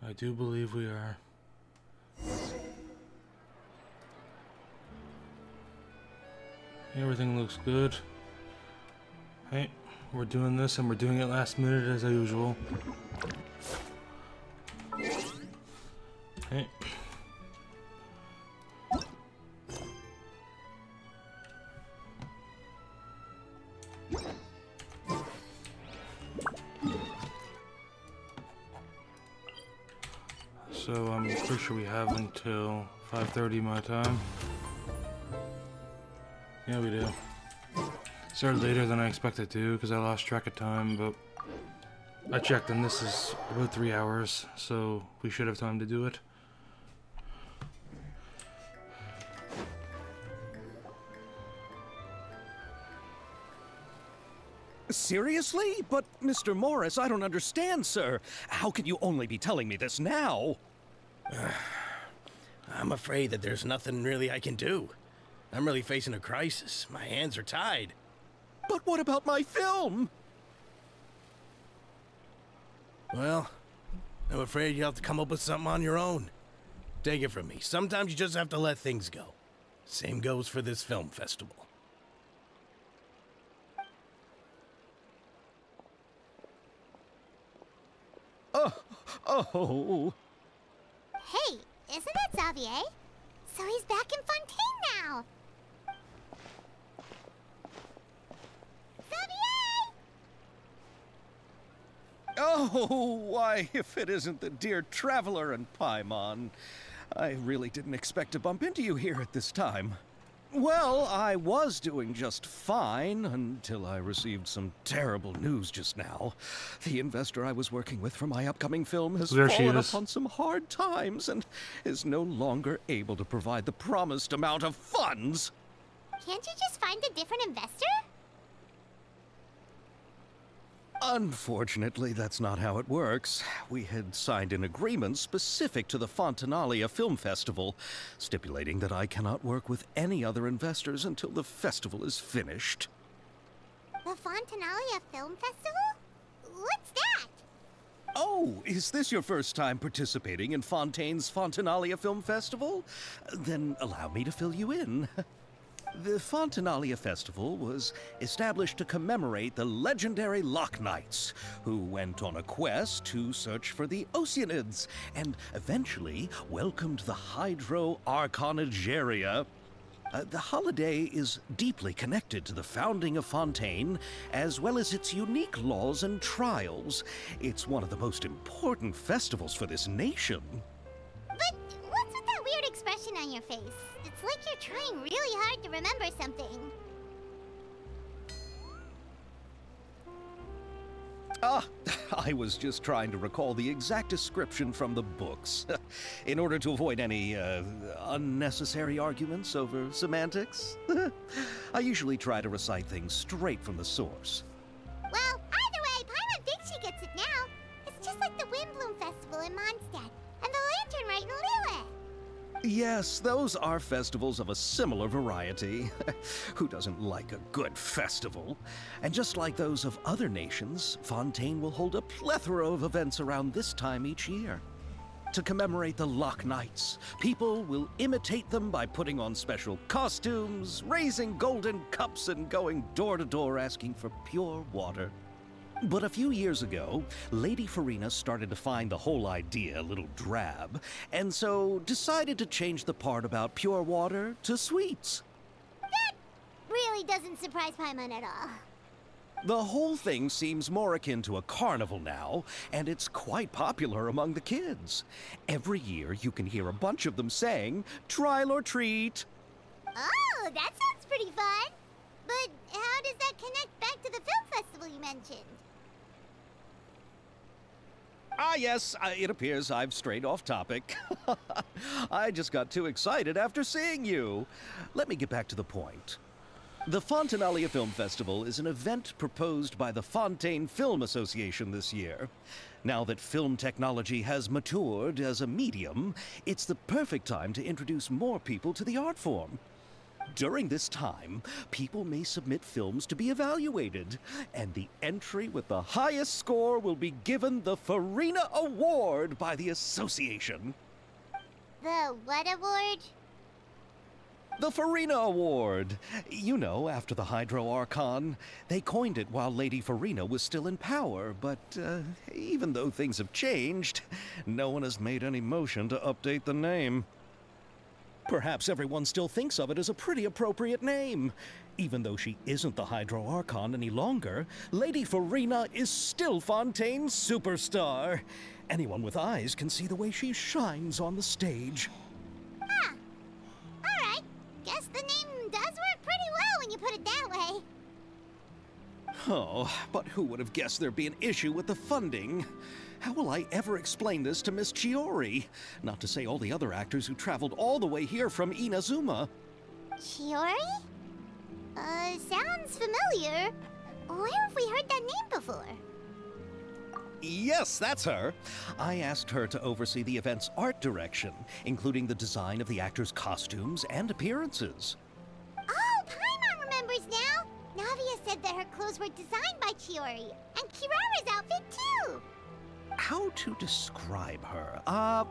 I do believe we are. Everything looks good. Hey, we're doing this and we're doing it last minute as usual. Hey. So I'm pretty sure we have until 5:30 my time. Yeah, we do. Started later than I expected to because I lost track of time, but I checked and this is about 3 hours, so we should have time to do it. Seriously? But, Mr. Morris, I don't understand, sir. How can you only be telling me this now? I'm afraid that there's nothing really I can do. I'm really facing a crisis. My hands are tied. But what about my film? Well, I'm afraid you'll have to come up with something on your own. Take it from me. Sometimes you just have to let things go. Same goes for this film festival. Oh. Hey, isn't that Xavier? So he's back in Fontaine now. Xavier! Oh, why, if it isn't the dear Traveler and Paimon. I really didn't expect to bump into you here at this time. Well, I was doing just fine until I received some terrible news just now. The investor I was working with for my upcoming film has fallen upon some hard times and is no longer able to provide the promised amount of funds. Can't you just find a different investor? Unfortunately, that's not how it works. We had signed an agreement specific to the Fontanalia Film Festival, stipulating that I cannot work with any other investors until the festival is finished. The Fontanalia Film Festival? What's that? Oh, is this your first time participating in Fontaine's Fontanalia Film Festival? Then allow me to fill you in. The Fontanalia Festival was established to commemorate the legendary Loch Knights, who went on a quest to search for the Oceanids, and eventually welcomed the Hydro Arconageria. The holiday is deeply connected to the founding of Fontaine, as well as its unique laws and trials. It's one of the most important festivals for this nation. But what's with that weird expression on your face? It's like you're trying really hard to remember something. I was just trying to recall the exact description from the books, in order to avoid any unnecessary arguments over semantics. I usually try to recite things straight from the source. Well, either way, Paimon thinks she gets it now. It's just like the Windbloom Festival in Mondstadt, and the Lantern Rite in Lille. Yes, those are festivals of a similar variety. Who doesn't like a good festival? And just like those of other nations, Fontaine will hold a plethora of events around this time each year. To commemorate the Loch Knights, people will imitate them by putting on special costumes, raising golden cups, and going door to door asking for pure water. But a few years ago, Lady Farina started to find the whole idea a little drab, and so decided to change the part about pure water to sweets. That really doesn't surprise Paimon at all. The whole thing seems more akin to a carnival now, and it's quite popular among the kids. Every year you can hear a bunch of them saying, "Trial or treat." Oh, that sounds pretty fun. But how does that connect back to the film festival you mentioned? Yes, it appears I've strayed off topic. I just got too excited after seeing you. Let me get back to the point. The Fontanalia Film Festival is an event proposed by the Fontaine Film Association this year. Now that film technology has matured as a medium, it's the perfect time to introduce more people to the art form. During this time, people may submit films to be evaluated, and the entry with the highest score will be given the Farina Award by the association. The what award? The Farina Award. You know, after the Hydro Archon. They coined it while Lady Farina was still in power, but even though things have changed, no one has made any motion to update the name. Perhaps everyone still thinks of it as a pretty appropriate name. Even though she isn't the Hydro Archon any longer, Lady Farina is still Fontaine's superstar. Anyone with eyes can see the way she shines on the stage. Huh. Alright. Guess the name does work pretty well when you put it that way. Oh, but who would have guessed there'd be an issue with the funding? How will I ever explain this to Miss Chiori? Not to say all the other actors who traveled all the way here from Inazuma. Chiori? Sounds familiar. Where have we heard that name before? Yes, that's her. I asked her to oversee the event's art direction, including the design of the actors' costumes and appearances. Oh, Paimon remembers now! Navia said that her clothes were designed by Chiori, and Kirara's outfit too! How to describe her?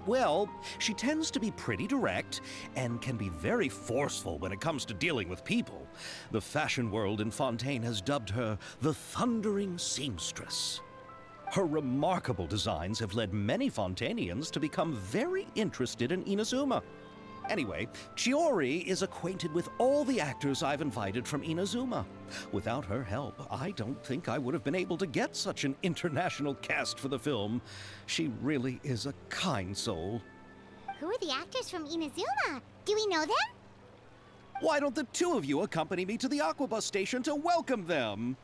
Well, she tends to be pretty direct and can be very forceful when it comes to dealing with people. The fashion world in Fontaine has dubbed her the Thundering Seamstress. Her remarkable designs have led many Fontainians to become very interested in Inazuma. Anyway, Chiori is acquainted with all the actors I've invited from Inazuma. Without her help, I don't think I would have been able to get such an international cast for the film. She really is a kind soul. Who are the actors from Inazuma? Do we know them? Why don't the two of you accompany me to the Aquabus station to welcome them?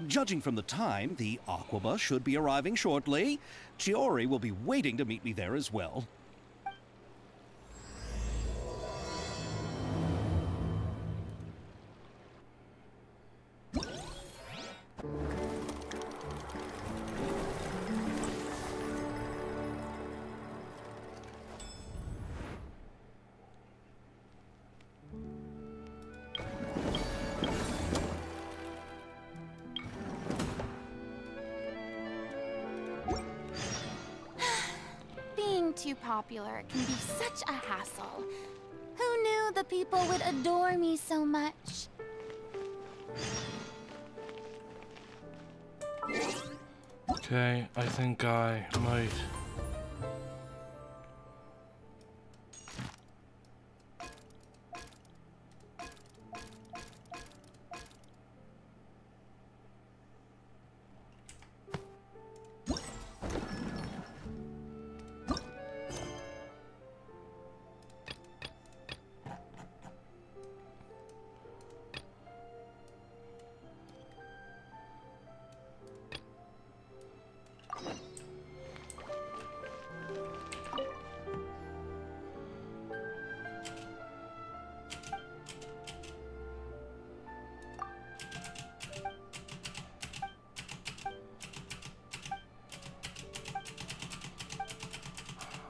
Judging from the time, the Aquabus should be arriving shortly. Chiori will be waiting to meet me there as well. Too popular can be such a hassle. Who knew the people would adore me so much? Okay, I think I might.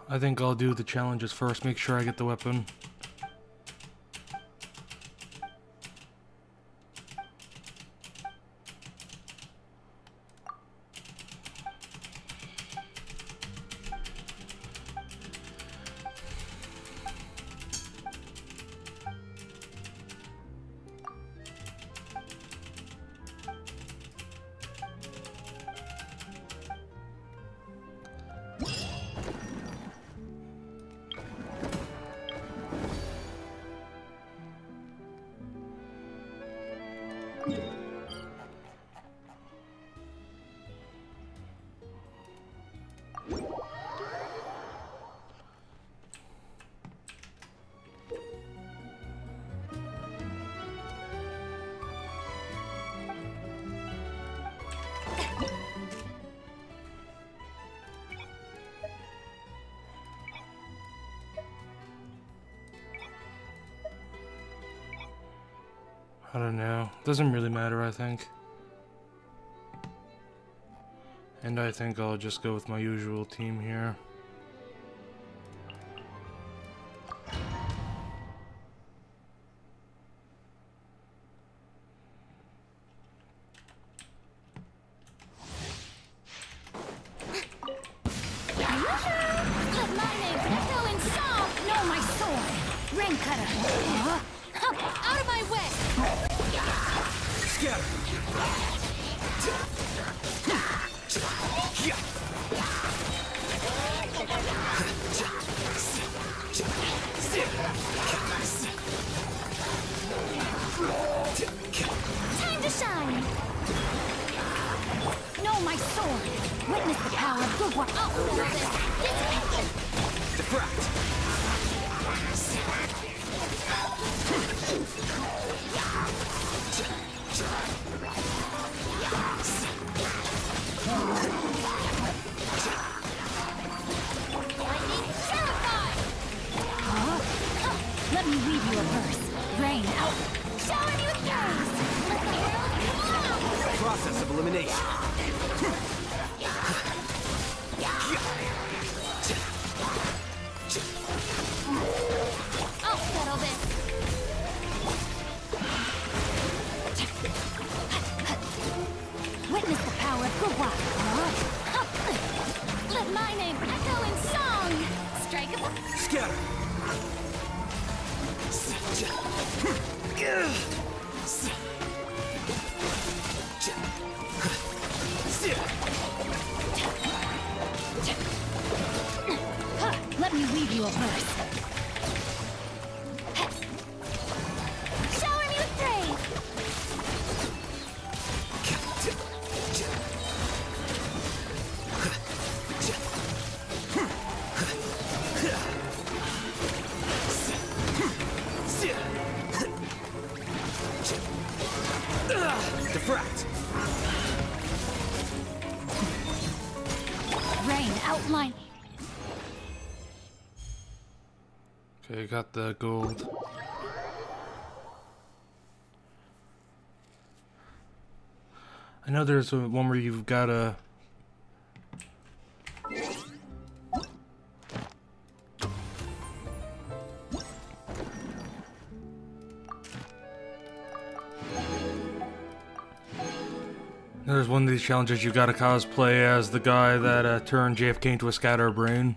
I think I'll do the challenges first, make sure I get the weapon. I don't know. Doesn't really matter, I think. And I think I'll just go with my usual team here. better. Out of my way! Scatter! Time to shine! No, my sword! Witness the power of good work! I'll settle this! Diffract! Lightning, terrify! Let me weave you a verse. Rain out. Shower me with praise. Let the world come out. Process of elimination. I'll settle this. Witness the power of Gugwa. Let my name echo in song. Strike a Scatter! Let me weave you a verse. Shower me with praise. Diffract! Rain outline. Okay, got the gold. I know there's one where you've got a... There's one of these challenges you gotta cosplay as the guy that turned JFK into a scatterbrain.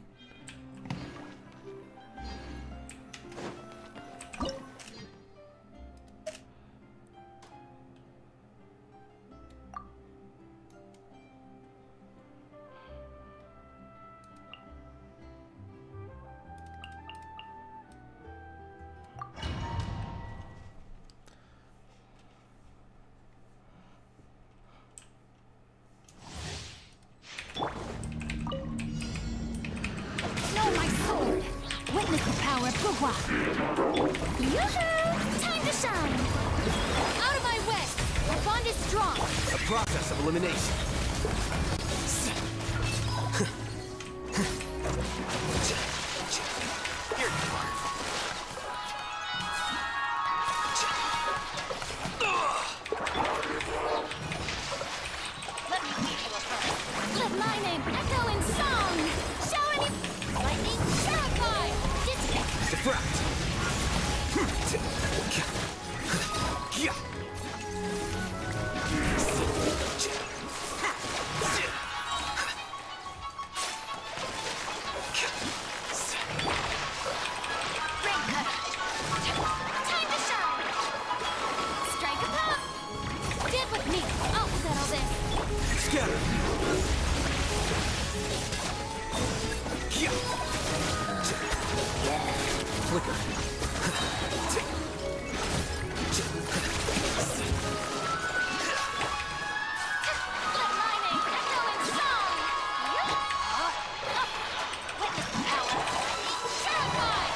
No, my sword! Witness the power of Gugwa! Yoo-hoo! Time to shine! Out of my way! Our bond is strong! A process of elimination. Here you are. Let me weave you a verse. Let my name echo in song! Shower me... Lightning, terrify! Diffract! Rain cutter! Time to shine! Strike a pop! Dip with me! I'll settle this! Scatter! Flicker! Let my name echo in song! Witness the power! Terrify!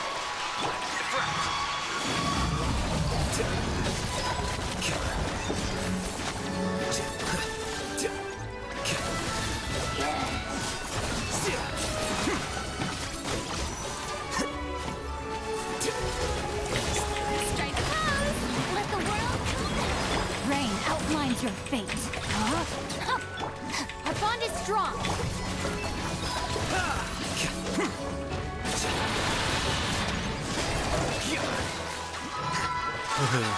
Strike a pose! Let the world come! Rain outlines your fate. Our bond is strong. Okay.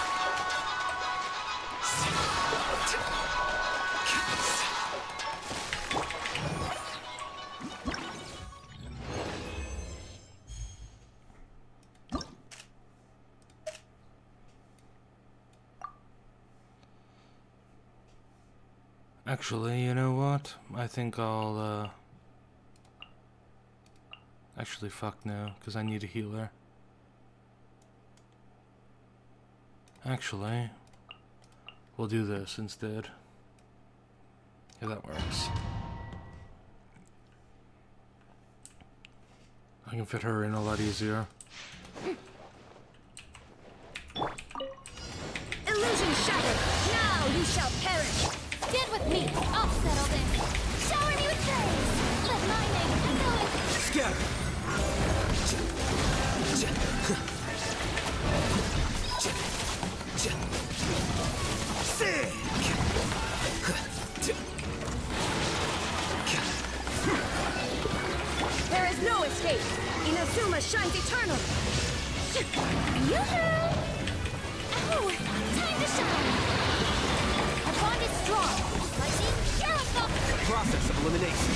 Actually, you know what? I think I'll, actually, fuck no, because I need a healer. Actually, we'll do this instead. Yeah, that works. I can fit her in a lot easier. Illusion shattered! Now you shall perish! Get with me! I'll settle this! Shower me with praise! Let my name echo in... Scatter! There is no escape! Inazuma shines eternal! Yoo-hoo! Oh! Time to shine! Our bond is strong! Lightning, Jericho! Process of elimination.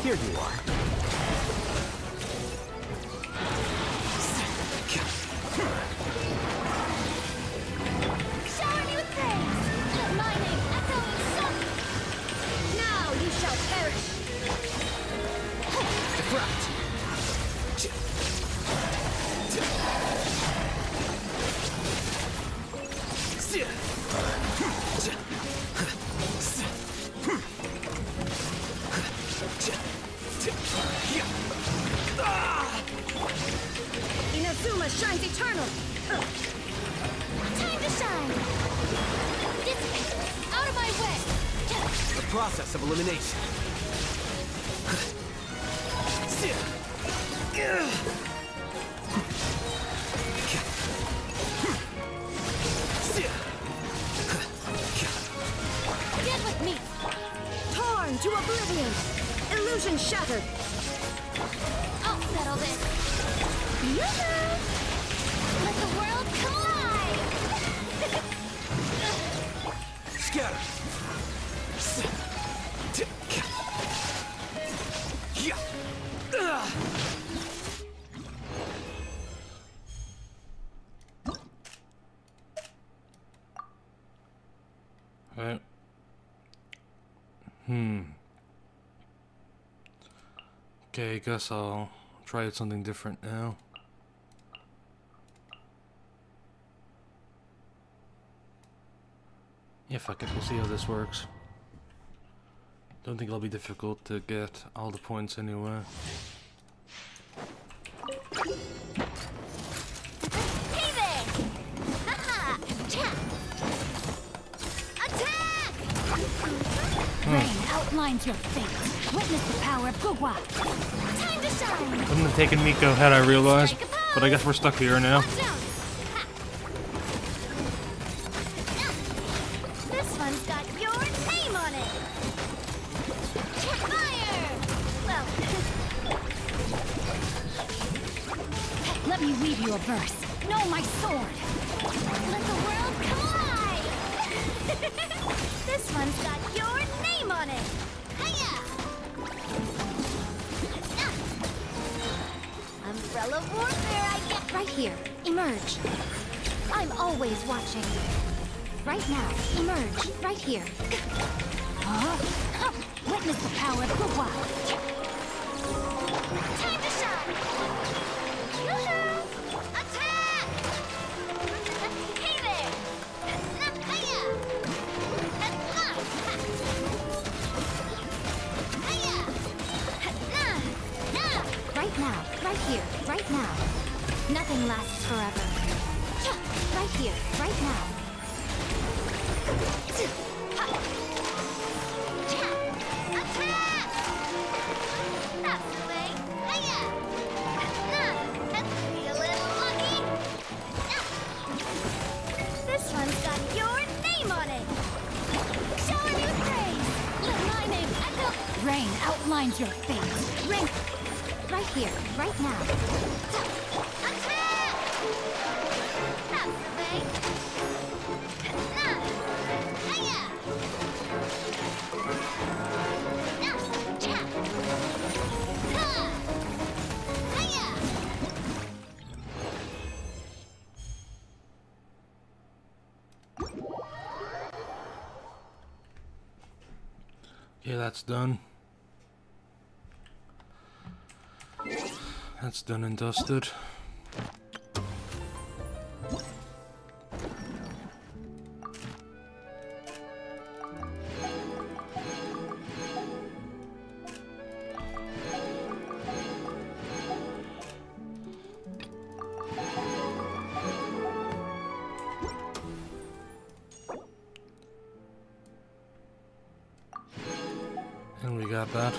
Here you are. Shower me with praise! Let my name echo in song! Now you shall perish! Deflect. Inazuma shines eternal! Time to shine! Dissipate! Out of my way! The process of elimination. Get with me! Torn to oblivion! Illusion shattered! I'll settle this! Yoo-hoo! Let the world collide! Scatter. Right. Okay, I guess I'll try something different now. Yeah, fuck it, we'll see how this works. Don't think it'll be difficult to get all the points anyway. Hey there! Haha! Attack! Rain outlines your fate. Witness the power of Gugwa. Time to shine! Wouldn't have taken Miko had I realized, but I guess we're stuck here now. Watch out! This one's got your name on it! Fire! Well... Let me weave you a verse. Know my sword! Let the world collide! This one's got your name on it! Hiya! Umbrella warfare, I get right here. Emerge. I'm always watching. Right now, emerge. Right here. Huh? Witness the power of Gugwa. Time to shine! Yoo-hoo! Attack! Hey there! Hiya! Right now, right here, right now. Nothing lasts forever. Right here, right now. Attack! That's the way. Hiya! Be a little lucky. This one's got your name on it. Shower me with praise. Let my name echo. Rain outlines your fate. Rain. Right here, right now. Attack! That's the way. Hiya! Yeah, that's done. That's done and dusted. And we got that.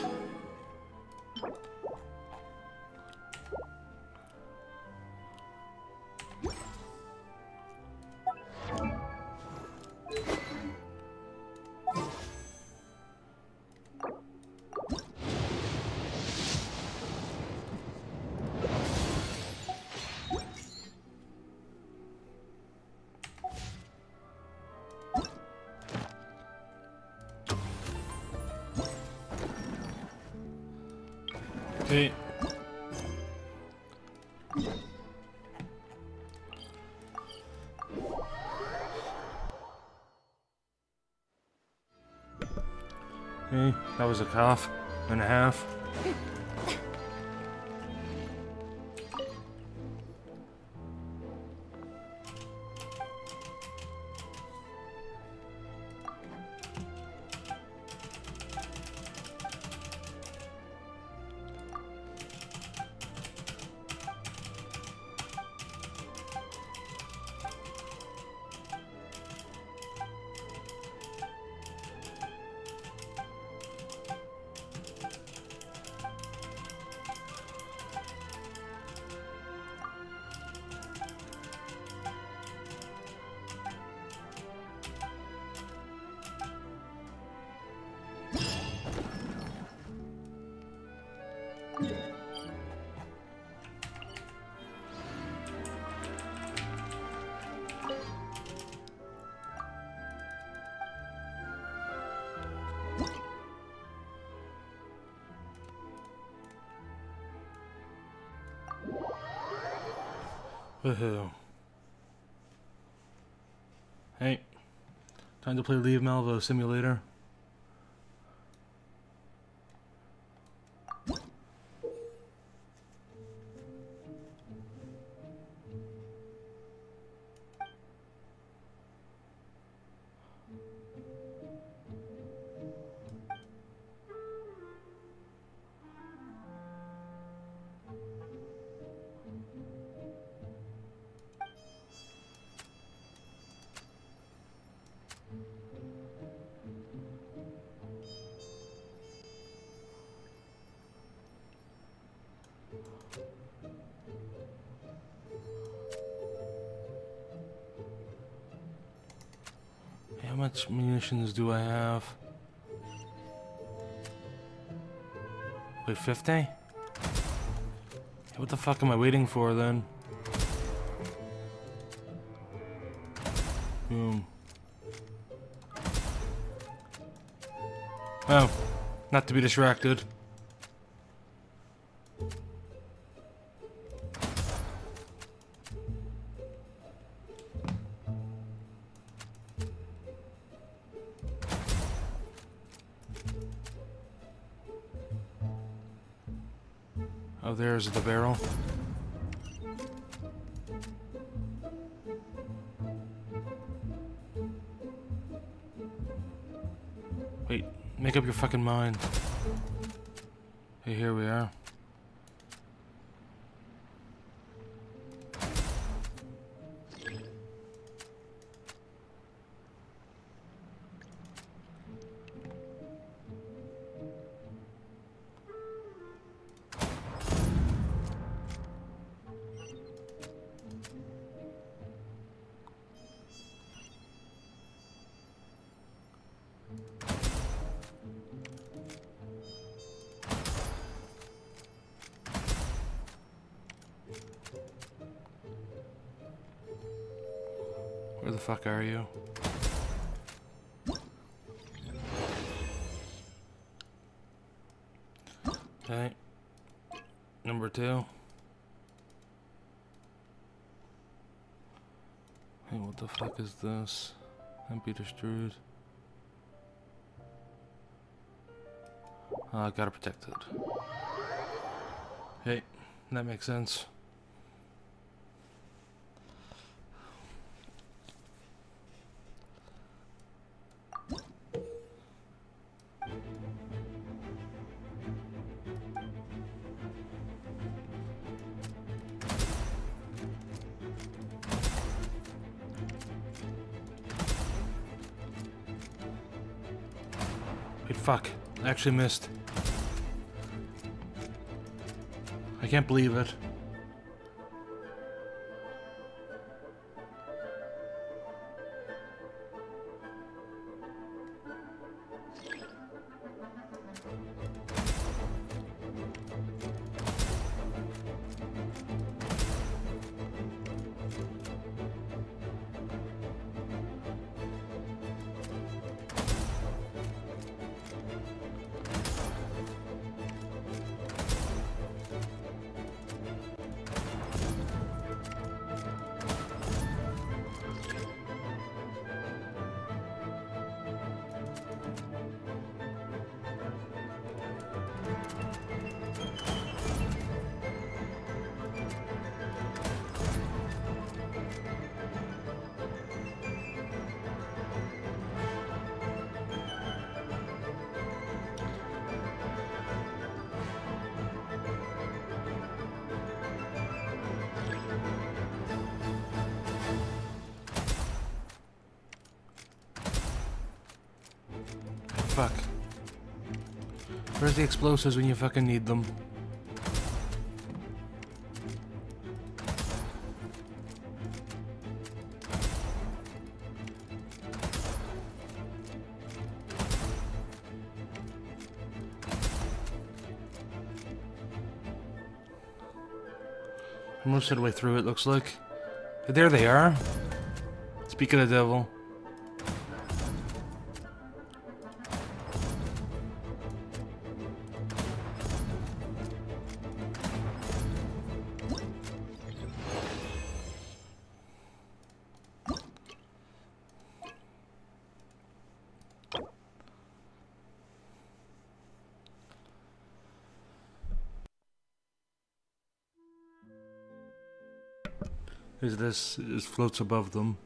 Okay. Okay, that was a cough and a half. Woohoo. Hey, time to play Leave Malvo Simulator. How much munitions do I have? Wait, 50? What the fuck am I waiting for then? Boom. Oh, not to be distracted. Oh, there's the barrel. Wait, make up your fucking mind. Hey, here we are. Where the fuck are you? Okay. Number 2. Hey, what the fuck is this? Can't be destroyed. Gotta protect it. Hey, that makes sense. Wait, fuck. I actually missed. I can't believe it. Fuck. Where's the explosives when you fucking need them? Most of the way through it, looks like. There they are. Speaking of the devil. Is this floats above them?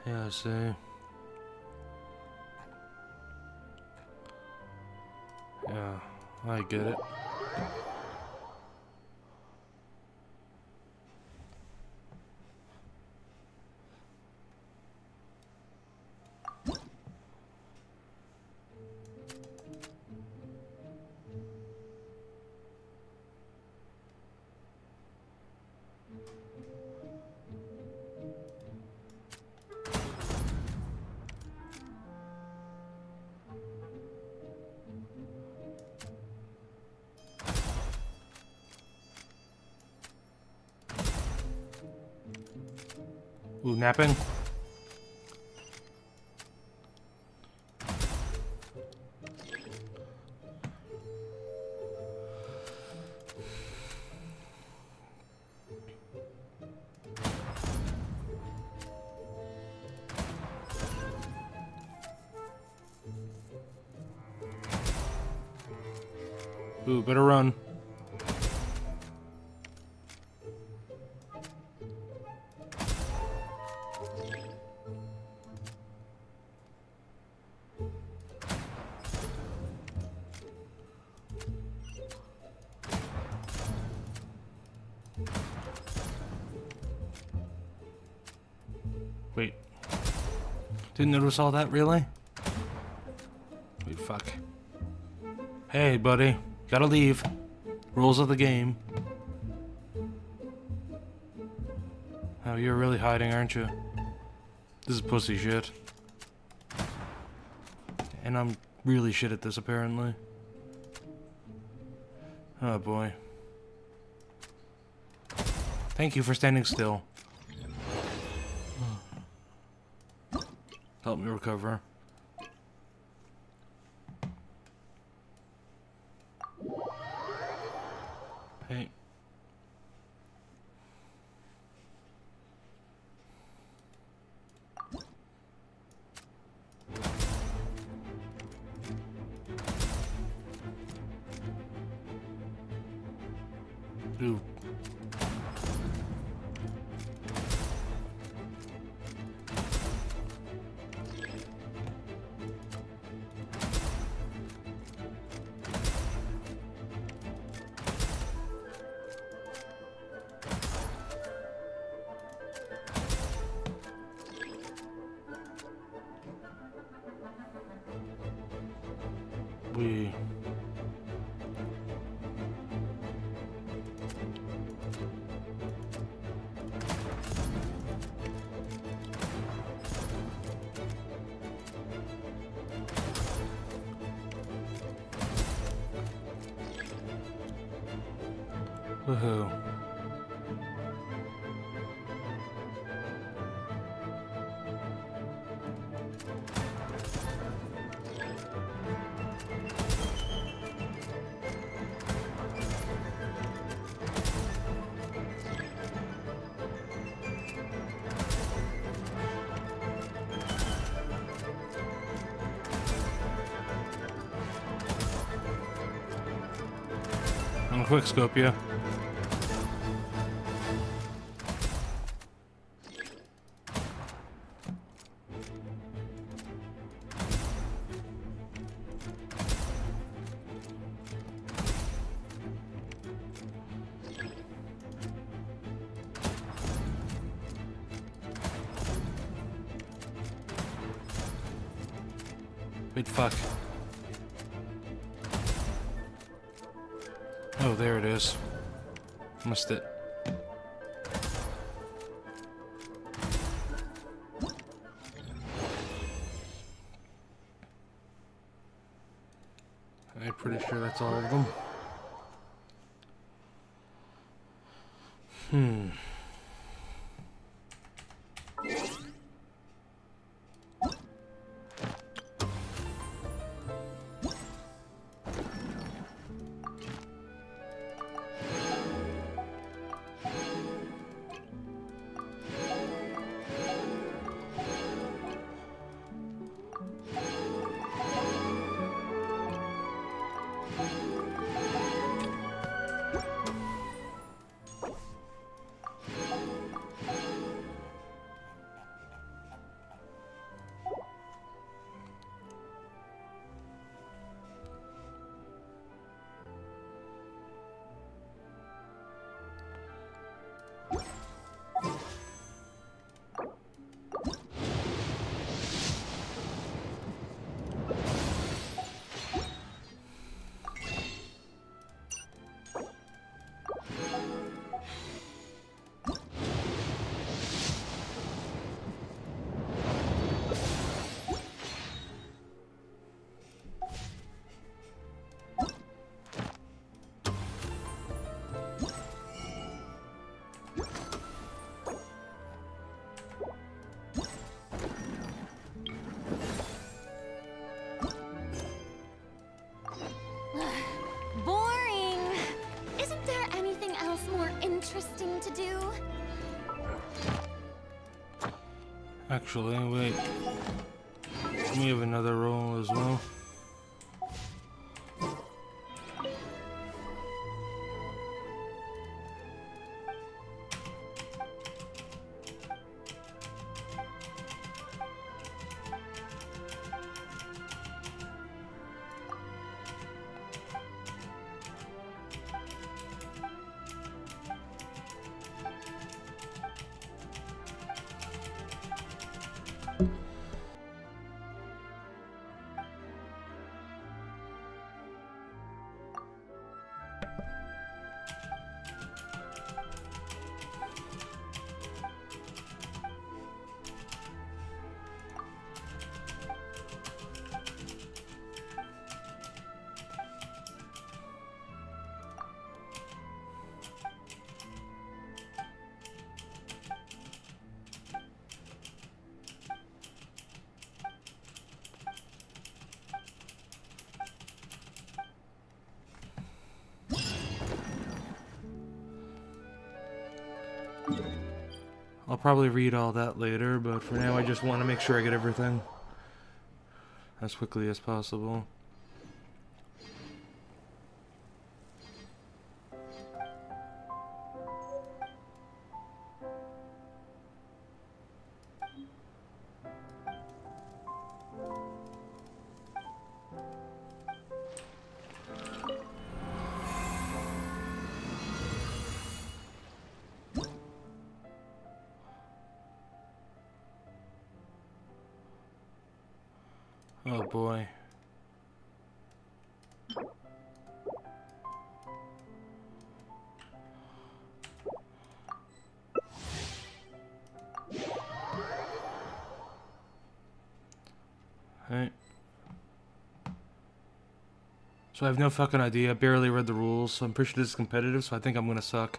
Yeah, I see. Yeah, I get it. Ooh, napping? Ooh, better run. Wait. Didn't notice all that, really? Wait, fuck. Hey, buddy. Gotta leave. Rules of the game. Oh, you're really hiding, aren't you? This is pussy shit. And I'm really shit at this, apparently. Oh, boy. Thank you for standing still. help me recover. Hey. Ooh. We woohoo. I'm quick scope you. Wait, fuck. Oh, there it is. Missed it. I'm pretty sure that's all of them. Boring! Isn't there anything else more interesting to do? Actually, wait. We have another roll as well. I'll probably read all that later, but for now I just want to make sure I get everything as quickly as possible. Oh boy. Hey. So I have no fucking idea. I barely read the rules, so I'm pretty sure this is competitive, so I think I'm gonna suck.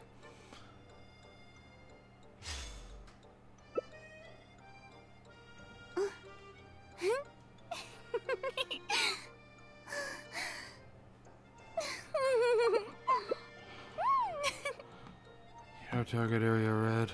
Your target area red.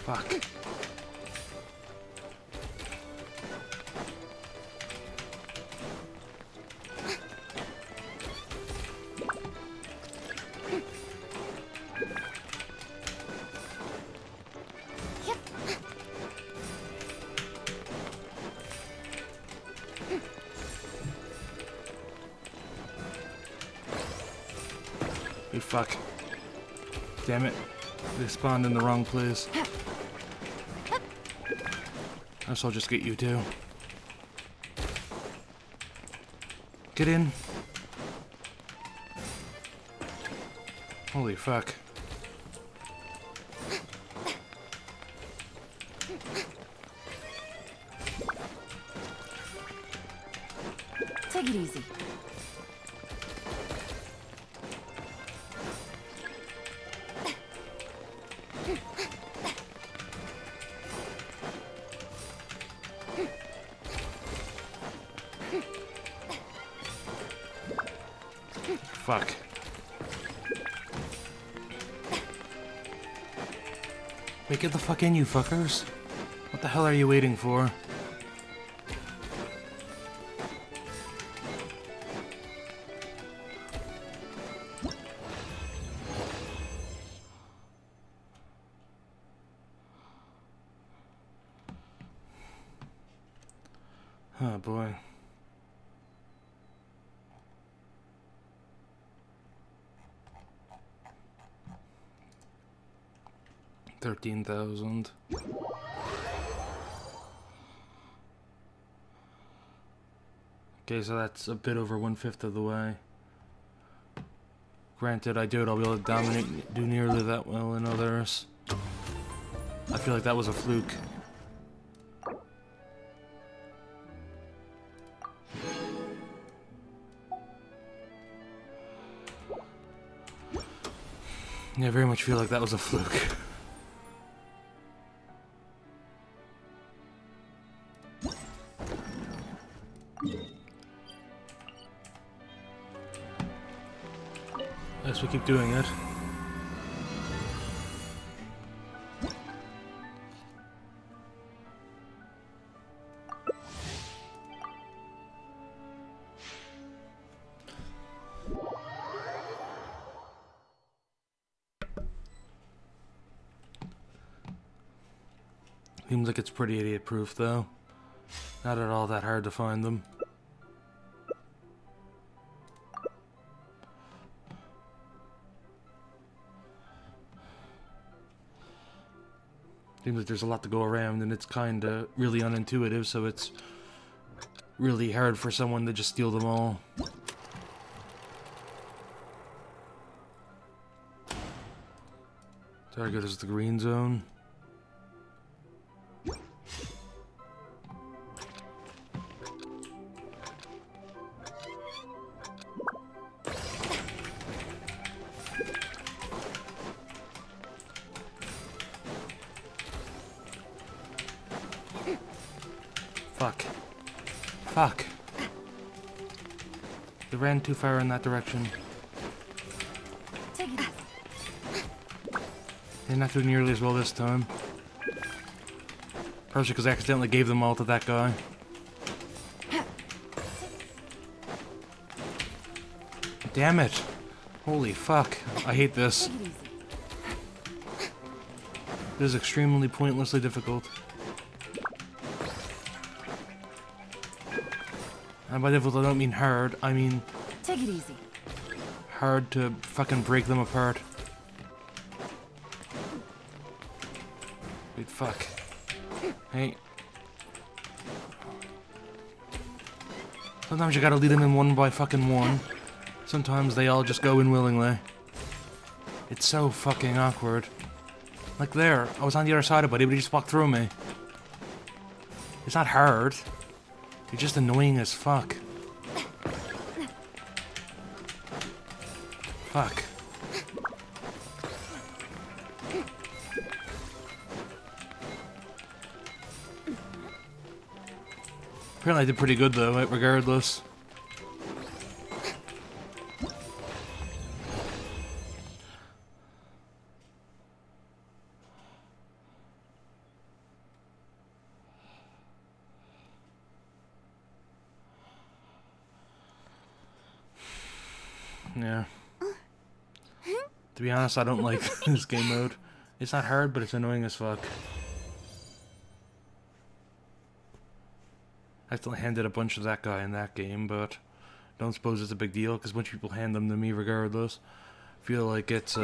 Fuck. You fuck. Damn it. They spawned in the wrong place. Guess I'll just get you too. Get in. Holy fuck. Take it easy. Fuck. Wait, get the fuck in, you fuckers. What the hell are you waiting for? Oh boy. $13,000. Okay, so that's a bit over 1/5 of the way. Granted, I doubt I'll be able to dominate, do nearly that well in others. I feel like that was a fluke. Yeah, I very much feel like that was a fluke. Yes, we keep doing it. Seems like it's pretty idiot-proof, though. Not at all that hard to find them. Seems like there's a lot to go around, and it's kinda really unintuitive, so it's really hard for someone to just steal them all. Target is the green zone. Fuck. Fuck. They ran too far in that direction. Take it easy. They're not doing nearly as well this time. Probably because I accidentally gave them all to that guy. Damn it. Holy fuck. I hate this. Take it easy. This is extremely pointlessly difficult. And by difficult I don't mean hard, I mean Take it easy. hard to fucking break them apart. Wait, fuck. Hey. Sometimes you gotta lead them in one by fucking one. Sometimes they all just go in willingly. It's so fucking awkward. Like there, I was on the other side of it, but he just walked through me. It's not hard. You're just annoying as fuck. Fuck. Apparently I did pretty good though, right, regardless. Yeah. To be honest, I don't like this game mode. It's not hard, but it's annoying as fuck. I accidentally handed a bunch of that guy in that game, but don't suppose it's a big deal, because a bunch of people hand them to me regardless. Feel like it's,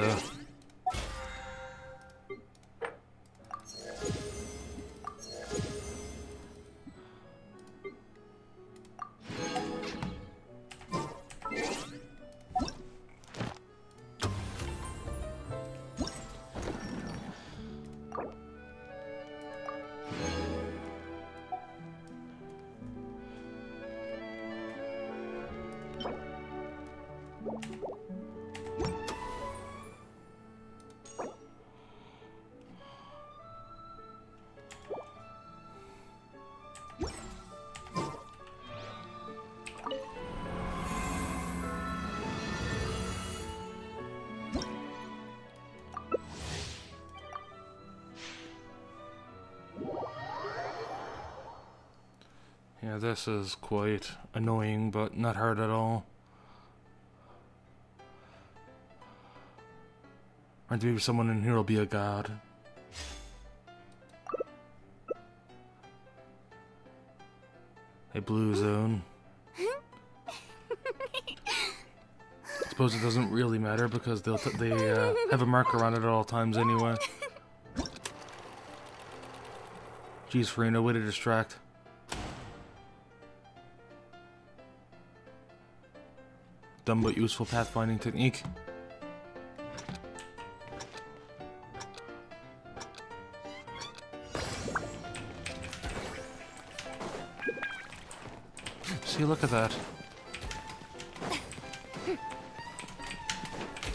yeah, this is quite annoying, but not hard at all. Or maybe someone in here will be a god. A blue zone. I suppose it doesn't really matter because they have a marker on it at all times anyway. Jeez, Farina, way to distract. Dumb but useful pathfinding technique. See, look at that.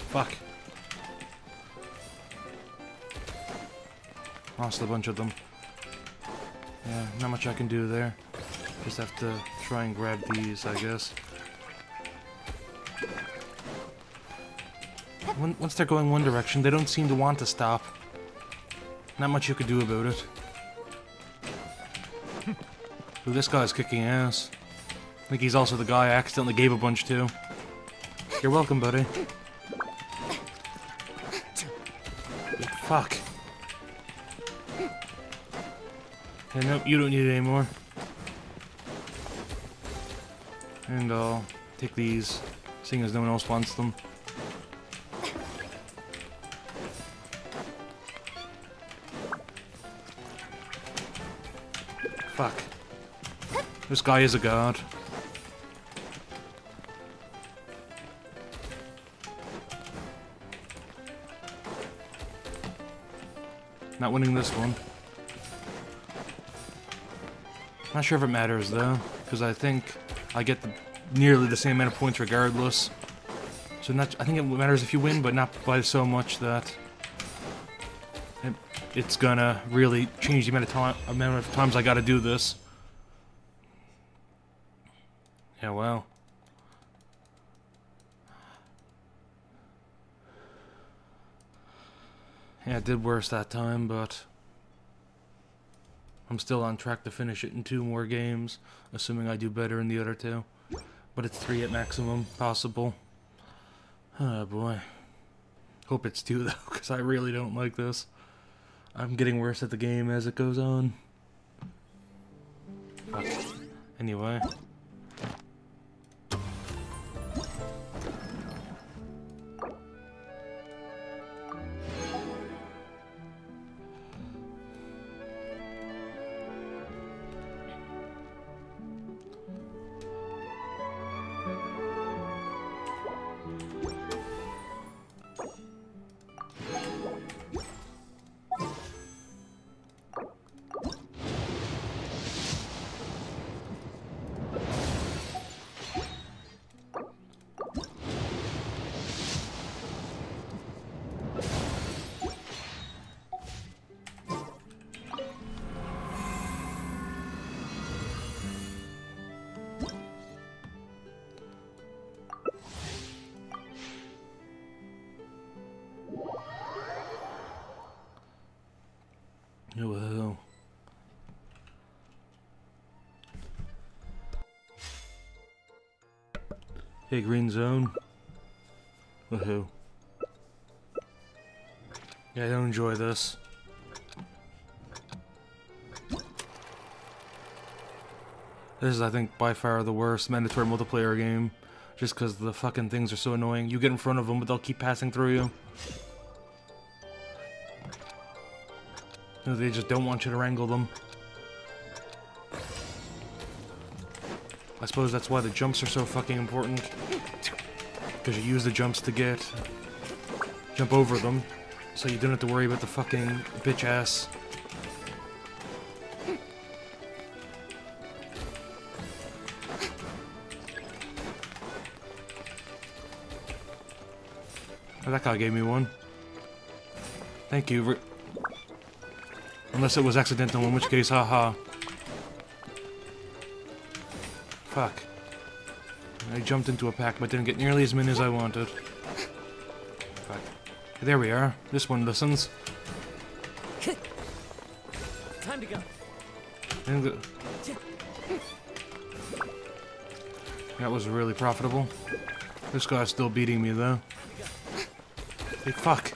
Fuck. Lost a bunch of them. Yeah, not much I can do there. Just have to try and grab these, I guess. Once they're going one direction, they don't seem to want to stop. Not much you could do about it. Ooh, this guy's kicking ass. I think he's also the guy I accidentally gave a bunch to. You're welcome, buddy. Fuck. Yeah, nope, you don't need it anymore. And I'll take these, seeing as no one else wants them. Fuck. This guy is a god. Not winning this one. Not sure if it matters though, because I think I get nearly the same amount of points regardless. So I think it matters if you win, but not by so much that it's gonna really change the amount of times I gotta do this. Yeah, well. Yeah, it did worse that time, but I'm still on track to finish it in 2 more games, assuming I do better in the other 2. But it's 3 at maximum possible. Oh boy. Hope it's 2 though, because I really don't like this. I'm getting worse at the game as it goes on. Fuck. Anyway. Whoa. Hey, green zone. Woohoo. Yeah, I don't enjoy this. This is, I think, by far the worst mandatory multiplayer game. Just because the fucking things are so annoying. You get in front of them, but they'll keep passing through you. They just don't want you to wrangle them. I suppose that's why the jumps are so fucking important. Because you use the jumps to jump over them. So you don't have to worry about the fucking bitch ass. Oh, that guy gave me one. Thank you. Unless it was accidental, in which case, haha. Fuck. I jumped into a pack, but didn't get nearly as many as I wanted. Fuck. There we are. This one listens. Time to go. That was really profitable. This guy's still beating me, though. Hey, fuck.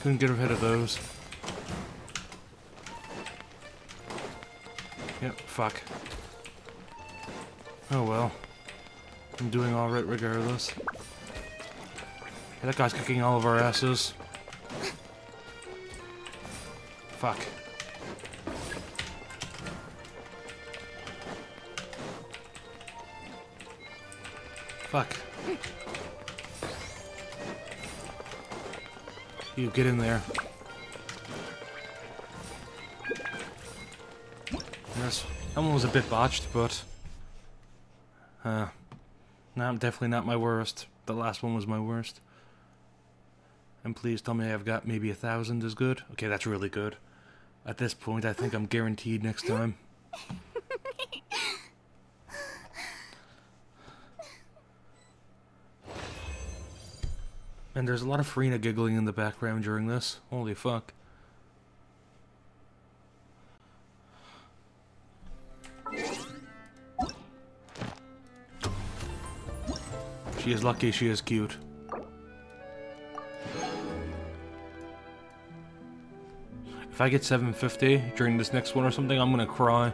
Couldn't get ahead of those. Yep, fuck. Oh well. I'm doing alright regardless. Yeah, that guy's kicking all of our asses. Fuck. Fuck. You get in there. Yes, that one was a bit botched, but definitely not my worst. The last one was my worst. And please tell me I've got maybe 1,000 is good. Okay, that's really good. At this point, I think I'm guaranteed next time. And there's a lot of Farina giggling in the background during this. Holy fuck. She is lucky, she is cute. If I get 750 during this next one or something, I'm gonna cry.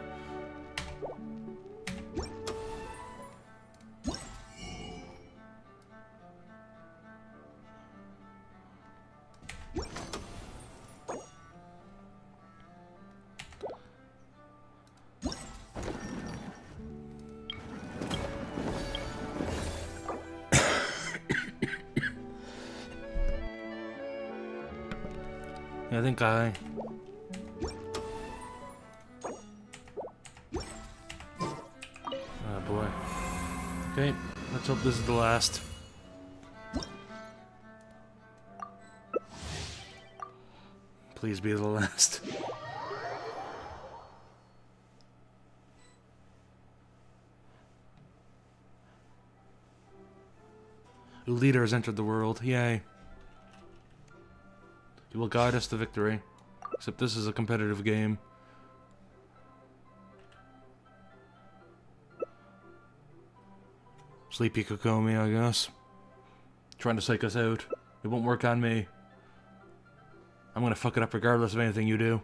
I think oh boy. Okay, let's hope this is the last. Please be the last. The leader has entered the world. Yay. He will guide us to victory. Except this is a competitive game. Sleepy Kokomi, I guess. Trying to psych us out. It won't work on me. I'm gonna fuck it up regardless of anything you do.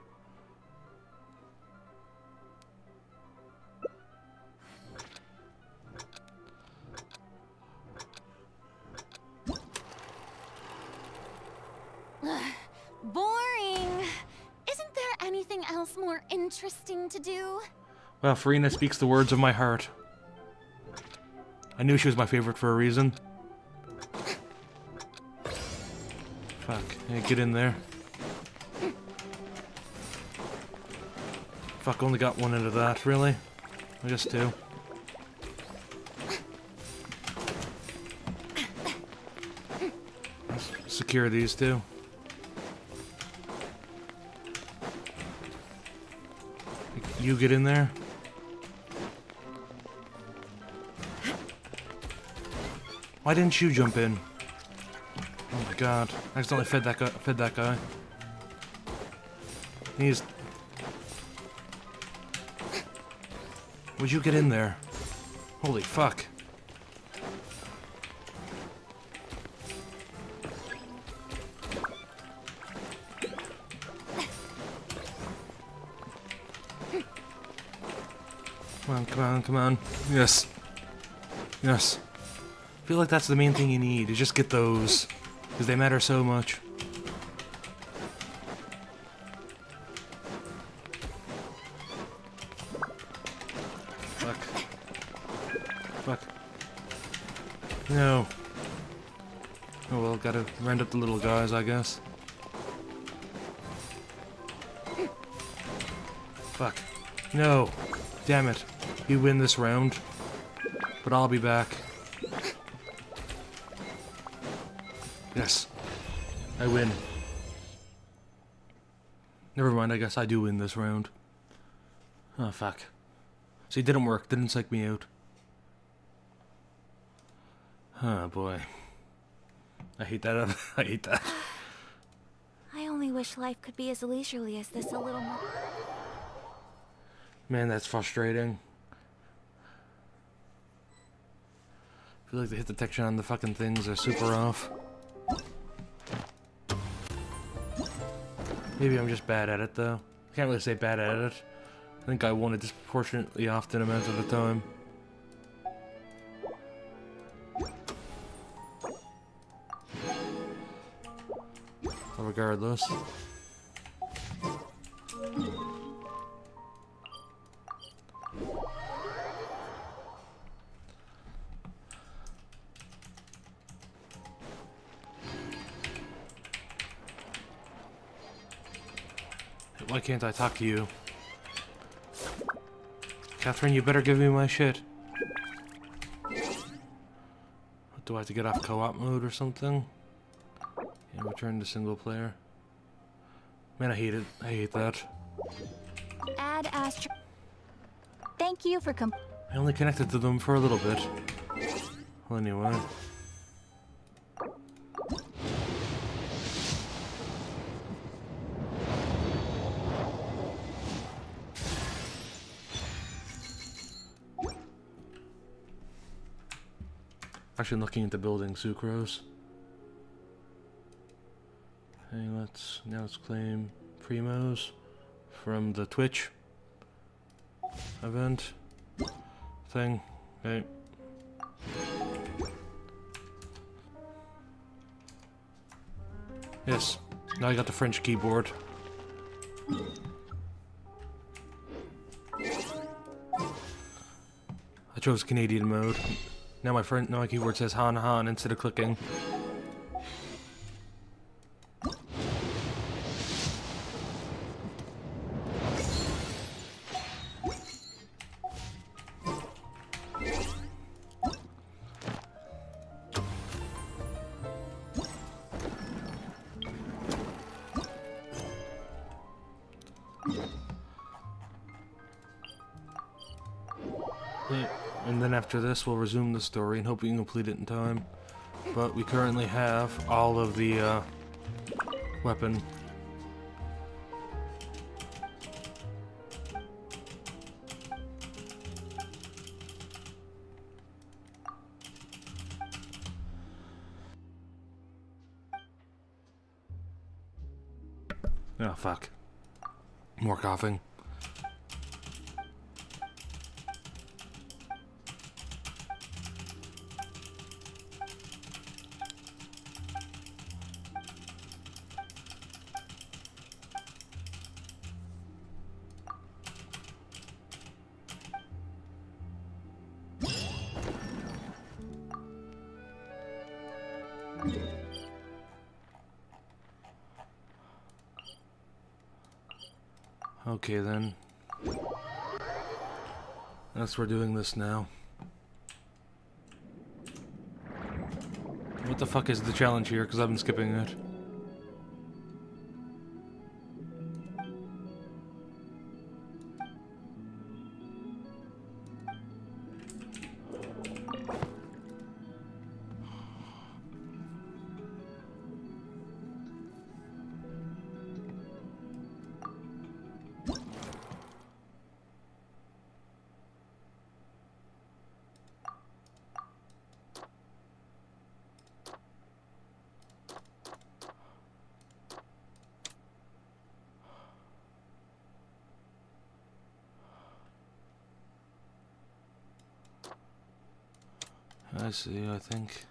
Boring. Isn't there anything else more interesting to do? Well, Farina speaks the words of my heart. I knew she was my favorite for a reason. Fuck. Hey, get in there. Fuck, only got one into that, really? I guess two. Let's secure these two. You get in there. Why didn't you jump in? Oh my god. I accidentally fed that guy. He's... Would you get in there? Holy fuck. Come on, come on, come on. Yes. Yes. I feel like that's the main thing you need, is just get those. Because they matter so much. Fuck. Fuck. No. Oh well, gotta round up the little guys, I guess. Fuck. No. Damn it. You win this round. But I'll be back. Yes. I win. Never mind, I guess I do win this round. Oh, fuck. See, it didn't work. Didn't psych me out. Oh, boy. I hate that. I hate that. I only wish life could be as leisurely as this a little more. Man, that's frustrating. I feel like the hit detection on the fucking things are super off. Maybe I'm just bad at it, though. I can't really say bad at it. I think I won a disproportionately often amount of the time. So regardless. Why can't I talk to you? Catherine, you better give me my shit. Do I have to get off co-op mode or something? And return to single player. Man, I hate it. I hate that. Add Astro. Thank you for I only connected to them for a little bit. Well, anyway. Actually looking into building sucrose. Hey, now let's claim Primos from the Twitch event thing. Okay. Yes. Now I got the French keyboard. I chose Canadian mode. Now my keyboard says Han Han instead of clicking. And then after this, we'll resume the story and hope we can complete it in time. But we currently have all of the weapon. Oh, fuck. More coughing. Okay then. Guess we're doing this now. What the fuck is the challenge here? Because I've been skipping it. I see, I think.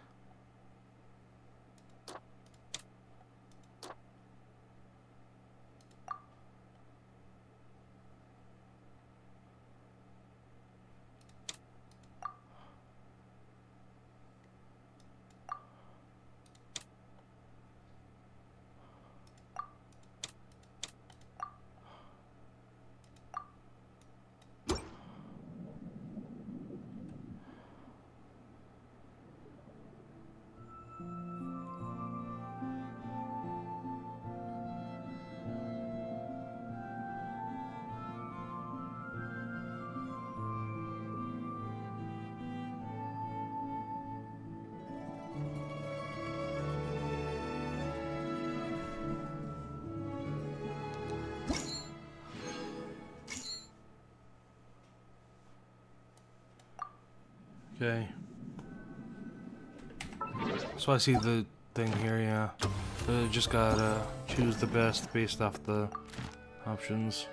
Okay. So I see the thing here, yeah. So just gotta choose the best based off the options.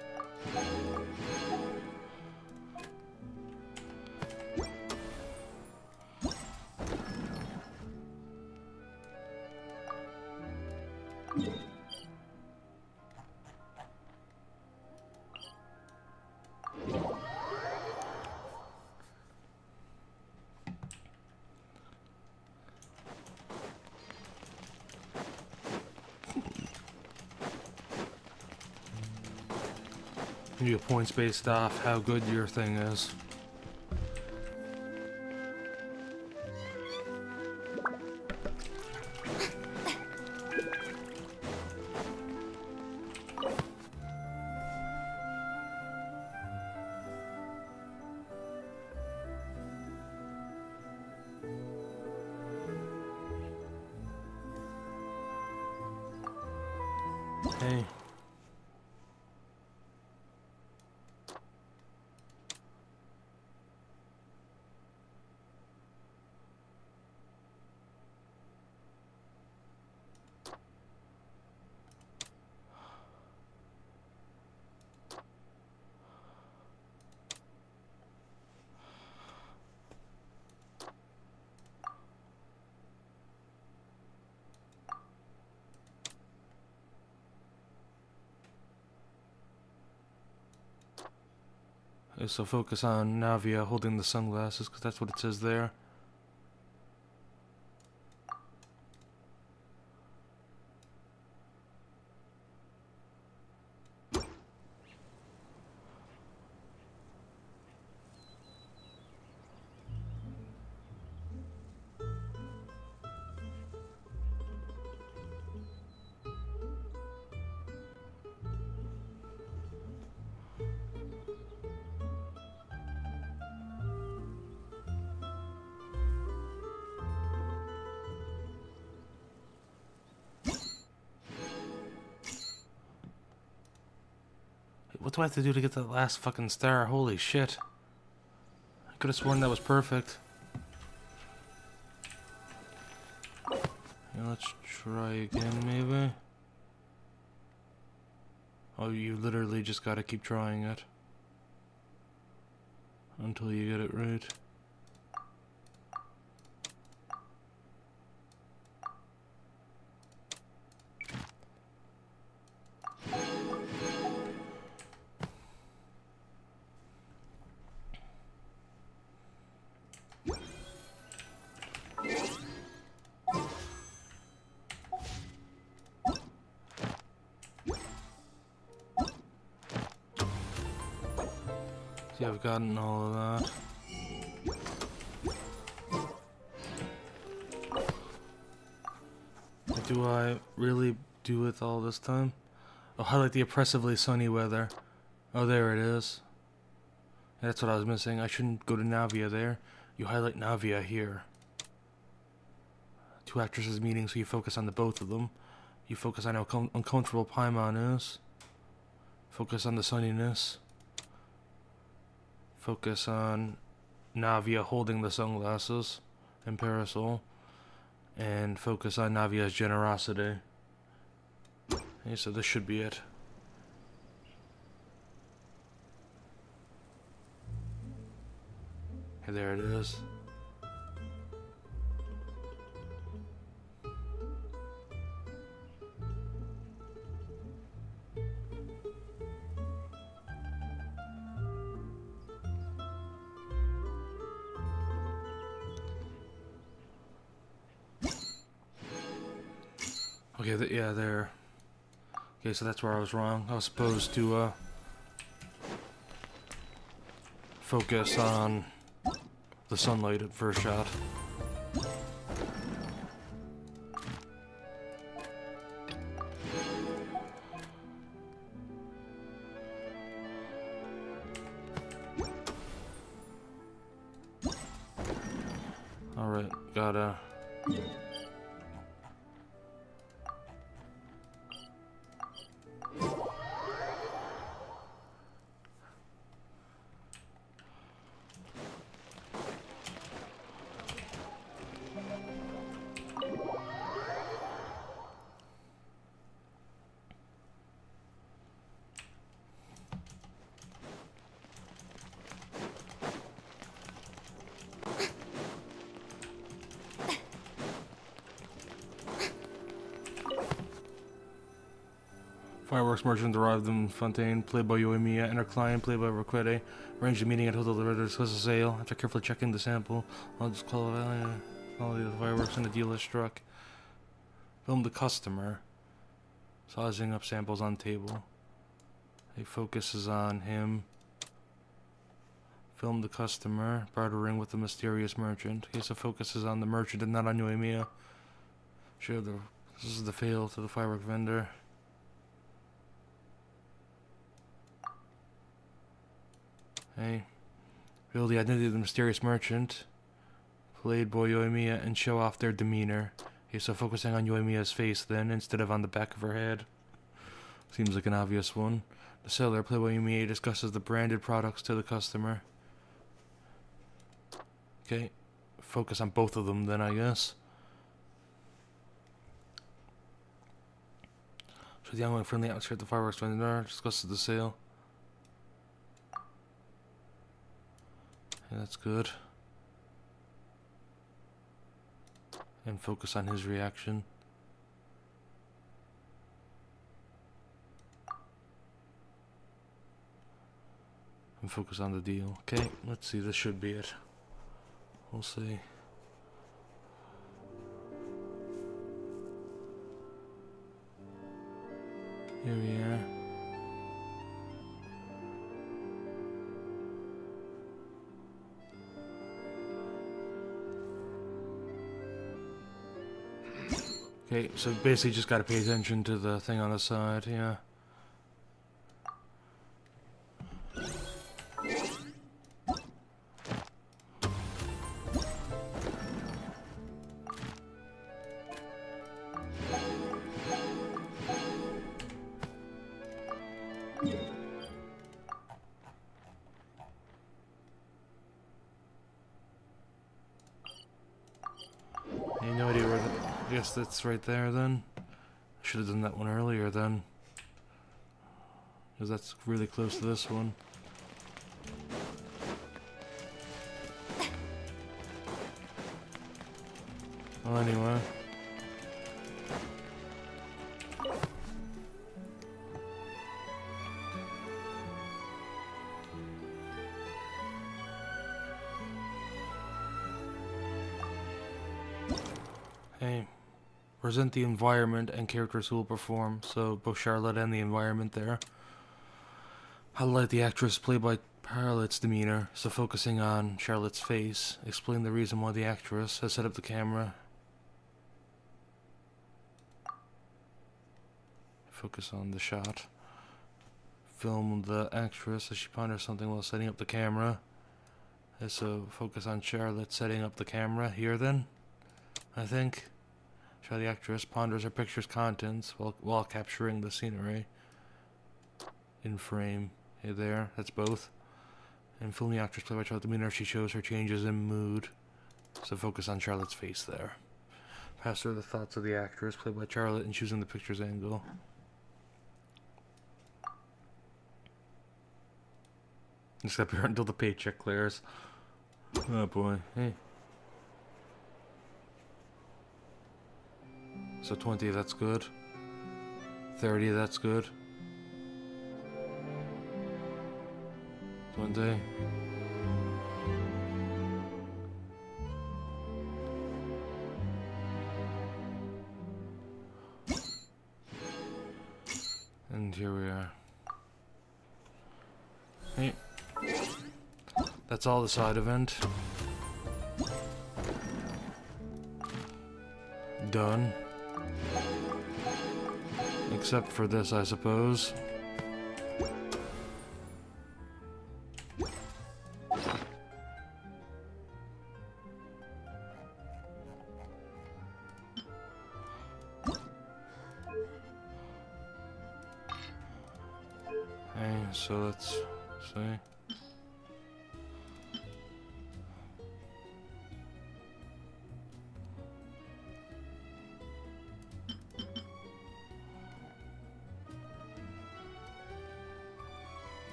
You get points based off how good your thing is. Hey. So focus on Navia holding the sunglasses, because that's what it says there. What do I have to do to get that last fucking star? Holy shit. I could have sworn that was perfect. Yeah, let's try again, maybe. Oh, you literally just gotta keep trying it. Until you get it right. See, I've gotten all of that. What do I really do with all this time? I'll highlight the oppressively sunny weather. Oh, there it is. That's what I was missing. I shouldn't go to Navia there. You highlight Navia here. Two actresses meeting, so you focus on the both of them. You focus on how uncomfortable Paimon is. Focus on the sunniness. Focus on Navia holding the sunglasses and parasol. And focus on Navia's generosity. Okay, so this should be it. Okay, there it is. Okay, yeah, there. Okay, so that's where I was wrong. I was supposed to focus on the sunlight at first shot. Alright, gotta... Fireworks merchant arrived in Fontaine, played by Yoimiya, and her client, played by Roquette, arranged a meeting at Hotel de Red to discuss a sale. After carefully checking the sample, I'll just call it quality of the fireworks and the deal is struck. Film the customer, sizing up samples on table. He focuses on him. Film the customer, bartering with the mysterious merchant. Okay, so focuses on the merchant and not on Yoimiya. Sure, this is the fail to the firework vendor. Hey, reveal the identity of the mysterious merchant, played by Yoimiya, and show off their demeanor. Okay, so focusing on Yoimiya's face then, instead of on the back of her head. Seems like an obvious one. The seller, played by Yoimiya, discusses the branded products to the customer. Okay, focus on both of them then, I guess. Show the ongoing friendly atmosphere at the fireworks vendor, discusses the sale. Yeah, that's good. And focus on his reaction. And focus on the deal. Okay, let's see, this should be it. We'll see. Here we are. Okay, so basically just gotta pay attention to the thing on the side, yeah. guess that's right there then. Should have done that one earlier then. Because that's really close to this one. Well, anyway. Hey, present the environment and characters who will perform, so both Charlotte and the environment there. Highlight the actress played by Charlotte's demeanor, so focusing on Charlotte's face. Explain the reason why the actress has set up the camera. Focus on the shot. Film the actress as she ponders something while setting up the camera. And so focus on Charlotte setting up the camera here then, I think. Show the actress ponders her picture's contents while capturing the scenery. In frame. Hey there, that's both. And film the actress played by Charlotte demeanor. She shows her changes in mood. So focus on Charlotte's face there. Pass her the thoughts of the actress played by Charlotte and choosing the picture's angle. Just up here until the paycheck clears. Oh boy, hey. So 20, that's good. 30, that's good. 20. And here we are. Hey. That's all the side event. Done. Except for this, I suppose. Okay, so let's see.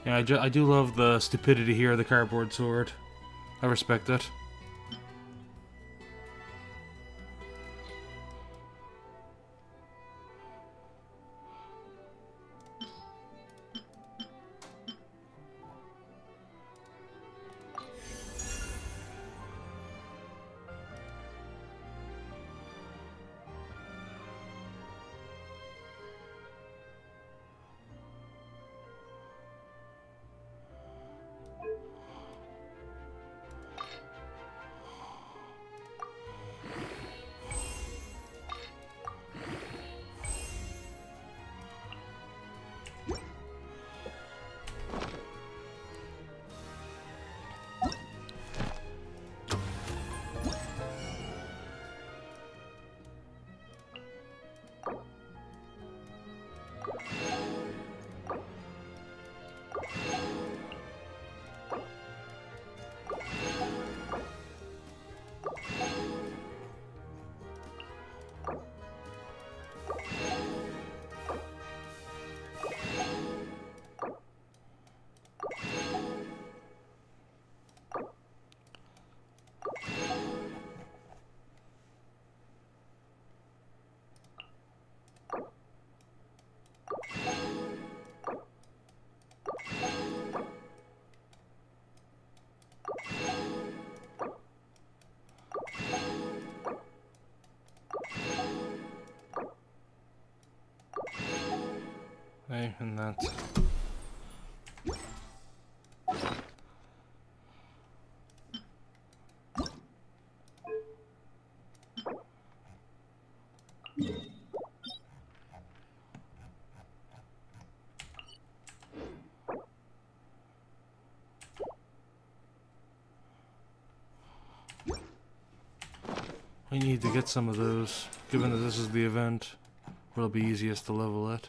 Yeah, I do love the stupidity here of the cardboard sword. I respect it. Okay, and that's... We need to get some of those, given that this is the event where it'll be easiest to level it.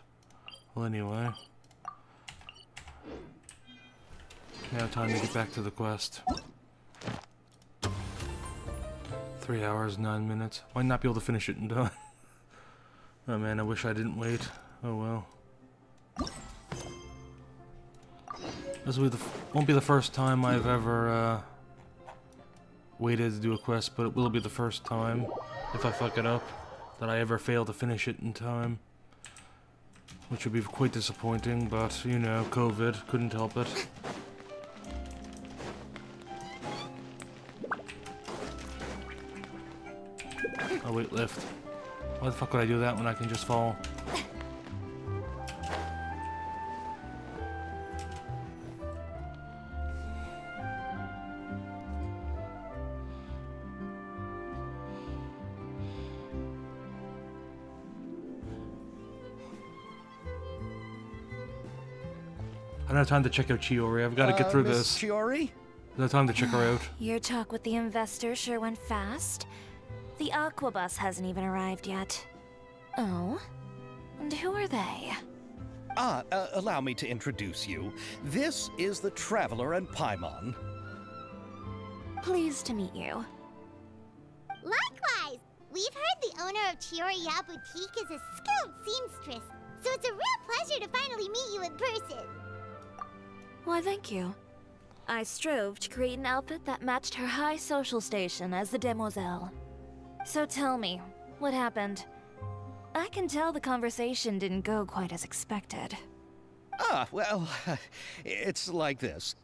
Well, anyway. Now time to get back to the quest. 3 hours, 9 minutes. Might not be able to finish it in time. Oh man, I wish I didn't wait. Oh well. This won't be the first time I've ever waited to do a quest, but it will be the first time, if I fuck it up, that I ever fail to finish it in time. Which would be quite disappointing, but, you know, COVID, couldn't help it. Oh wait, lift. Why the fuck would I do that when I can just fall? I don't have time to check out Chiori. I've got to get through Miss this. Chiori? I don't have time to check her out. Your talk with the investor sure went fast. The Aquabus hasn't even arrived yet. Oh? And who are they? Allow me to introduce you. This is the Traveler and Paimon. Pleased to meet you. Likewise! We've heard the owner of Chioriya Boutique is a skilled seamstress, so it's a real pleasure to finally meet you in person. Why, thank you. I strove to create an outfit that matched her high social station as the demoiselle. So tell me, what happened? I can tell the conversation didn't go quite as expected. Well, it's like this.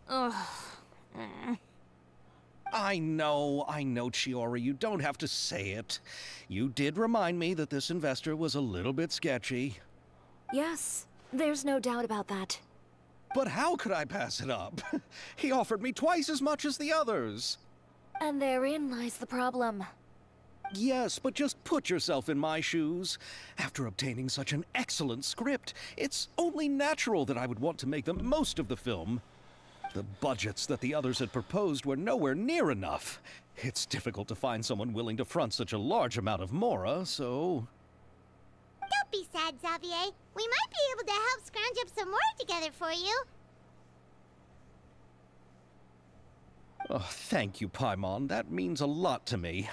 Ugh. I know, Chiori, you don't have to say it. You did remind me that this investor was a little bit sketchy. Yes, there's no doubt about that. But how could I pass it up? He offered me twice as much as the others. And therein lies the problem. Yes, but just put yourself in my shoes. After obtaining such an excellent script, it's only natural that I would want to make the most of the film. The budgets that the others had proposed were nowhere near enough. It's difficult to find someone willing to front such a large amount of mora, so... Don't be sad, Xavier. We might be able to help scrounge up some more together for you. Oh, thank you, Paimon. That means a lot to me.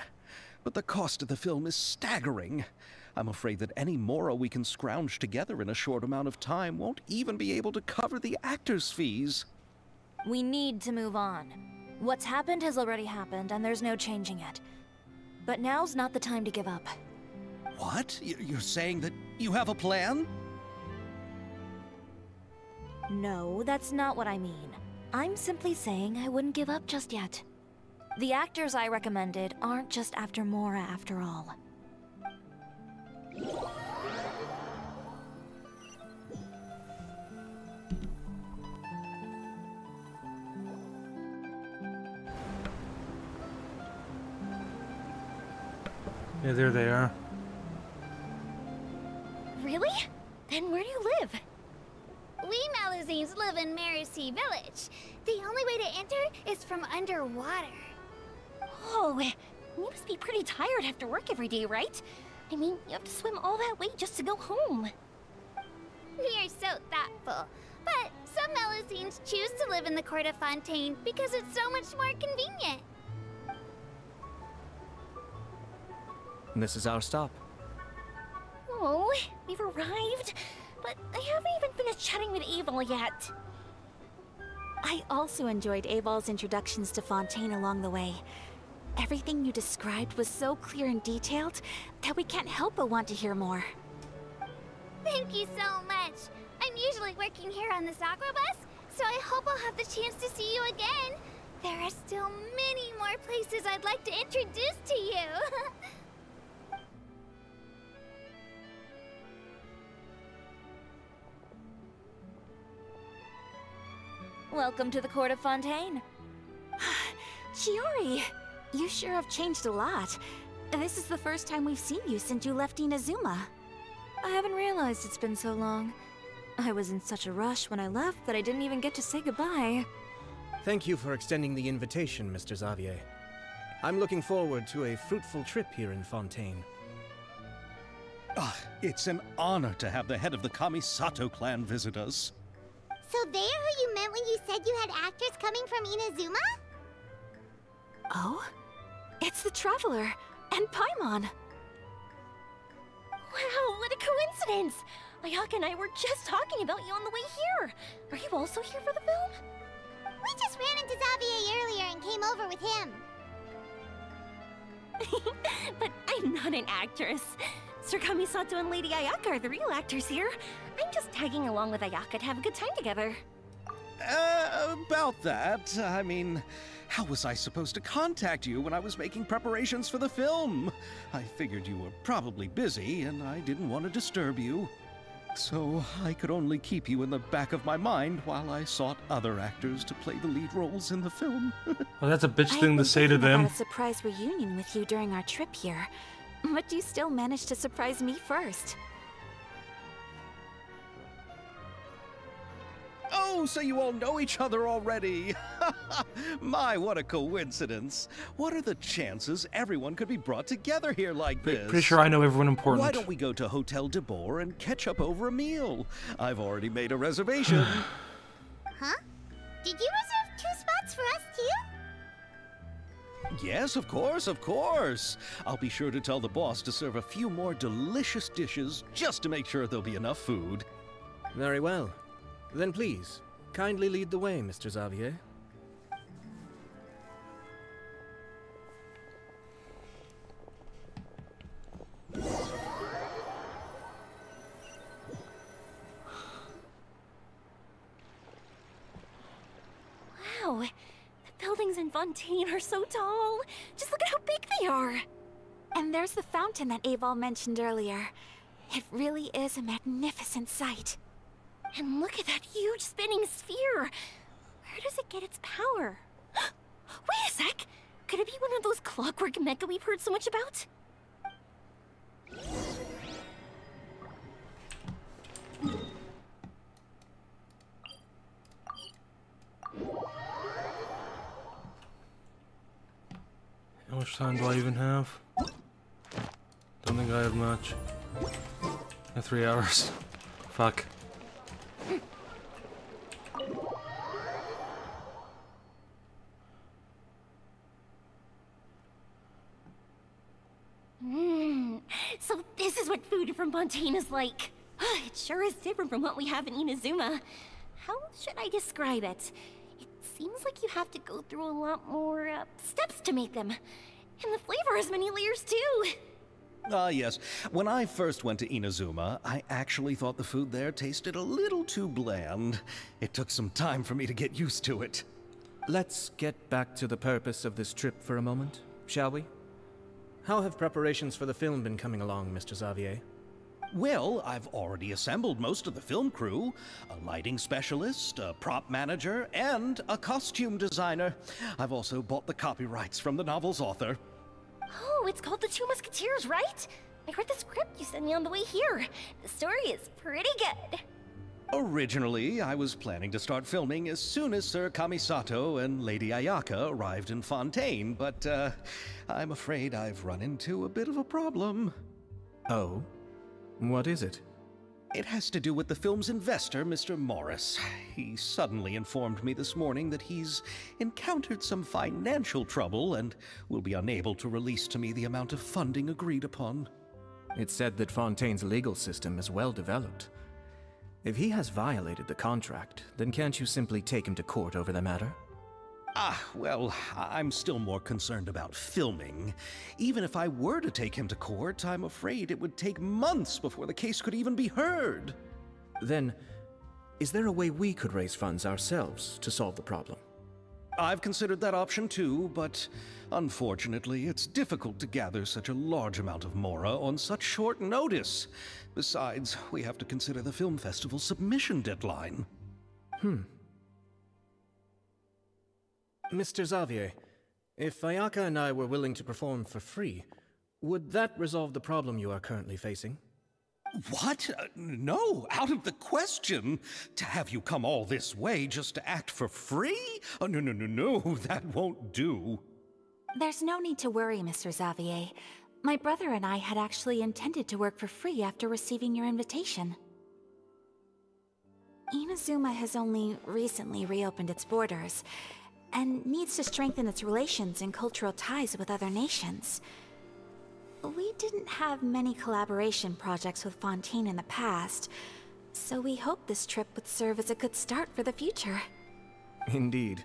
But the cost of the film is staggering. I'm afraid that any mora we can scrounge together in a short amount of time won't even be able to cover the actors' fees. We need to move on. What's happened has already happened, and there's no changing it. But now's not the time to give up. What? You're saying that you have a plan? No, that's not what I mean. I'm simply saying I wouldn't give up just yet. The actors I recommended aren't just after Mora after all. Yeah, there they are. Really? Then where do you live? We Malazines live in Mercy Village. The only way to enter is from underwater. Oh, you must be pretty tired after work every day, right? I mean, you have to swim all that way just to go home. We are so thoughtful. But some Malazines choose to live in the Court of Fontaine because it's so much more convenient. This is our stop. Oh, we've arrived, but I haven't even finished chatting with Abel yet. I also enjoyed Abel's introductions to Fontaine along the way. Everything you described was so clear and detailed that we can't help but want to hear more. Thank you so much. I'm usually working here on this Aquabus, so I hope I'll have the chance to see you again. There are still many more places I'd like to introduce to you. Welcome to the Court of Fontaine. Chiori, you sure have changed a lot. This is the first time we've seen you since you left Inazuma. I haven't realized it's been so long. I was in such a rush when I left that I didn't even get to say goodbye. Thank you for extending the invitation, Mr. Xavier. I'm looking forward to a fruitful trip here in Fontaine. It's an honor to have the head of the Kamisato clan visit us. So they're who you meant when you said you had actors coming from Inazuma? Oh? It's the Traveler and Paimon. Wow, what a coincidence! Ayaka and I were just talking about you on the way here. Are you also here for the film? We just ran into Xavier earlier and came over with him. But I'm not an actress. Sir Kamisato and Lady Ayaka are the real actors here. I'm just tagging along with Ayaka to have a good time together. About that, I mean, how was I supposed to contact you when I was making preparations for the film? I figured you were probably busy, and I didn't want to disturb you. So I could only keep you in the back of my mind while I sought other actors to play the lead roles in the film. Well, that's a bitch thing to say to I had been thinking them. about a surprise reunion with you during our trip here, but you still managed to surprise me first. Oh, so you all know each other already! My, what a coincidence. What are the chances everyone could be brought together here like this? Pretty sure I know everyone important. Why don't we go to Hotel de Boer and catch up over a meal? I've already made a reservation. Huh? Did you reserve 2 spots for us too? Yes, of course, of course. I'll be sure to tell the boss to serve a few more delicious dishes just to make sure there'll be enough food. Very well. Then please, kindly lead the way, Mr. Xavier. Wow, the buildings in Fontaine are so tall. Just look at how big they are. And there's the fountain that Aval mentioned earlier. It really is a magnificent sight. And look at that huge spinning sphere! Where does it get its power? Wait a sec! Could it be one of those clockwork mecha we've heard so much about? How much time do I even have? Don't think I have much. Yeah, 3 hours. Fuck. So this is what food from Fontaine is like. It sure is different from what we have in Inazuma. How should I describe it? It seems like you have to go through a lot more steps to make them. And the flavor has many layers too. Ah, yes. When I first went to Inazuma, I actually thought the food there tasted a little too bland. It took some time for me to get used to it. Let's get back to the purpose of this trip for a moment, shall we? How have preparations for the film been coming along, Mr. Xavier? Well, I've already assembled most of the film crew. A lighting specialist, a prop manager, and a costume designer. I've also bought the copyrights from the novel's author. Oh, it's called The Two Musketeers, right? I read the script you sent me on the way here. The story is pretty good. Originally, I was planning to start filming as soon as Sir Kamisato and Lady Ayaka arrived in Fontaine, but I'm afraid I've run into a bit of a problem. Oh? What is it? It has to do with the film's investor, Mr. Morris. He suddenly informed me this morning that he's encountered some financial trouble and will be unable to release to me the amount of funding agreed upon. It's said that Fontaine's legal system is well developed. If he has violated the contract, then can't you simply take him to court over the matter? Well, I'm still more concerned about filming. Even if I were to take him to court, I'm afraid it would take months before the case could even be heard. Then, is there a way we could raise funds ourselves to solve the problem? I've considered that option too, but unfortunately, it's difficult to gather such a large amount of mora on such short notice. Besides, we have to consider the film festival's submission deadline. Mr. Xavier, if Ayaka and I were willing to perform for free, would that resolve the problem you are currently facing? What? No, out of the question. To have you come all this way just to act for free? Oh, no, that won't do. There's no need to worry, Mr. Xavier. My brother and I had actually intended to work for free after receiving your invitation. Inazuma has only recently reopened its borders, and needs to strengthen its relations and cultural ties with other nations. We didn't have many collaboration projects with Fontaine in the past, so we hoped this trip would serve as a good start for the future. Indeed.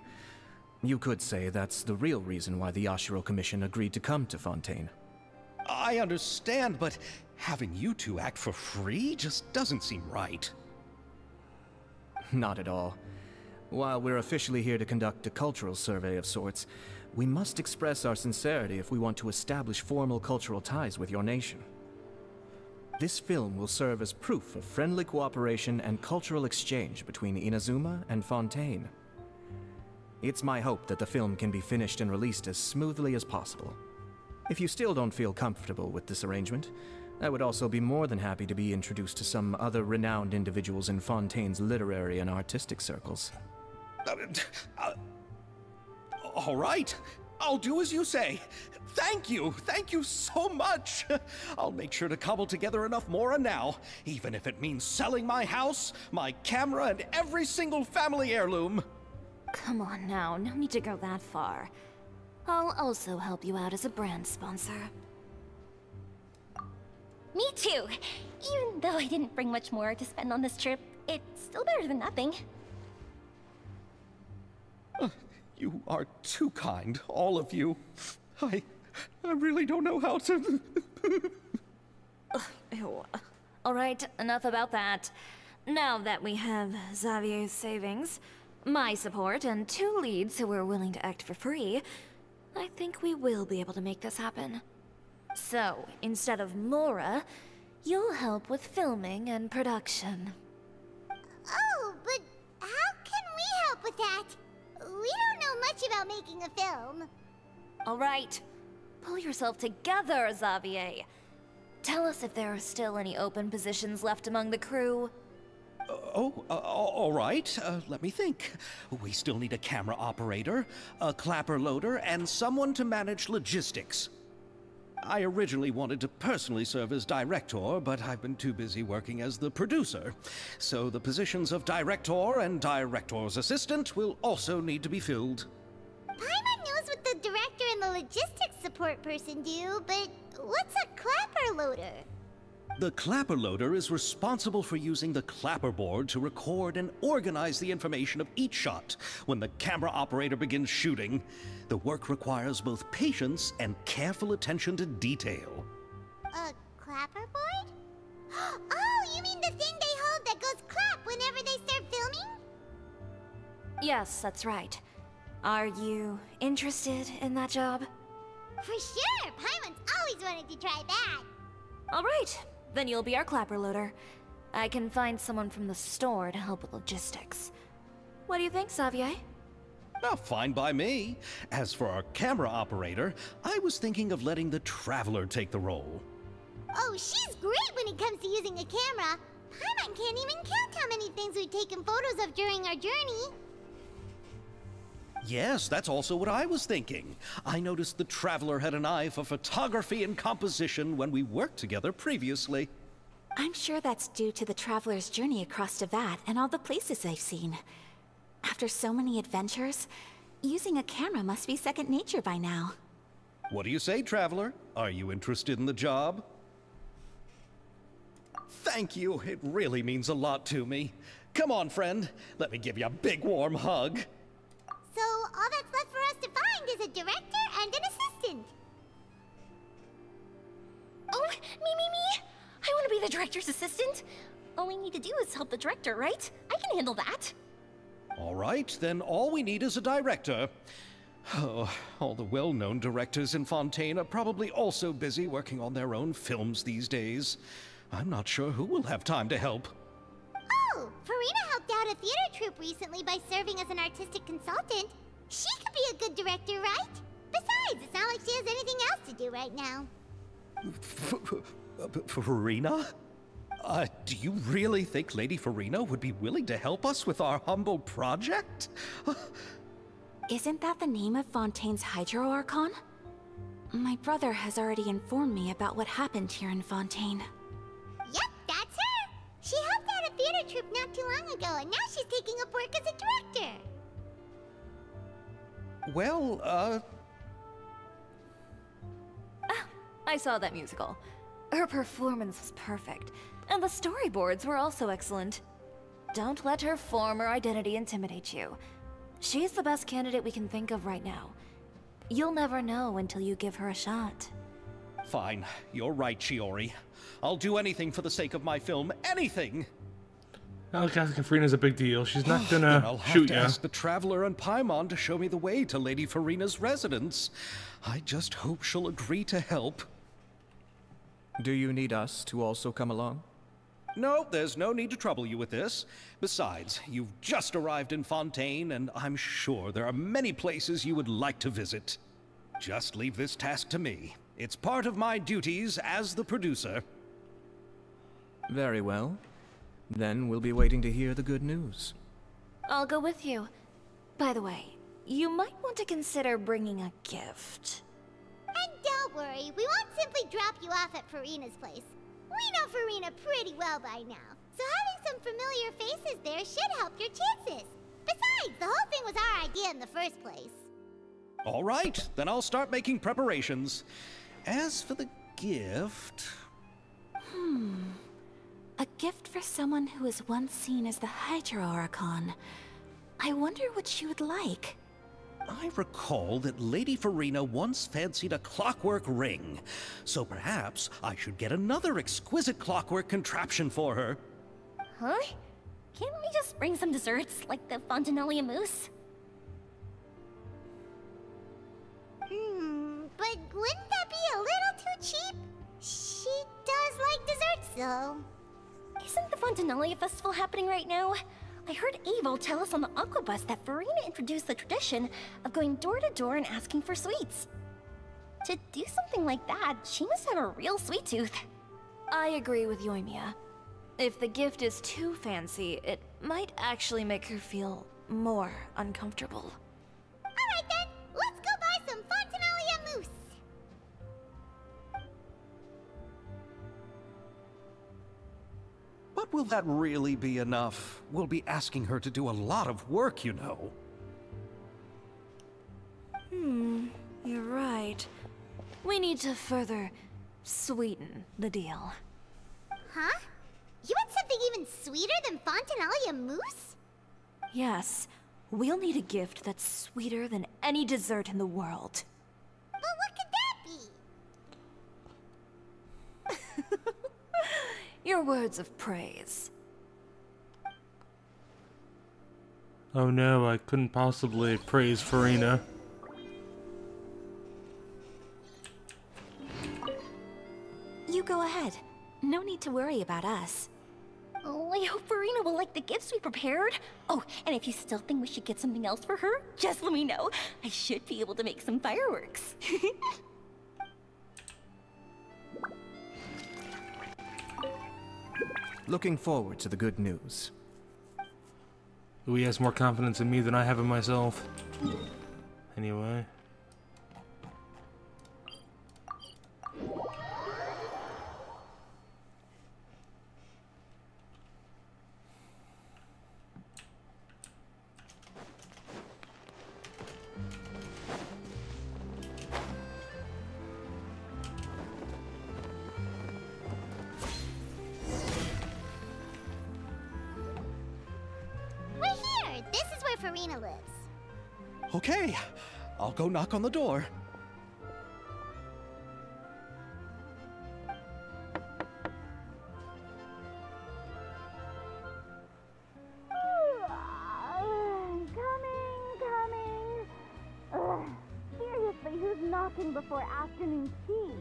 You could say that's the real reason why the Yashiro Commission agreed to come to Fontaine. I understand, but having you two act for free just doesn't seem right. Not at all. While we're officially here to conduct a cultural survey of sorts, we must express our sincerity if we want to establish formal cultural ties with your nation. This film will serve as proof of friendly cooperation and cultural exchange between Inazuma and Fontaine. It's my hope that the film can be finished and released as smoothly as possible. If you still don't feel comfortable with this arrangement, I would also be more than happy to be introduced to some other renowned individuals in Fontaine's literary and artistic circles. All right. I'll do as you say. Thank you so much. I'll make sure to cobble together enough mora now, even if it means selling my house, my camera, and every single family heirloom. Come on now, no need to go that far. I'll also help you out as a brand sponsor. Me too! Even though I didn't bring much more to spend on this trip, it's still better than nothing. You are too kind, all of you. I really don't know how to... Ew. Alright, enough about that. Now that we have Xavier's savings, my support, and 2 leads who are willing to act for free, I think we will be able to make this happen. So, instead of Mora, you'll help with filming and production. Oh, but how can we help with that? We don't know much about making a film. Alright, pull yourself together, Xavier. Tell us if there are still any open positions left among the crew. All right. Let me think. We still need a camera operator, a clapper loader, and someone to manage logistics. I originally wanted to personally serve as director, but I've been too busy working as the producer. So the positions of director and director's assistant will also need to be filled. Paimon knows what the director and the logistics support person do, but what's a clapper loader? The clapper loader is responsible for using the clapper board to record and organize the information of each shot when the camera operator begins shooting. The work requires both patience and careful attention to detail. A clapper board? Oh, you mean the thing they hold that goes clap whenever they start filming? Yes, that's right. Are you interested in that job? For sure! Paimon's always wanted to try that. Alright, then you'll be our clapper loader. I can find someone from the store to help with logistics. What do you think, Xavier? Oh, fine by me. As for our camera operator, I was thinking of letting the Traveler take the role. Oh, she's great when it comes to using a camera. Paimon can't even count how many things we've taken photos of during our journey. Yes, that's also what I was thinking. I noticed the Traveler had an eye for photography and composition when we worked together previously. I'm sure that's due to the Traveler's journey across Devat and all the places they've seen. After so many adventures, using a camera must be second nature by now. What do you say, Traveler? Are you interested in the job? Thank you. It really means a lot to me. Come on, friend. Let me give you a big warm hug. So all that's left for us to find is a director and an assistant. Oh, me! I want to be the director's assistant. All we need to do is help the director, right? I can handle that. All right, then all we need is a director. Oh, all the well-known directors in Fontaine are probably also busy working on their own films these days. I'm not sure who will have time to help. Oh, Farina helped out a theater troupe recently by serving as an artistic consultant. She could be a good director, right? Besides, it's not like she has anything else to do right now. Farina? Do you really think Lady Farina would be willing to help us with our humble project? Isn't that the name of Fontaine's Hydro Archon? My brother has already informed me about what happened here in Fontaine. Yep, that's her. She helped out a theater trip not too long ago, and now she's taking up work as a director. Well, I saw that musical. Her performance was perfect, and the storyboards were also excellent. Don't let her former identity intimidate you. She's the best candidate we can think of right now. You'll never know until you give her a shot. fine. You're right, Shiori. I'll do anything for the sake of my film. Anything! Casting Farina's a big deal. She's not Then gonna I'll have shoot to you. ask the Traveler and Paimon to show me the way to Lady Farina's residence. I just hope she'll agree to help. Do you need us to also come along? No, there's no need to trouble you with this. Besides, you've just arrived in Fontaine, and I'm sure there are many places you would like to visit. Just leave this task to me. It's part of my duties as the producer. Very well. Then we'll be waiting to hear the good news. I'll go with you. By the way, you might want to consider bringing a gift. And don't worry, we won't simply drop you off at Farina's place. We know Farina pretty well by now, so having some familiar faces there should help your chances. Besides, the whole thing was our idea in the first place. All right, then I'll start making preparations. As for the gift... A gift for someone who was once seen as the Hydra Oricon. I wonder what she would like. I recall that Lady Farina once fancied a clockwork ring, so perhaps I should get another exquisite clockwork contraption for her. Huh? Can't we just bring some desserts, like the Fontanellia mousse? But wouldn't that be a little too cheap? She does like desserts, though. Isn't the Fontanellia festival happening right now? I heard Abel tell us on the Aquabus that Farina introduced the tradition of going door to door and asking for sweets. To do something like that, she must have a real sweet tooth. I agree with Yoimiya. If the gift is too fancy, it might actually make her feel more uncomfortable. Alright then, let's go buy some Fontanellia mousse. But will that really be enough? We'll be asking her to do a lot of work, you know. You're right. We need to further sweeten the deal. Huh? You want something even sweeter than Fontanellia mousse? Yes, we'll need a gift that's sweeter than any dessert in the world. But what could that be? Your words of praise. Oh no, I couldn't possibly praise Farina. You go ahead. No need to worry about us. Oh, I hope Farina will like the gifts we prepared. Oh, and if you still think we should get something else for her, just let me know. I should be able to make some fireworks. Looking forward to the good news. He has more confidence in me than I have in myself. Anyway. We're here! This is where Farina lives. Okay, I'll go knock on the door. Coming. Ugh, seriously, who's knocking before afternoon tea?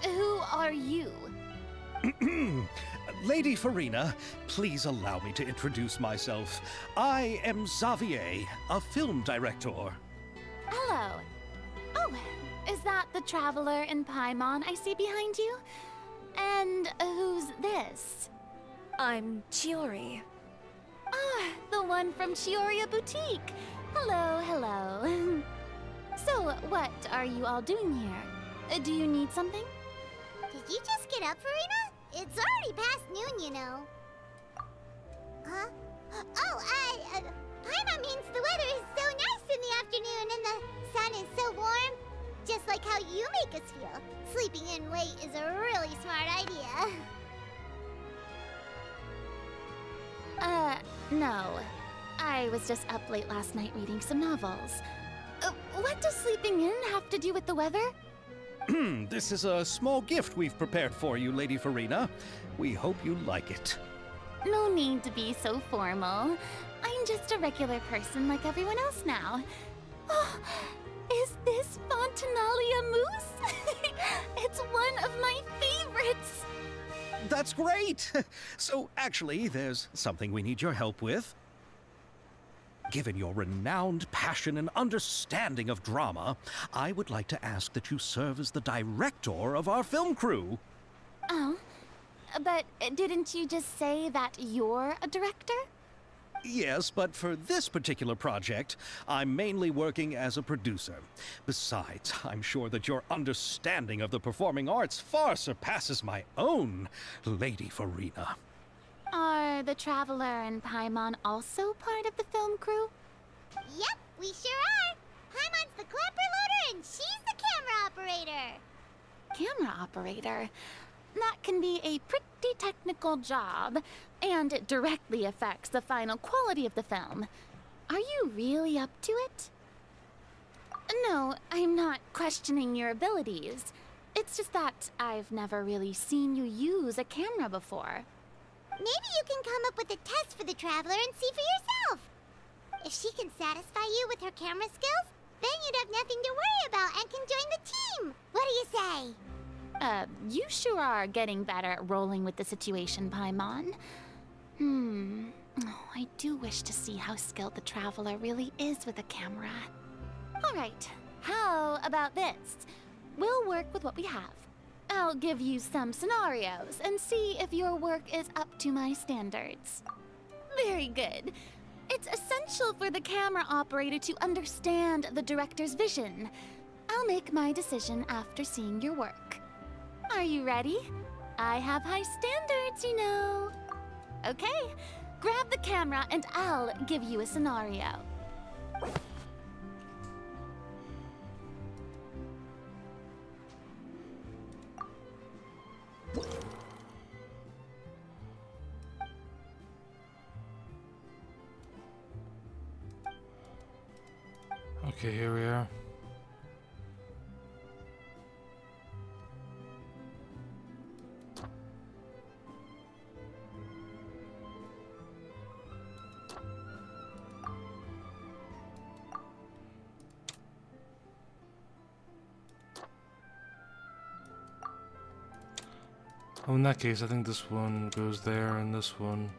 Who are you? Lady Farina, please allow me to introduce myself. I am Xavier, a film director. Hello. Oh, is that the Traveler and Paimon I see behind you? And who's this? I'm Chiori. Ah, the one from Chioria Boutique. Hello. So, what are you all doing here? Do you need something? Did you just get up, Farina? It's already past noon, you know. Huh? Oh, Paimon means the weather is so nice in the afternoon and the sun is so warm. Just like how you make us feel. Sleeping in late is a really smart idea. No. I was just up late last night reading some novels. What does sleeping in have to do with the weather? This is a small gift we've prepared for you, Lady Farina. We hope you like it. No need to be so formal. I'm just a regular person like everyone else now. Oh, is this Fontinalia mousse? It's one of my favorites! That's great! So, actually, there's something we need your help with. Given your renowned passion and understanding of drama, I would like to ask that you serve as the director of our film crew. Oh, but didn't you just say that you're a director? Yes, but for this particular project, I'm mainly working as a producer. Besides, I'm sure that your understanding of the performing arts far surpasses my own, Lady Farina. Are the Traveler and Paimon also part of the film crew? Yep, we sure are. Paimon's the clapper loader and she's the camera operator. Camera operator? That can be a pretty technical job, and it directly affects the final quality of the film. Are you really up to it? No, I'm not questioning your abilities. It's just that I've never really seen you use a camera before. Maybe you can come up with a test for the Traveler and see for yourself. If she can satisfy you with her camera skills, then you'd have nothing to worry about and can join the team. What do you say? You sure are getting better at rolling with the situation, Paimon. Oh, I do wish to see how skilled the Traveler really is with a camera. Alright, how about this? We'll work with what we have. I'll give you some scenarios and see if your work is up to my standards. Very good. It's essential for the camera operator to understand the director's vision. I'll make my decision after seeing your work. Are you ready? I have high standards, you know. Okay, grab the camera and I'll give you a scenario. Okay, here we are. Oh, in that case, I think this one goes there and this one.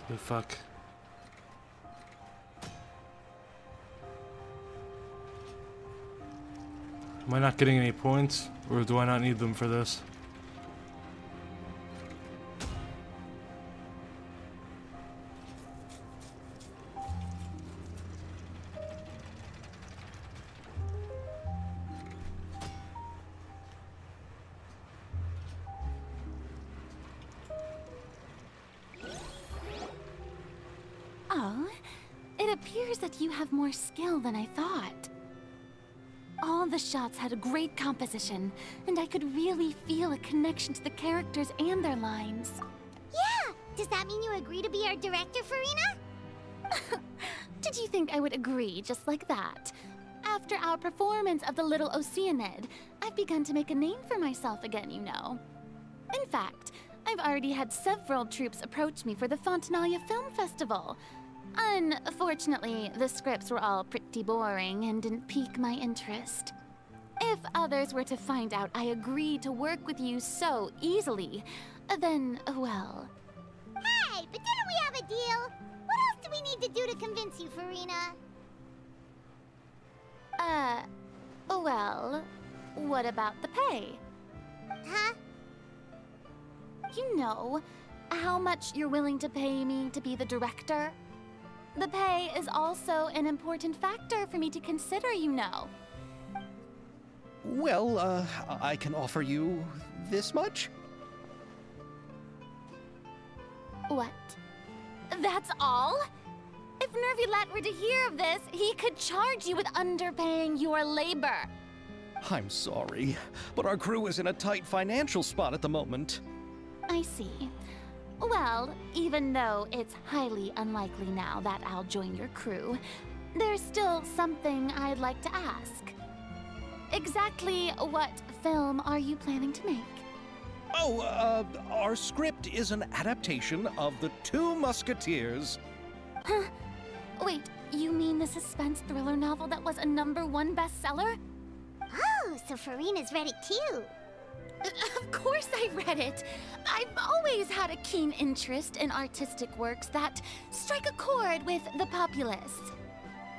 The fuck? Am I not getting any points? Or do I not need them for this? Oh, it appears that you have more skill than I thought. All the shots had a great composition, and I could really feel a connection to the characters and their lines. Yeah! Does that mean you agree to be our director, Farina? Did you think I would agree just like that? After our performance of The Little Oceanid, I've begun to make a name for myself again, you know. In fact, I've already had several troops approach me for the Fontinalia Film Festival. Unfortunately, the scripts were all pretty boring and didn't pique my interest. If others were to find out I agreed to work with you so easily, then, well... Hey, but didn't we have a deal? What else do we need to do to convince you, Farina? Well, what about the pay? Huh? You know, how much you're willing to pay me to be the director? The pay is also an important factor for me to consider, you know. Well, I can offer you this much? What? That's all? If Nervilat were to hear of this, he could charge you with underpaying your labor. I'm sorry, but our crew is in a tight financial spot at the moment. I see. Well, even though it's highly unlikely now that I'll join your crew, there's still something I'd like to ask. Exactly what film are you planning to make? Oh, our script is an adaptation of The Two Musketeers. Huh? Wait, you mean the suspense thriller novel that was a #1 bestseller? Oh, so Farina's read it too. Of course I read it. I've always had a keen interest in artistic works that strike a chord with the populace.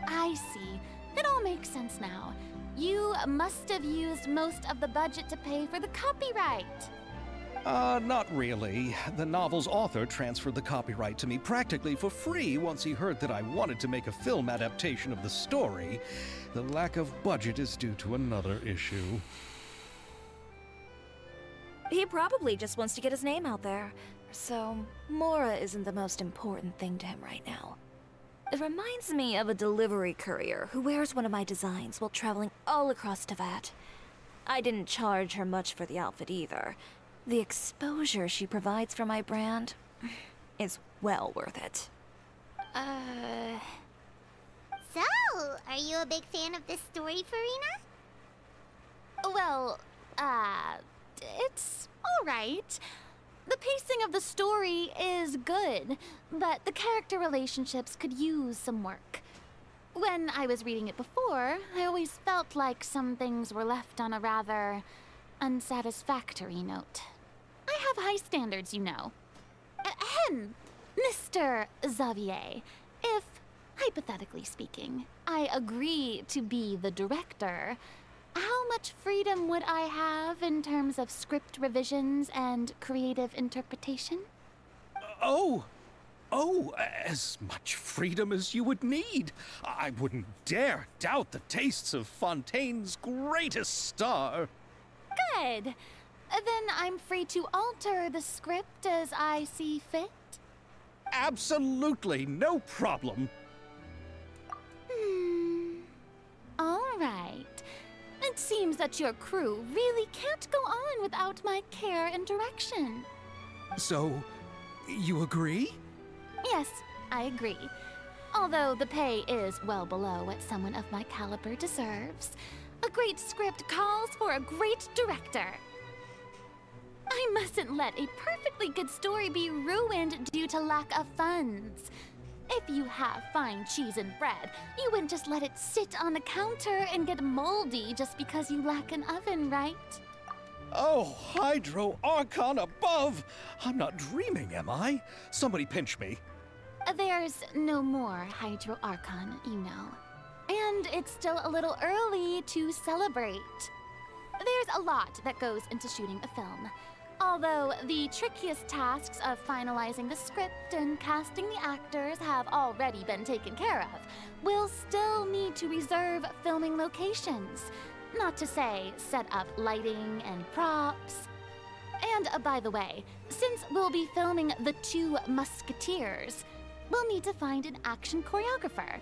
I see. It all makes sense now. You must have used most of the budget to pay for the copyright. Not really. The novel's author transferred the copyright to me practically for free once he heard that I wanted to make a film adaptation of the story. The lack of budget is due to another issue. He probably just wants to get his name out there. So, Mora isn't the most important thing to him right now. It reminds me of a delivery courier who wears one of my designs while traveling all across Teyvat. I didn't charge her much for the outfit either. The exposure she provides for my brand is well worth it. So, are you a big fan of this story, Farina? Well, it's alright. The pacing of the story is good, but the character relationships could use some work. When I was reading it before, I always felt like some things were left on a rather unsatisfactory note. I have high standards, you know. Ahem, Mr. Xavier, if, hypothetically speaking, I agree to be the director, how much freedom would I have in terms of script revisions and creative interpretation? Oh, as much freedom as you would need. I wouldn't dare doubt the tastes of Fontaine's greatest star. Good. Then I'm free to alter the script as I see fit? Absolutely, no problem. All right. It seems that your crew really can't go on without my care and direction. So, you agree? Yes, I agree. Although the pay is well below what someone of my caliber deserves, a great script calls for a great director. I mustn't let a perfectly good story be ruined due to lack of funds. If you have fine cheese and bread, you wouldn't just let it sit on the counter and get moldy just because you lack an oven, right? Oh, Hydro Archon above! I'm not dreaming, am I? Somebody pinch me. There's no more Hydro Archon, you know. And it's still a little early to celebrate. There's a lot that goes into shooting a film. Although the trickiest tasks of finalizing the script and casting the actors have already been taken care of, we'll still need to reserve filming locations. Not to say set up lighting and props. And by the way, since we'll be filming The Two Musketeers, we'll need to find an action choreographer.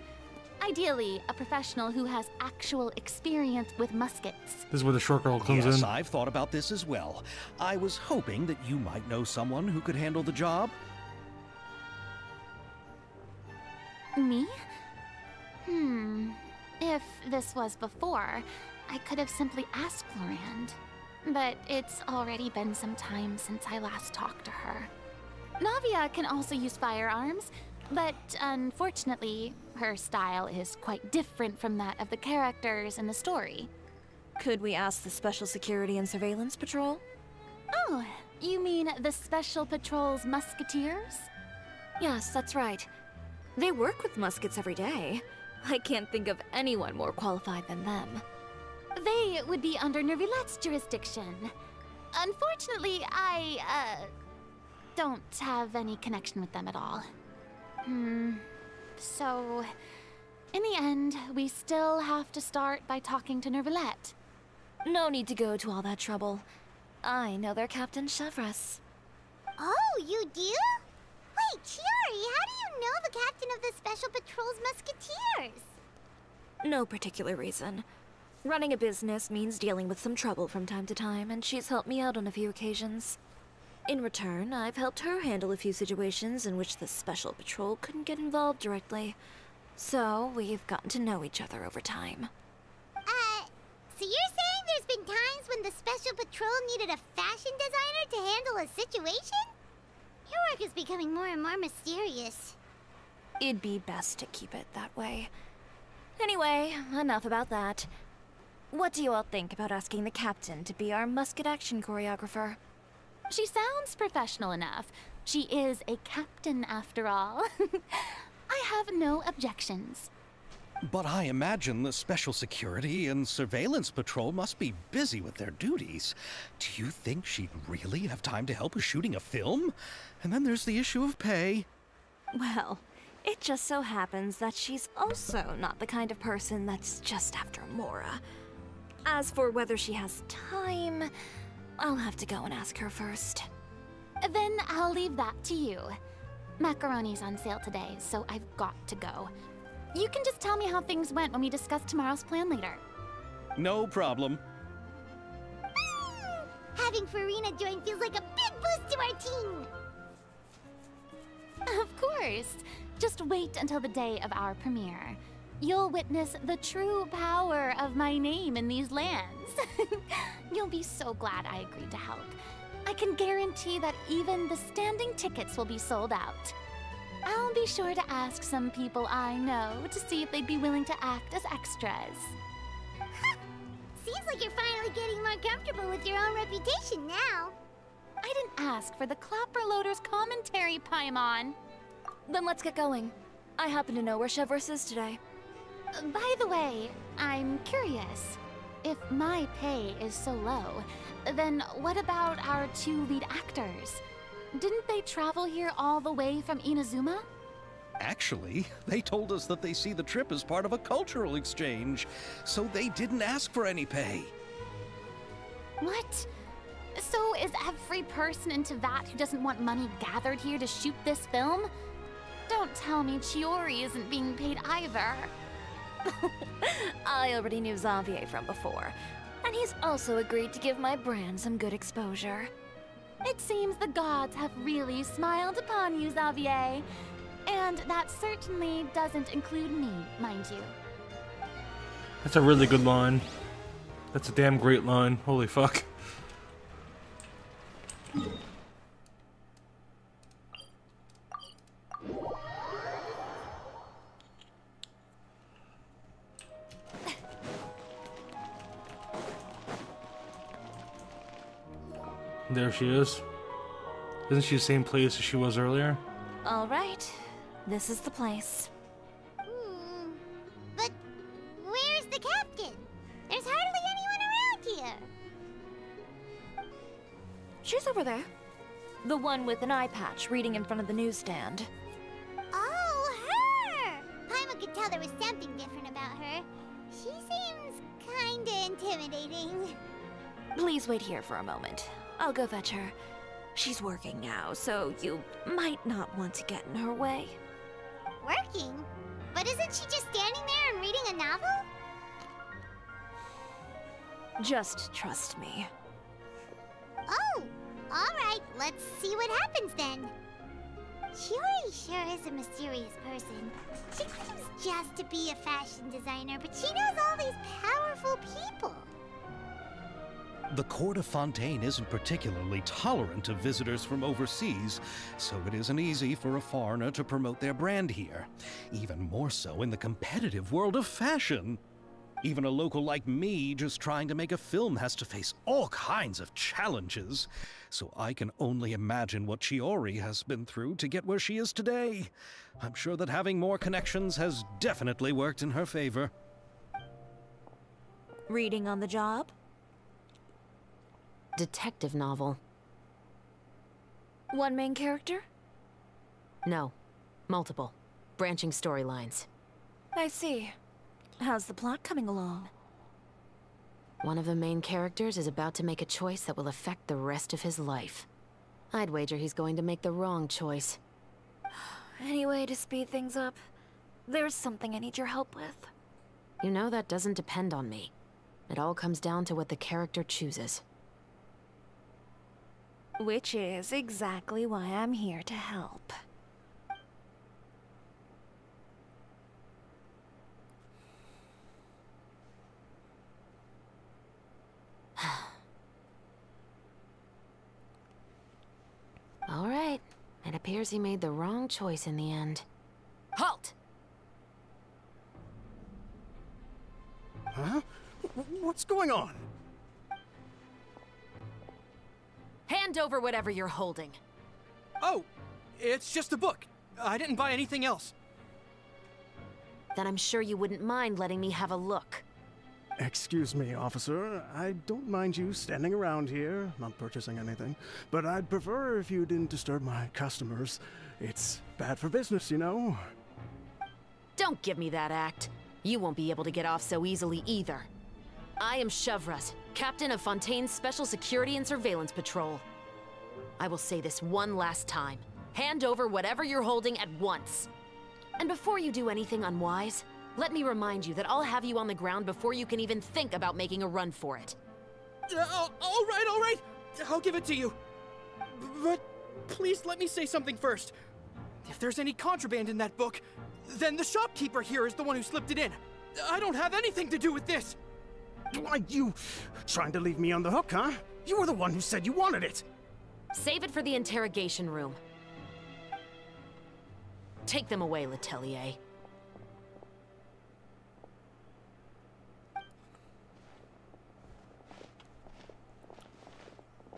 Ideally, a professional who has actual experience with muskets. This is where the short girl comes Yes, in. I've thought about this as well. I was hoping that you might know someone who could handle the job. Me? If this was before, I could have simply asked Florand. But it's already been some time since I last talked to her. Navia can also use firearms, but unfortunately, her style is quite different from that of the characters in the story. Could we ask the Special Security and Surveillance Patrol? Oh, you mean the Special Patrol's musketeers? Yes, that's right. They work with muskets every day. I can't think of anyone more qualified than them. They would be under Nervilette's jurisdiction. Unfortunately, I, don't have any connection with them at all. So, in the end, we still have to start by talking to Nervilette. No need to go to all that trouble. I know their Captain Chevres. Oh, you do? Wait, Chiori, how do you know the captain of the Special Patrol's musketeers? No particular reason. Running a business means dealing with some trouble from time to time, and she's helped me out on a few occasions. In return, I've helped her handle a few situations in which the Special Patrol couldn't get involved directly. So, we've gotten to know each other over time. So you're saying there's been times when the Special Patrol needed a fashion designer to handle a situation? Your work is becoming more and more mysterious. It'd be best to keep it that way. Anyway, enough about that. What do you all think about asking the captain to be our musket action choreographer? She sounds professional enough. She is a captain after all. I have no objections. But I imagine the Special Security and Surveillance Patrol must be busy with their duties. Do you think she'd really have time to help with shooting a film? And then there's the issue of pay. Well, it just so happens that she's also not the kind of person that's just after Mora. As for whether she has time, I'll have to go and ask her first. Then I'll leave that to you. Macaroni's on sale today, so I've got to go. You can just tell me how things went when we discuss tomorrow's plan later. No problem. Having Farina join feels like a big boost to our team. Of course. Just wait until the day of our premiere. You'll witness the true power of my name in these lands. You'll be so glad I agreed to help. I can guarantee that even the standing tickets will be sold out. I'll be sure to ask some people I know to see if they'd be willing to act as extras. Seems like you're finally getting more comfortable with your own reputation now. I didn't ask for the Clapper Loader's commentary, Paimon. Then let's get going. I happen to know where Chevres is today. By the way, I'm curious. If my pay is so low, then what about our two lead actors? Didn't they travel here all the way from Inazuma? Actually, they told us that they see the trip as part of a cultural exchange, so they didn't ask for any pay. What? So is every person in Teyvat who doesn't want money gathered here to shoot this film? Don't tell me Chiori isn't being paid either. I already knew Xavier from before, and he's also agreed to give my brand some good exposure. It seems the gods have really smiled upon you, Xavier. And that certainly doesn't include me, mind you. That's a really good line. That's a damn great line. Holy fuck. There she is. Isn't she the same place as she was earlier? All right, this is the place. But where's the captain? There's hardly anyone around here. She's over there. The one with an eye patch reading in front of the newsstand. Oh, her! Paimon could tell there was something different about her. She seems kinda intimidating. Please wait here for a moment. I'll go fetch her. She's working now, so you might not want to get in her way. Working? But isn't she just standing there and reading a novel? Just trust me. Oh, alright, let's see what happens then. Chiori sure is a mysterious person. She claims just to be a fashion designer, but she knows all these powerful people. The court of Fontaine isn't particularly tolerant of visitors from overseas, so it isn't easy for a foreigner to promote their brand here. Even more so in the competitive world of fashion. Even a local like me just trying to make a film has to face all kinds of challenges. So I can only imagine what Chiori has been through to get where she is today. I'm sure that having more connections has definitely worked in her favor. Reading on the job? Detective novel. One main character? No. Multiple. Branching storylines. I see. How's the plot coming along? One of the main characters is about to make a choice that will affect the rest of his life. I'd wager he's going to make the wrong choice. Any way to speed things up? There's something I need your help with. You know that doesn't depend on me. It all comes down to what the character chooses. Which is exactly why I'm here to help. All right. It appears he made the wrong choice in the end. Halt! Huh? What's going on? Hand over whatever you're holding. Oh, it's just a book. I didn't buy anything else. Then I'm sure you wouldn't mind letting me have a look. Excuse me, officer. I don't mind you standing around here, not purchasing anything, but I'd prefer if you didn't disturb my customers. It's bad for business, you know? Don't give me that act. You won't be able to get off so easily either. I am Chevraz, captain of Fontaine's Special Security and Surveillance Patrol. I will say this one last time. Hand over whatever you're holding at once. And before you do anything unwise, let me remind you that I'll have you on the ground before you can even think about making a run for it. All right. I'll give it to you. But please let me say something first. If there's any contraband in that book, then the shopkeeper here is the one who slipped it in. I don't have anything to do with this. Why, you trying to leave me on the hook, huh? You were the one who said you wanted it. Save it for the interrogation room. Take them away, Letelier.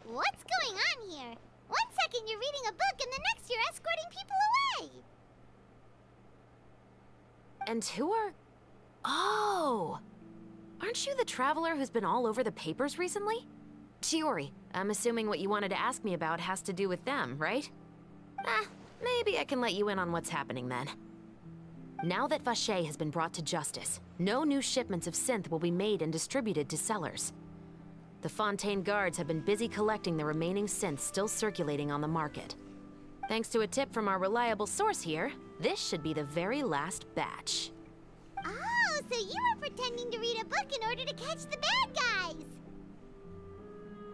What's going on here? One second you're reading a book and the next you're escorting people away. And who are... Oh! Aren't you the traveler who's been all over the papers recently? Chiori, I'm assuming what you wanted to ask me about has to do with them, right? Maybe I can let you in on what's happening then. Now that Vacher has been brought to justice, no new shipments of synth will be made and distributed to sellers. The Fontaine guards have been busy collecting the remaining synths still circulating on the market. Thanks to a tip from our reliable source here, this should be the very last batch. Oh, so you were pretending to read a book in order to catch the bad guys!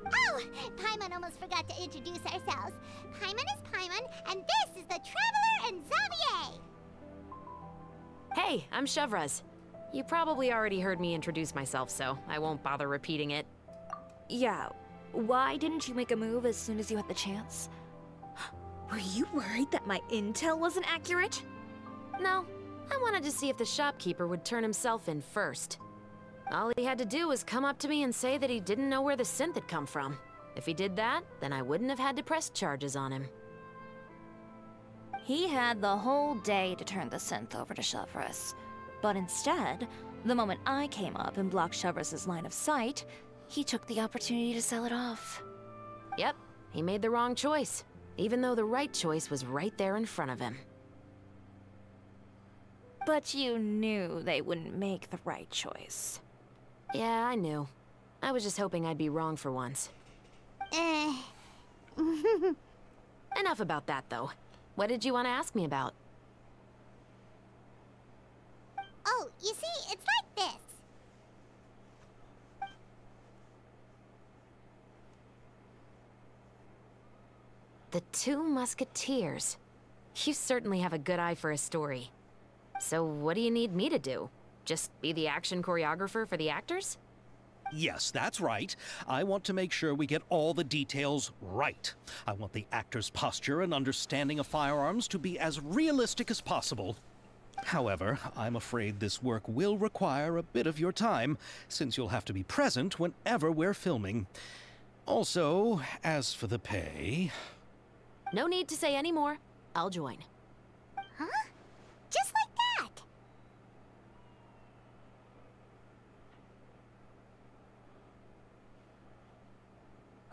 Oh, Paimon almost forgot to introduce ourselves. Paimon is Paimon, and this is the Traveler and Xavier! Hey, I'm Chevraz. You probably already heard me introduce myself, so I won't bother repeating it. Yeah, why didn't you make a move as soon as you had the chance? Were you worried that my intel wasn't accurate? No, I wanted to see if the shopkeeper would turn himself in first. All he had to do was come up to me and say that he didn't know where the synth had come from. If he did that, then I wouldn't have had to press charges on him. He had the whole day to turn the synth over to Chevraz. But instead, the moment I came up and blocked Chevraz's line of sight, he took the opportunity to sell it off. Yep, he made the wrong choice, even though the right choice was right there in front of him. But you knew they wouldn't make the right choice. Yeah, I knew. I was just hoping I'd be wrong for once. Enough about that, though. What did you want to ask me about? Oh, you see, it's like this. The Two Musketeers. You certainly have a good eye for a story. So what do you need me to do? Just be the action choreographer for the actors? Yes, that's right. I want to make sure we get all the details right. I want the actor's posture and understanding of firearms to be as realistic as possible. However, I'm afraid this work will require a bit of your time, since you'll have to be present whenever we're filming. Also, as for the pay... No need to say any more. I'll join. Huh? Just like that?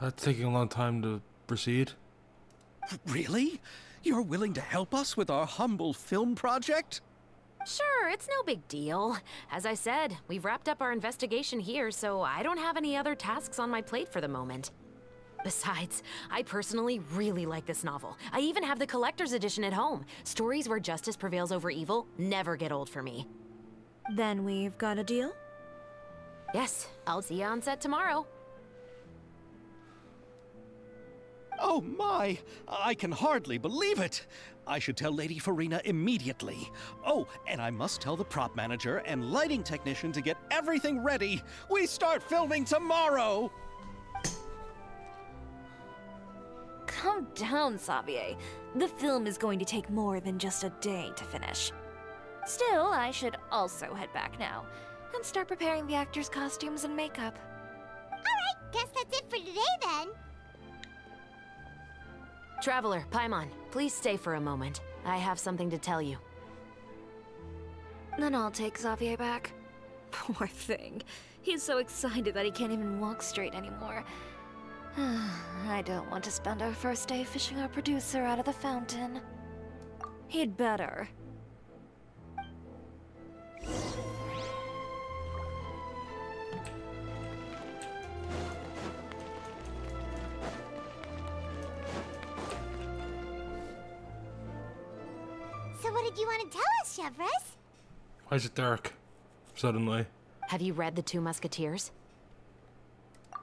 That's taking a long time to proceed. Really? You're willing to help us with our humble film project? Sure, it's no big deal. As I said, we've wrapped up our investigation here, so I don't have any other tasks on my plate for the moment. Besides, I personally really like this novel. I even have the collector's edition at home. Stories where justice prevails over evil never get old for me. Then we've got a deal? Yes, I'll see you on set tomorrow. Oh my! I can hardly believe it! I should tell Lady Farina immediately. Oh, and I must tell the prop manager and lighting technician to get everything ready. We start filming tomorrow! Calm down, Xavier. The film is going to take more than just a day to finish. Still, I should also head back now and start preparing the actors' costumes and makeup. Alright, guess that's it for today then. Traveler, Paimon, please stay for a moment. I have something to tell you. Then I'll take Xavier back. Poor thing. He's so excited that he can't even walk straight anymore. I don't want to spend our first day fishing our producer out of the fountain. He'd better. So what did you want to tell us, Chevres? Why is it dark? Suddenly. Have you read The Two Musketeers?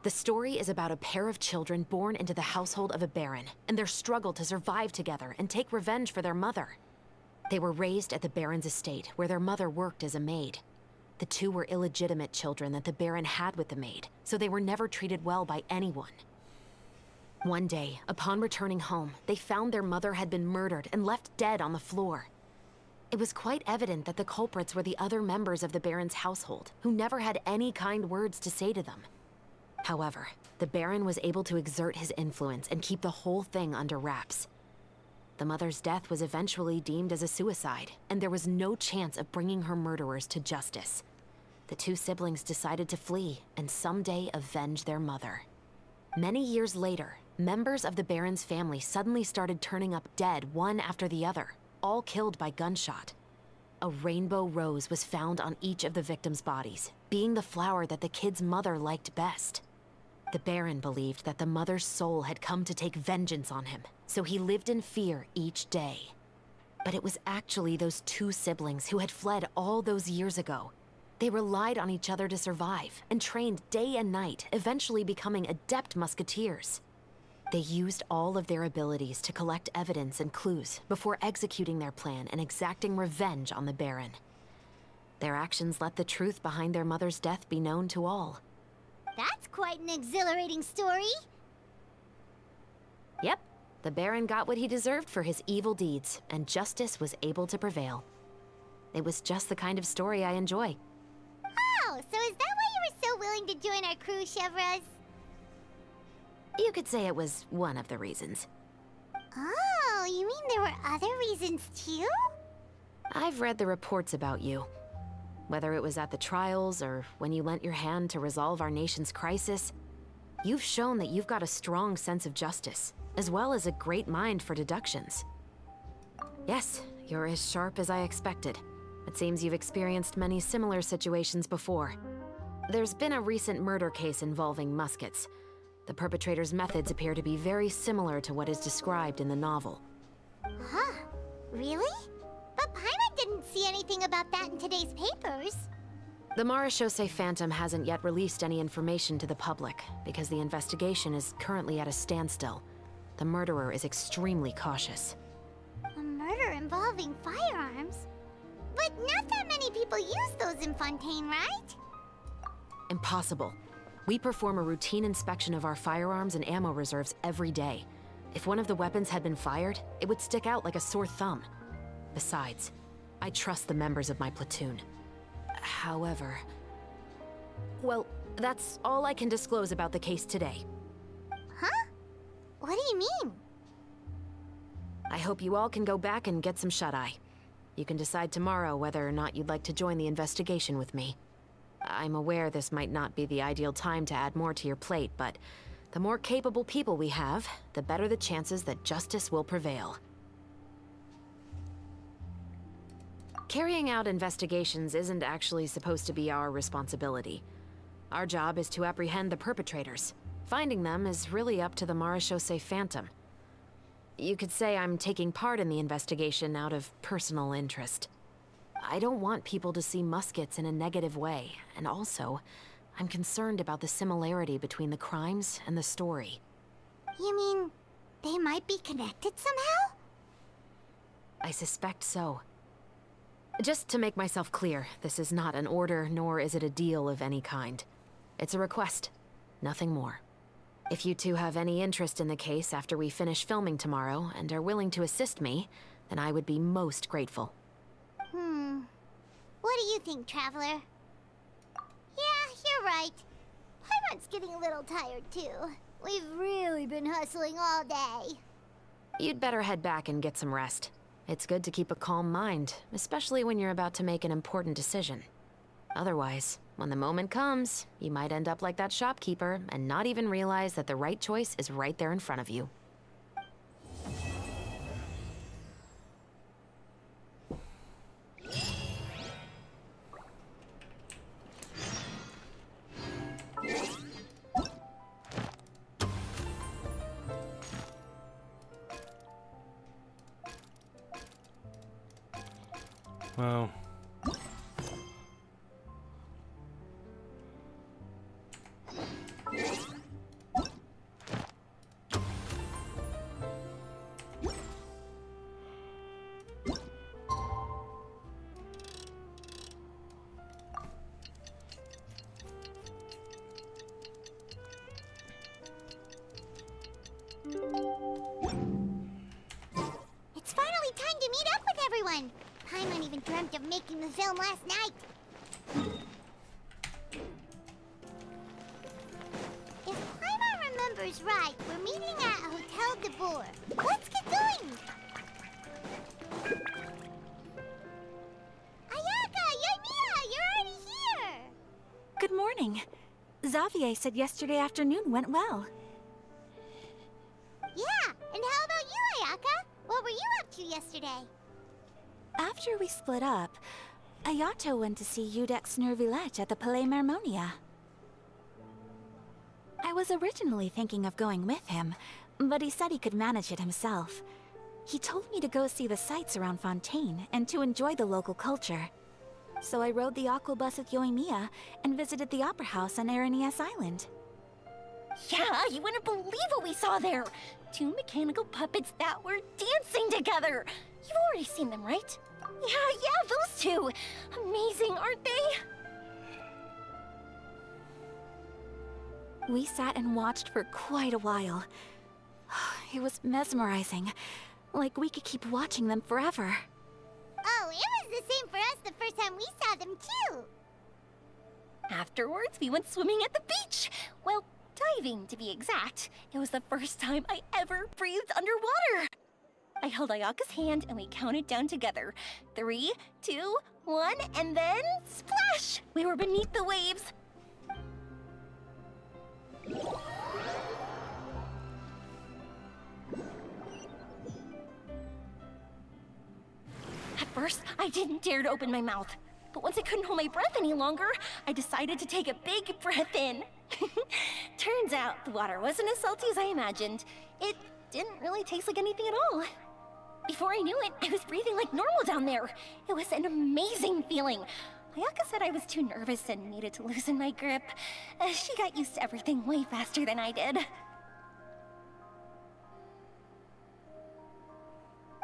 The story is about a pair of children born into the household of a baron, and their struggle to survive together and take revenge for their mother. They were raised at the baron's estate, where their mother worked as a maid. The two were illegitimate children that the baron had with the maid, so they were never treated well by anyone. One day, upon returning home, they found their mother had been murdered and left dead on the floor. It was quite evident that the culprits were the other members of the baron's household, who never had any kind words to say to them. However, the baron was able to exert his influence and keep the whole thing under wraps. The mother's death was eventually deemed as a suicide, and there was no chance of bringing her murderers to justice. The two siblings decided to flee and someday avenge their mother. Many years later, members of the baron's family suddenly started turning up dead one after the other, all killed by gunshot. A rainbow rose was found on each of the victims' bodies, being the flower that the kid's mother liked best. The baron believed that the mother's soul had come to take vengeance on him, so he lived in fear each day. But it was actually those two siblings who had fled all those years ago. They relied on each other to survive and trained day and night, eventually becoming adept musketeers. They used all of their abilities to collect evidence and clues before executing their plan and exacting revenge on the baron. Their actions let the truth behind their mother's death be known to all. That's quite an exhilarating story. Yep, the baron got what he deserved for his evil deeds, and justice was able to prevail. It was just the kind of story I enjoy. Oh, so is that why you were so willing to join our crew, Chevres? You could say it was one of the reasons. Oh, you mean there were other reasons too? I've read the reports about you. Whether it was at the trials or when you lent your hand to resolve our nation's crisis, you've shown that you've got a strong sense of justice, as well as a great mind for deductions. Yes, you're as sharp as I expected. It seems you've experienced many similar situations before. There's been a recent murder case involving muskets. The perpetrator's methods appear to be very similar to what is described in the novel. Huh? Really? But Paimon didn't see anything about that in today's papers. The Marechaussee Phantom hasn't yet released any information to the public because the investigation is currently at a standstill. The murderer is extremely cautious. A murder involving firearms? But not that many people use those in Fontaine, right? Impossible. We perform a routine inspection of our firearms and ammo reserves every day. If one of the weapons had been fired, it would stick out like a sore thumb. Besides, I trust the members of my platoon. However... Well, that's all I can disclose about the case today. Huh? What do you mean? I hope you all can go back and get some shut-eye. You can decide tomorrow whether or not you'd like to join the investigation with me. I'm aware this might not be the ideal time to add more to your plate, but the more capable people we have, the better the chances that justice will prevail. Carrying out investigations isn't actually supposed to be our responsibility. Our job is to apprehend the perpetrators. Finding them is really up to the Marechaussee Phantom. You could say I'm taking part in the investigation out of personal interest. I don't want people to see muskets in a negative way, and also, I'm concerned about the similarity between the crimes and the story. You mean, they might be connected somehow? I suspect so. Just to make myself clear, this is not an order, nor is it a deal of any kind. It's a request, nothing more. If you two have any interest in the case after we finish filming tomorrow and are willing to assist me, then I would be most grateful. What do you think, Traveler? Yeah, you're right. Paimon's getting a little tired, too. We've really been hustling all day. You'd better head back and get some rest. It's good to keep a calm mind, especially when you're about to make an important decision. Otherwise, when the moment comes, you might end up like that shopkeeper and not even realize that the right choice is right there in front of you. Well... It's finally time to meet up with everyone. Paimon even dreamt of making the film last night. If Paimon remembers right, we're meeting at Hotel de Boer. Let's get going! Ayaka! Yoimiya! You're already here! Good morning. Xavier said yesterday afternoon went well. Yeah, and how about you, Ayaka? What were you up to yesterday? After we split up, Ayato went to see Udex Nervillette at the Palais Mermonia. I was originally thinking of going with him, but he said he could manage it himself. He told me to go see the sights around Fontaine and to enjoy the local culture. So I rode the aqua bus with Yoimiya and visited the Opera House on Aranias Island. Yeah, you wouldn't believe what we saw there! 2 mechanical puppets that were dancing together! You've already seen them, right? Yeah, those two! Amazing, aren't they? We sat and watched for quite a while. It was mesmerizing. Like we could keep watching them forever. Oh, it was the same for us the first time we saw them, too! Afterwards, we went swimming at the beach! Well, diving, to be exact. It was the first time I ever breathed underwater! I held Ayaka's hand and we counted down together. 3, 2, 1, and then splash! We were beneath the waves. At first, I didn't dare to open my mouth. But once I couldn't hold my breath any longer, I decided to take a big breath in. Turns out the water wasn't as salty as I imagined. It didn't really taste like anything at all. Before I knew it, I was breathing like normal down there. It was an amazing feeling. Ayaka said I was too nervous and needed to loosen my grip. She got used to everything way faster than I did.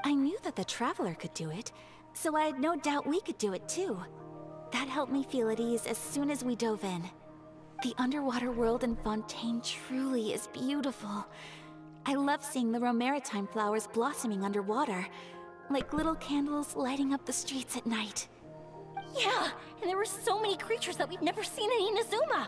I knew that the Traveler could do it, so I had no doubt we could do it too. That helped me feel at ease as soon as we dove in. The underwater world in Fontaine truly is beautiful. I love seeing the Romaritime flowers blossoming underwater. like little candles lighting up the streets at night. Yeah, and there were so many creatures that we've never seen in Inazuma.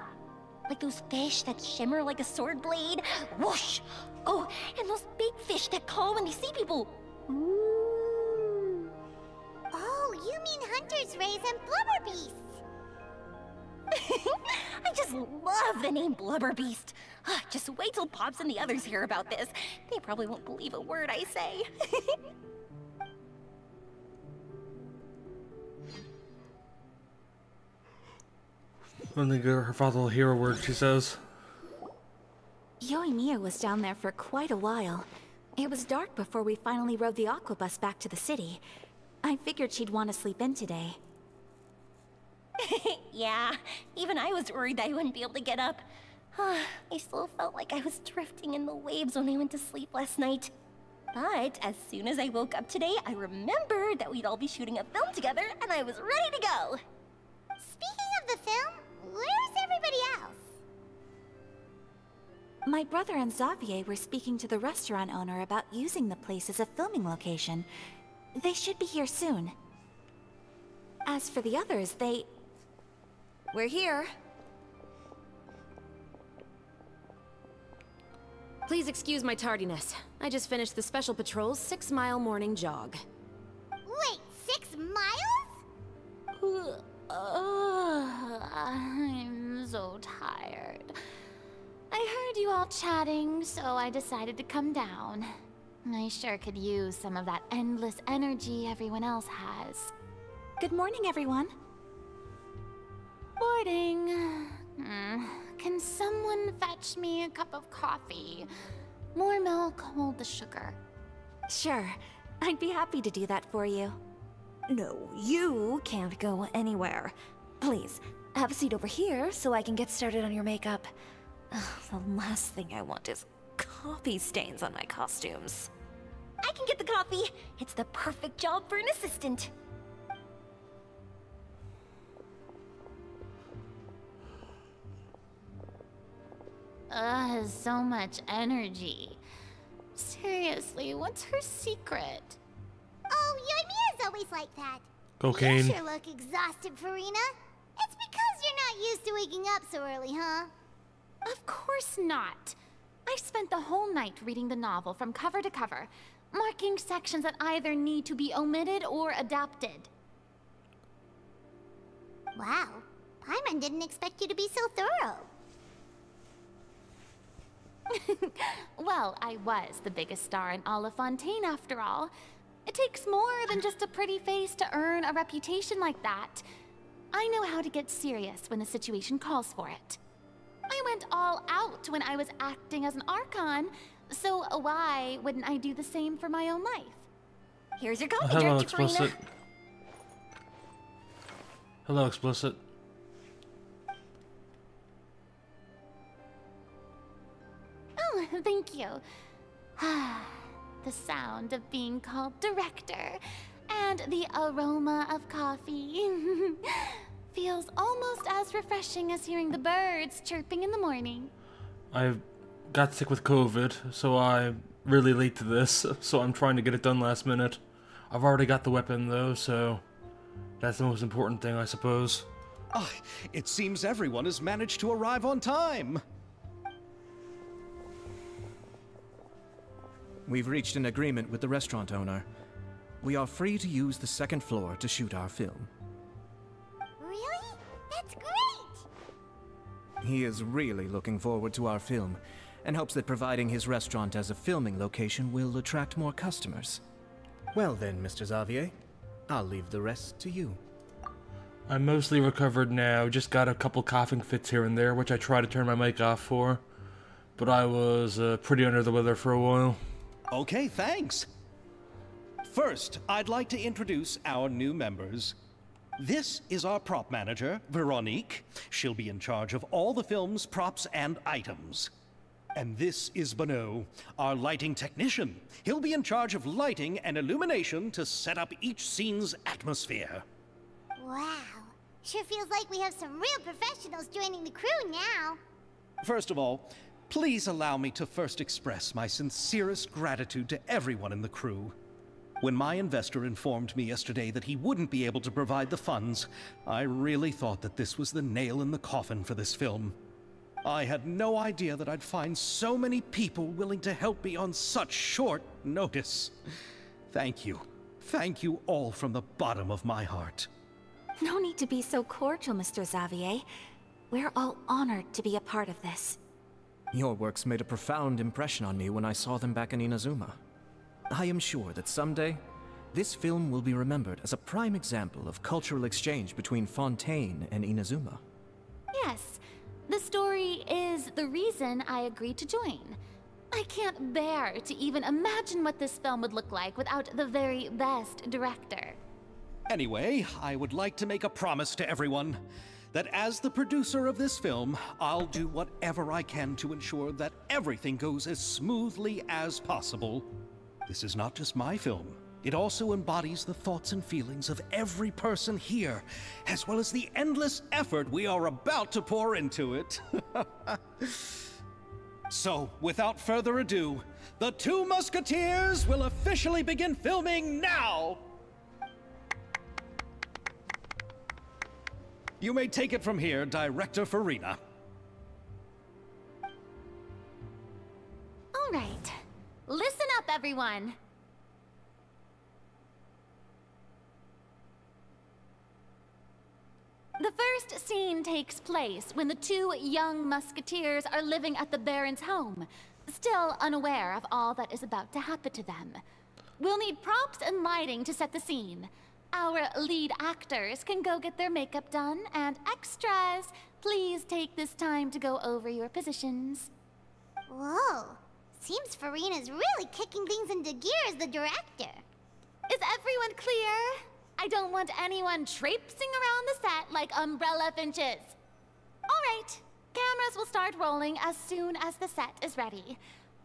Like those fish that shimmer like a sword blade. Whoosh! Oh, and those big fish that call when they see people. Ooh. Oh, you mean Hunter's Rays and Blubber Beasts. I just love the name Blubber Beast. Just wait till Pops and the others hear about this. They probably won't believe a word I say. I don't think her father will hear a word she says. Yoimiya was down there for quite a while. It was dark before we finally rode the aqua bus back to the city. I figured she'd want to sleep in today. Yeah, even I was worried that I wouldn't be able to get up. I still felt like I was drifting in the waves when I went to sleep last night. But as soon as I woke up today, I remembered that we'd all be shooting a film together, and I was ready to go. Speaking of the film, where's everybody else? My brother and Xavier were speaking to the restaurant owner about using the place as a filming location. They should be here soon. As for the others, We're here. Please excuse my tardiness. I just finished the Special Patrol's 6-mile morning jog. Wait, 6 miles? I'm so tired. I heard you all chatting, so I decided to come down. I sure could use some of that endless energy everyone else has. good morning, everyone. Morning. Can someone fetch me a cup of coffee? More milk, hold the sugar. Sure, I'd be happy to do that for you. No, you can't go anywhere. Please, have a seat over here so I can get started on your makeup. Ugh, the last thing I want is coffee stains on my costumes. I can get the coffee. It's the perfect job for an assistant. So much energy. Seriously, what's her secret? Oh, Yoimiya's always like that. Cocaine. You sure look exhausted, Farina. It's because you're not used to waking up so early, huh? Of course not. I spent the whole night reading the novel from cover to cover, marking sections that either need to be omitted or adapted. Wow, Paimon didn't expect you to be so thorough. Well, I was the biggest star in all of Fontaine after all. It takes more than just a pretty face to earn a reputation like that. I know how to get serious when the situation calls for it. I went all out when I was acting as an Archon, so why wouldn't I do the same for my own life? Here's your coffee, Hello, Director Farina. explicit. Hello, explicit. Oh, thank you. The sound of being called director and the aroma of coffee feels almost as refreshing as hearing the birds chirping in the morning. I got sick with COVID, so I'm really late to this, so I'm trying to get it done last minute. I've already got the weapon though, so that's the most important thing, I suppose. Ah, it seems everyone has managed to arrive on time. We've reached an agreement with the restaurant owner. We are free to use the second floor to shoot our film. Really? That's great! He is really looking forward to our film, and hopes that providing his restaurant as a filming location will attract more customers. Well then, Mr. Xavier, I'll leave the rest to you. I'm mostly recovered now, just got a couple coughing fits here and there, which I try to turn my mic off for. But I was pretty under the weather for a while. Okay, thanks. First, I'd like to introduce our new members. This is our prop manager, Veronique. She'll be in charge of all the film's props and items. And this is Bonneau, our lighting technician. He'll be in charge of lighting and illumination to set up each scene's atmosphere. Wow. Sure feels like we have some real professionals joining the crew now. First of all, please allow me to first express my sincerest gratitude to everyone in the crew. When my investor informed me yesterday that he wouldn't be able to provide the funds, I really thought that this was the nail in the coffin for this film. I had no idea that I'd find so many people willing to help me on such short notice. Thank you. Thank you all from the bottom of my heart. No need to be so cordial, Mr. Xavier. We're all honored to be a part of this. Your works made a profound impression on me when I saw them back in Inazuma. I am sure that someday, this film will be remembered as a prime example of cultural exchange between Fontaine and Inazuma. Yes, the story is the reason I agreed to join. I can't bear to even imagine what this film would look like without the very best director. Anyway, I would like to make a promise to everyone that as the producer of this film, I'll do whatever I can to ensure that everything goes as smoothly as possible. This is not just my film. It also embodies the thoughts and feelings of every person here, as well as the endless effort we are about to pour into it. So, without further ado, the Two Musketeers will officially begin filming now! You may take it from here, Director Farina. All right. Listen up, everyone. The first scene takes place when the two young musketeers are living at the Baron's home, still unaware of all that is about to happen to them. We'll need props and lighting to set the scene. Our lead actors can go get their makeup done, and extras, please take this time to go over your positions. Whoa. Seems Farina's really kicking things into gear as the director. Is everyone clear? I don't want anyone traipsing around the set like umbrella finches. All right, cameras will start rolling as soon as the set is ready.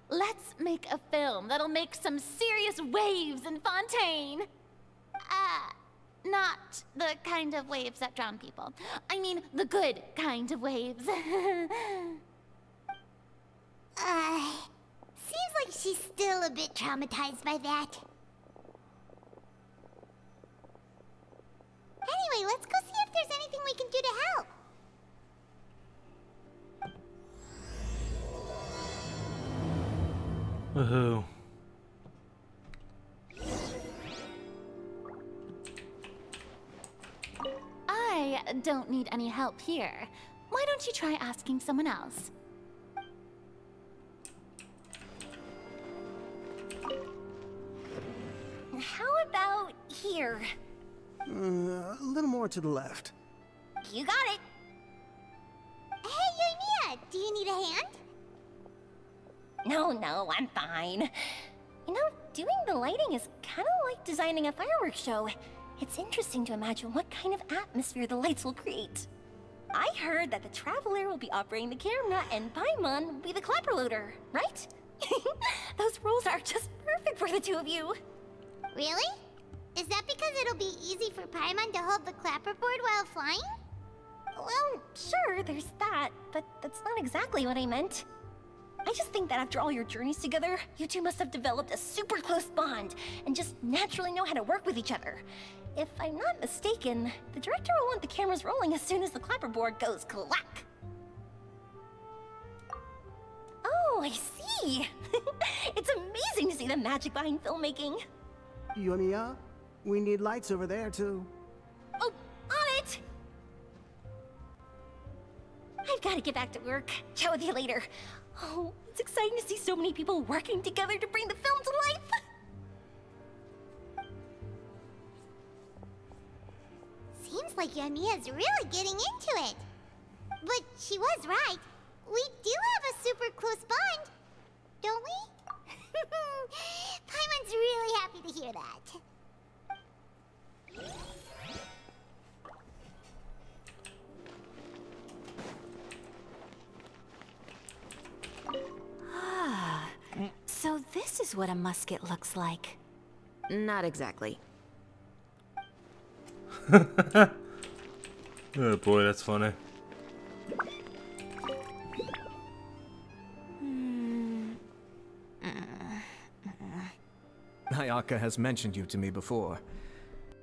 Let's make a film that'll make some serious waves in Fontaine. Not the kind of waves that drown people. I mean, the good kind of waves. Seems like she's still a bit traumatized by that. Anyway, let's go see if there's anything we can do to help. Woohoo. I don't need any help here. Why don't you try asking someone else? How about here? A little more to the left. You got it. Hey, Yoimiya, do you need a hand? No, I'm fine. You know, doing the lighting is kind of like designing a fireworks show. It's interesting to imagine what kind of atmosphere the lights will create. I heard that the Traveler will be operating the camera and Paimon will be the clapper loader, right? Those roles are just perfect for the two of you. Really? Is that because it'll be easy for Paimon to hold the clapperboard while flying? Well, sure, there's that, but that's not exactly what I meant. I just think that after all your journeys together, you two must have developed a super close bond and just naturally know how to work with each other. If I'm not mistaken, the director will want the cameras rolling as soon as the clapperboard goes clack. Oh, I see. It's amazing to see the magic behind filmmaking. Yoimiya, we need lights over there, too. Oh, on it! I've got to get back to work. Chat with you later. Oh, it's exciting to see so many people working together to bring the film to life. Seems like Yoimiya's really getting into it. But she was right. We do have a super close bond, don't we? Paimon's really happy to hear that. So this is what a musket looks like. Not exactly. Oh boy, that's funny. Ayaka has mentioned you to me before.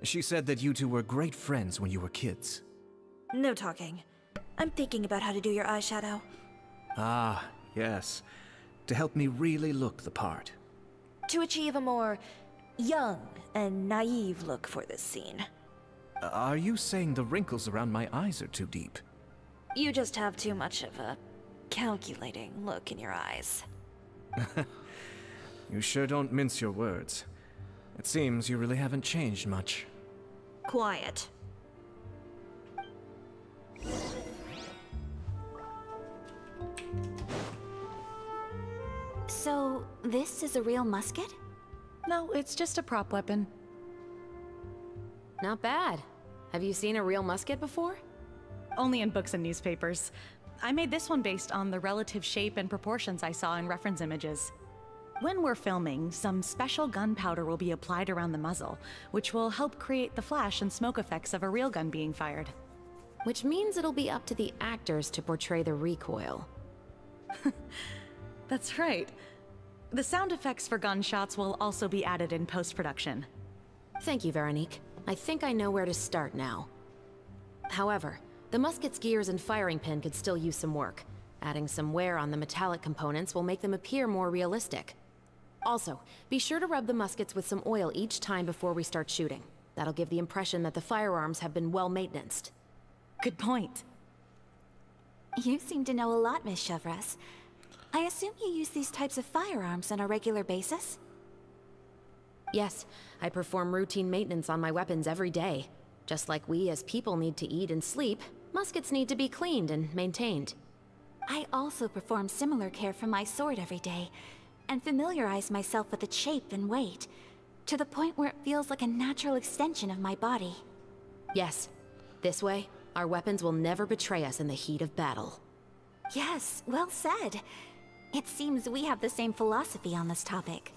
She said that you two were great friends when you were kids. No talking. I'm thinking about how to do your eyeshadow. Ah, yes. To help me really look the part. To achieve a more young and naive look for this scene. Are you saying the wrinkles around my eyes are too deep? You just have too much of a calculating look in your eyes. You sure don't mince your words. It seems you really haven't changed much. Quiet. So, this is a real musket? No, it's just a prop weapon. Not bad. Have you seen a real musket before? Only in books and newspapers. I made this one based on the relative shape and proportions I saw in reference images. When we're filming, some special gunpowder will be applied around the muzzle, which will help create the flash and smoke effects of a real gun being fired. Which means it'll be up to the actors to portray the recoil. That's right. The sound effects for gunshots will also be added in post-production. Thank you, Veronique. I think I know where to start now. However, the musket's gears and firing pin could still use some work. Adding some wear on the metallic components will make them appear more realistic. Also, be sure to rub the muskets with some oil each time before we start shooting. That'll give the impression that the firearms have been well maintained. Good point. You seem to know a lot, Miss Chevres. I assume you use these types of firearms on a regular basis? Yes, I perform routine maintenance on my weapons every day. Just like we as people need to eat and sleep, muskets need to be cleaned and maintained. I also perform similar care for my sword every day, and familiarize myself with its shape and weight, to the point where it feels like a natural extension of my body. Yes. This way, our weapons will never betray us in the heat of battle. Yes, well said. It seems we have the same philosophy on this topic.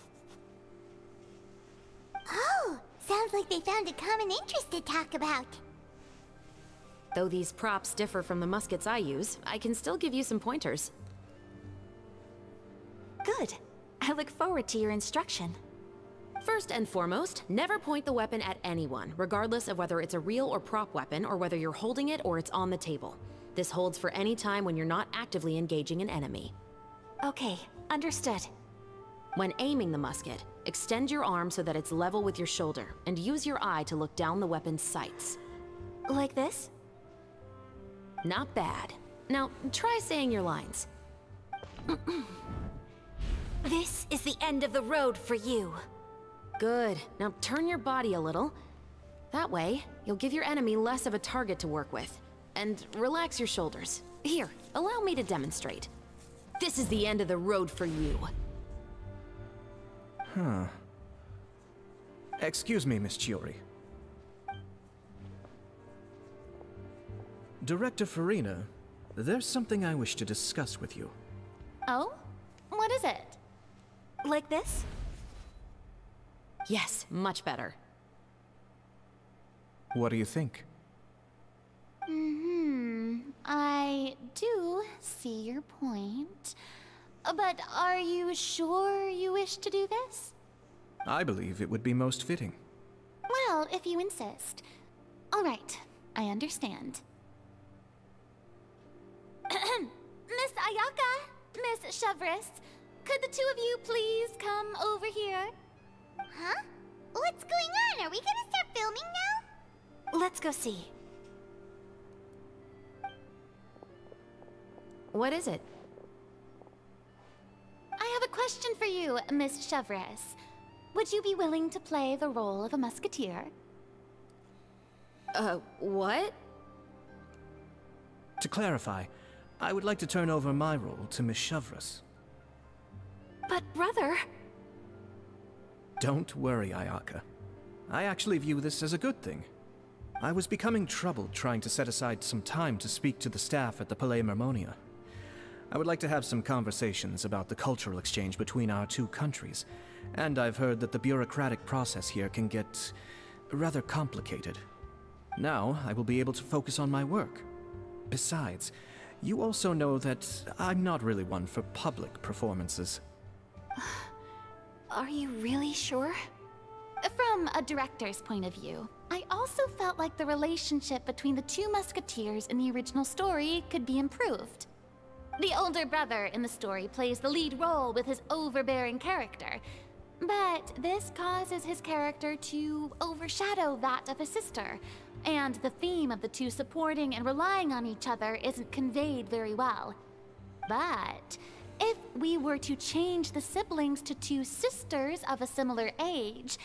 Oh, sounds like they found a common interest to talk about. Though these props differ from the muskets I use, I can still give you some pointers. Good. I look forward to your instruction. First and foremost, never point the weapon at anyone, regardless of whether it's a real or prop weapon, or whether you're holding it or it's on the table. This holds for any time when you're not actively engaging an enemy. Okay, understood. When aiming the musket, extend your arm so that it's level with your shoulder, and use your eye to look down the weapon's sights. Like this? Not bad. Now, try saying your lines. This is the end of the road for you. Good. Now turn your body a little. That way, you'll give your enemy less of a target to work with. And relax your shoulders. Here, allow me to demonstrate. This is the end of the road for you. Huh. Excuse me, Miss Chiori. Director Farina, there's something I wish to discuss with you. Oh? What is it? Like this? Yes, much better. What do you think? I do see your point. But are you sure you wish to do this? I believe it would be most fitting. Well, if you insist. All right, I understand. Miss Ayaka, Miss Chevres, could the two of you please come over here? Huh? What's going on? Are we gonna start filming now? Let's go see. What is it? I have a question for you, Miss Chevres. Would you be willing to play the role of a musketeer? What? To clarify, I would like to turn over my role to Miss Chevres. But brother... Don't worry, Ayaka. I actually view this as a good thing. I was becoming troubled trying to set aside some time to speak to the staff at the Palais Mermonia. I would like to have some conversations about the cultural exchange between our two countries, and I've heard that the bureaucratic process here can get rather complicated. Now, I will be able to focus on my work. Besides, you also know that I'm not really one for public performances. Are you really sure? From a director's point of view, I also felt like the relationship between the two musketeers in the original story could be improved. The older brother in the story plays the lead role with his overbearing character, but this causes his character to overshadow that of his sister, and the theme of the two supporting and relying on each other isn't conveyed very well. But if we were to change the siblings to two sisters of a similar age,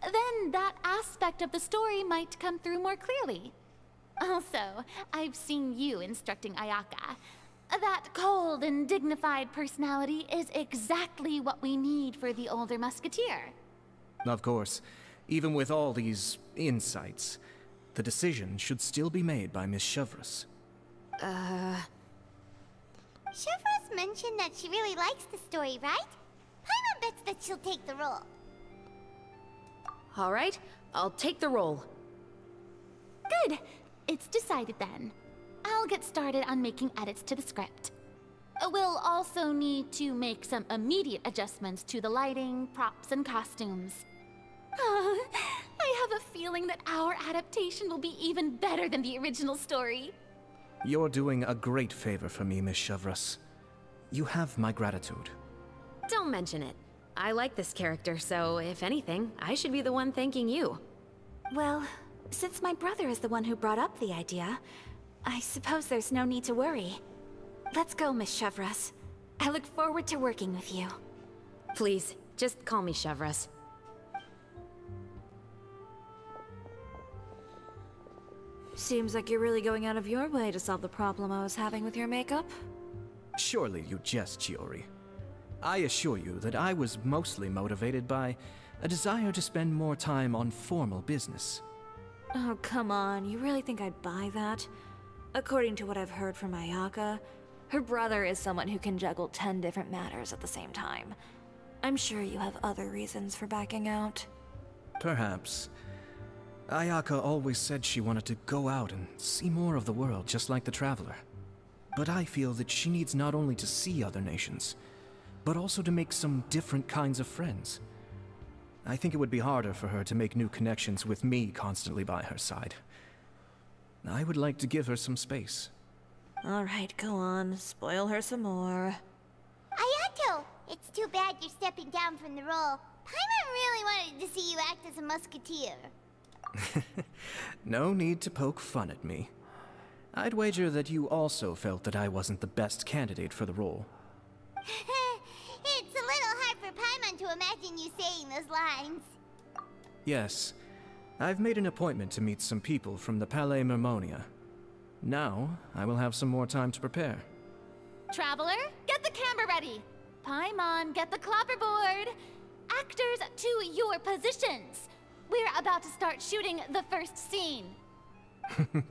then that aspect of the story might come through more clearly. Also, I've seen you instructing Ayaka. That cold and dignified personality is exactly what we need for the older musketeer. Of course, even with all these insights, the decision should still be made by Miss Chevreuse. Chevreuse mentioned that she really likes the story, right? Paimon bets that she'll take the role. All right, I'll take the role. Good. It's decided then. I'll get started on making edits to the script. We'll also need to make some immediate adjustments to the lighting, props, and costumes. Oh, I have a feeling that our adaptation will be even better than the original story. You're doing a great favor for me, Miss Chevreuse. You have my gratitude. Don't mention it. I like this character, so if anything, I should be the one thanking you. Well, since my brother is the one who brought up the idea, I suppose there's no need to worry. Let's go, Miss Chevreuse. I look forward to working with you. Please, just call me Chevreuse. Seems like you're really going out of your way to solve the problem I was having with your makeup. Surely you jest, Chiori. I assure you that I was mostly motivated by a desire to spend more time on formal business. Oh, come on. You really think I'd buy that? According to what I've heard from Ayaka, her brother is someone who can juggle 10 different matters at the same time. I'm sure you have other reasons for backing out. Perhaps. Ayaka always said she wanted to go out and see more of the world, just like the Traveler. But I feel that she needs not only to see other nations, but also to make some different kinds of friends. I think it would be harder for her to make new connections with me constantly by her side. I would like to give her some space. Alright, go on. Spoil her some more. Ayato! It's too bad you're stepping down from the role. Paimon really wanted to see you act as a musketeer. No need to poke fun at me. I'd wager that you also felt that I wasn't the best candidate for the role. It's a little hard for Paimon to imagine you saying those lines. Yes. I've made an appointment to meet some people from the Palais Mermonia. Now, I will have some more time to prepare. Traveler, get the camera ready. Paimon, get the clapperboard. Actors, to your positions. We're about to start shooting the first scene.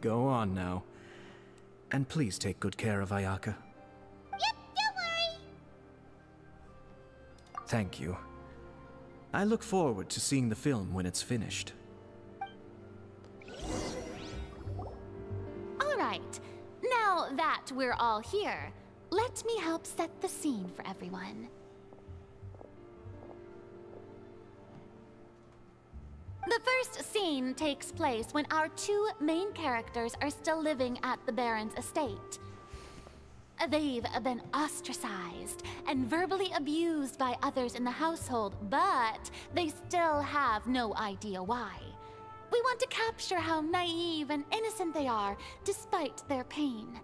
Go on now. And please take good care of Ayaka. Yep, don't worry. Thank you. I look forward to seeing the film when it's finished. All right. Now that we're all here, let me help set the scene for everyone. The first scene takes place when our two main characters are still living at the Baron's estate. They've been ostracized and verbally abused by others in the household, but they still have no idea why. We want to capture how naive and innocent they are, despite their pain.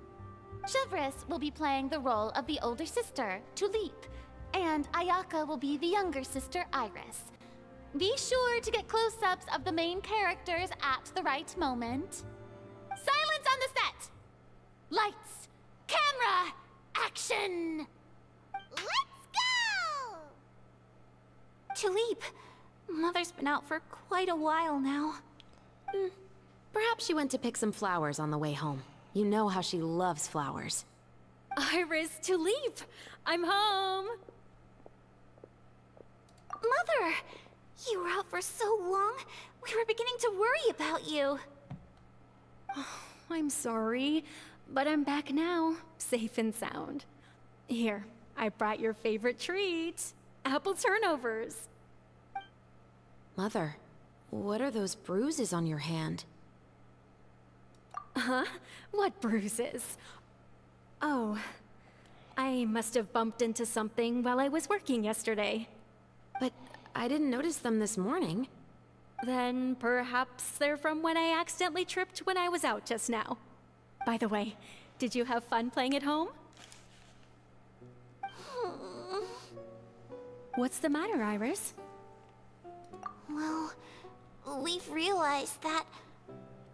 Chevreuse will be playing the role of the older sister, Tulip, and Ayaka will be the younger sister, Iris. Be sure to get close-ups of the main characters at the right moment. Silence on the set! Lights, camera, action! Let's go! Tulip, Mother's been out for quite a while now. Perhaps she went to pick some flowers on the way home. You know how she loves flowers. Iris, Tulip, I'm home! Mother! You were out for so long, we were beginning to worry about you. Oh, I'm sorry, but I'm back now, safe and sound. Here, I brought your favorite treat, apple turnovers. Mother, What are those bruises on your hand? Huh? What bruises? Oh, I must have bumped into something while I was working yesterday. But I didn't notice them this morning. Then perhaps they're from when I accidentally tripped when I was out just now. By the way, did you have fun playing at home? What's the matter, Iris? Well, we've realized that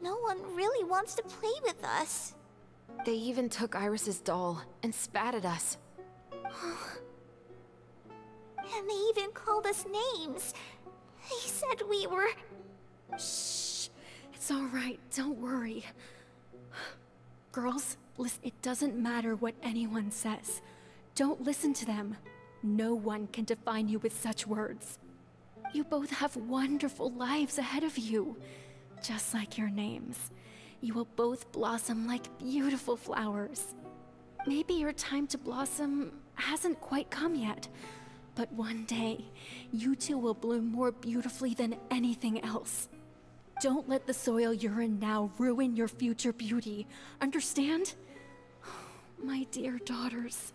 no one really wants to play with us. They even took Iris's doll and spat at us. And they even called us names. They said we were... Shh. It's all right. Don't worry. Girls, listen, it doesn't matter what anyone says. Don't listen to them. No one can define you with such words. You both have wonderful lives ahead of you. Just like your names. You will both blossom like beautiful flowers. Maybe your time to blossom hasn't quite come yet, but one day, you two will bloom more beautifully than anything else. Don't let the soil you're in now ruin your future beauty. Understand? My dear daughters.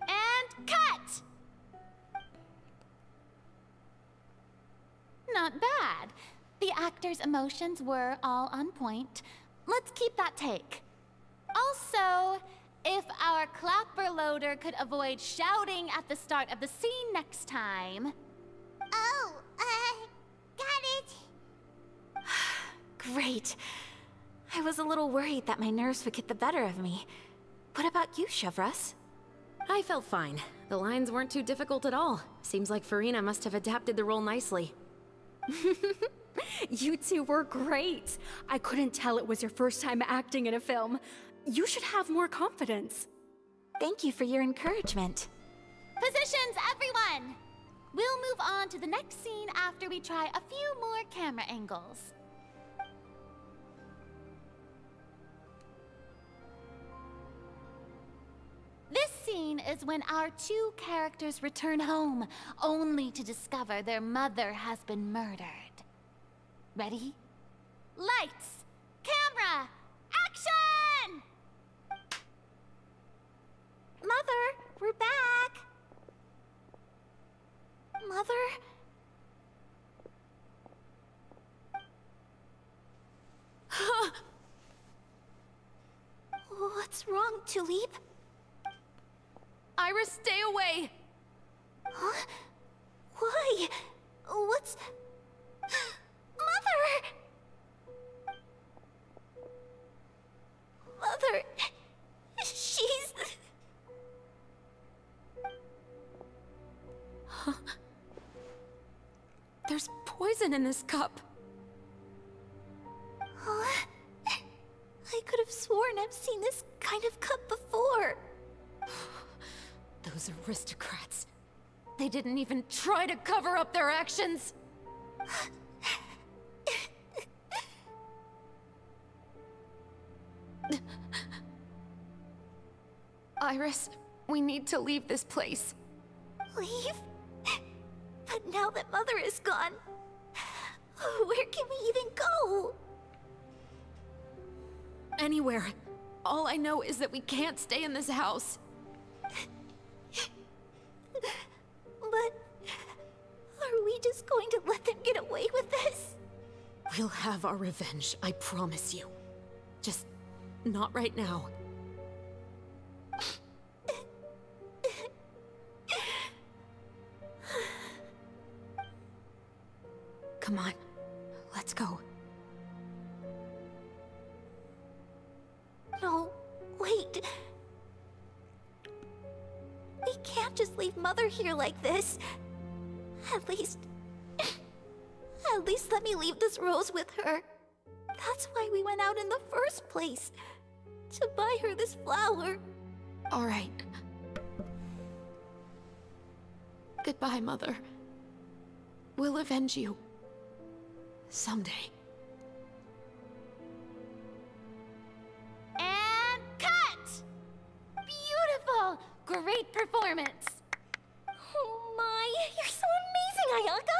And cut! Not bad. The actors' emotions were all on point. Let's keep that take. Also, if our clapper loader could avoid shouting at the start of the scene next time... Oh, got it. Great. I was a little worried that my nerves would get the better of me. What about you, Chevros? I felt fine. The lines weren't too difficult at all. Seems like Farina must have adapted the role nicely. You two were great. I couldn't tell it was your first time acting in a film. You should have more confidence. Thank you for your encouragement. Positions, everyone! We'll move on to the next scene after we try a few more camera angles. This scene is when our two characters return home, only to discover their mother has been murdered. Ready? Lights! Camera! Action! Mother, we're back! Mother? What's wrong, Tulip? Iris, stay away! Huh? Why? What's... Mother! Mother... She's... There's poison in this cup. Huh? I could have sworn I've seen this kind of cup before. Those aristocrats. They didn't even try to cover up their actions. Iris, we need to leave this place. Leave? But now that Mother is gone, where can we even go? Anywhere. All I know is that we can't stay in this house. But... are we just going to let them get away with this? We'll have our revenge, I promise you. Just not right now. Come on, let's go. No, wait. We can't just leave Mother here like this. At least let me leave this rose with her. That's why we went out in the first place. To buy her this flower. All right. Goodbye, Mother. We'll avenge you. Someday. And cut! Beautiful! Great performance! Oh my, you're so amazing, Ayaka!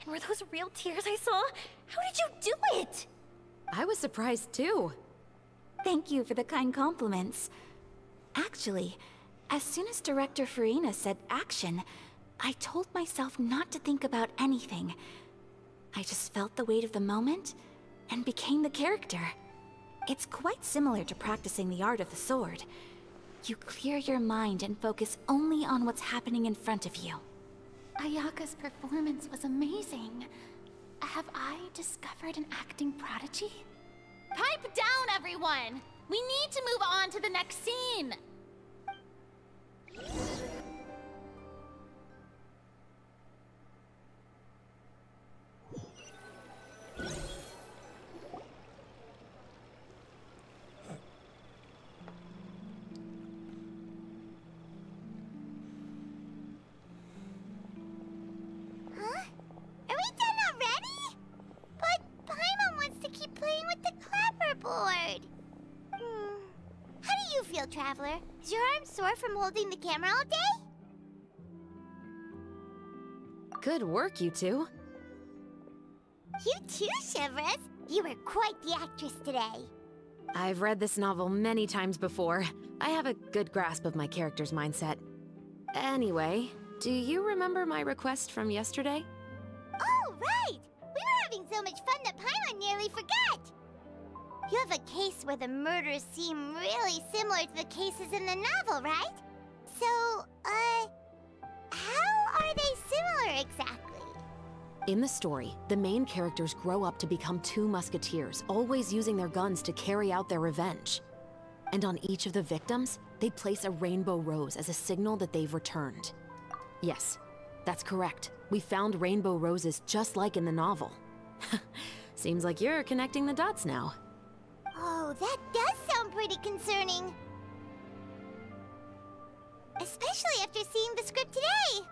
Were those real tears I saw? How did you do it? I was surprised too. Thank you for the kind compliments. Actually, as soon as Director Farina said action, I told myself not to think about anything. I just felt the weight of the moment and became the character. It's quite similar to practicing the art of the sword. You clear your mind and focus only on what's happening in front of you. Ayaka's performance was amazing. Have I discovered an acting prodigy? Pipe down, everyone! We need to move on to the next scene! Traveler, is your arm sore from holding the camera all day? Good work, you two. You too, Shivers. You were quite the actress today. I've read this novel many times before. I have a good grasp of my character's mindset. Anyway, do you remember my request from yesterday? Oh, right! We were having so much fun that Paimon nearly forgot! You have a case where the murders seem really similar to the cases in the novel, right? So, how are they similar exactly? In the story, the main characters grow up to become two musketeers, always using their guns to carry out their revenge. And on each of the victims, they place a rainbow rose as a signal that they've returned. Yes, that's correct. We found rainbow roses just like in the novel. Seems like you're connecting the dots now. Oh, that does sound pretty concerning. Especially after seeing the script today.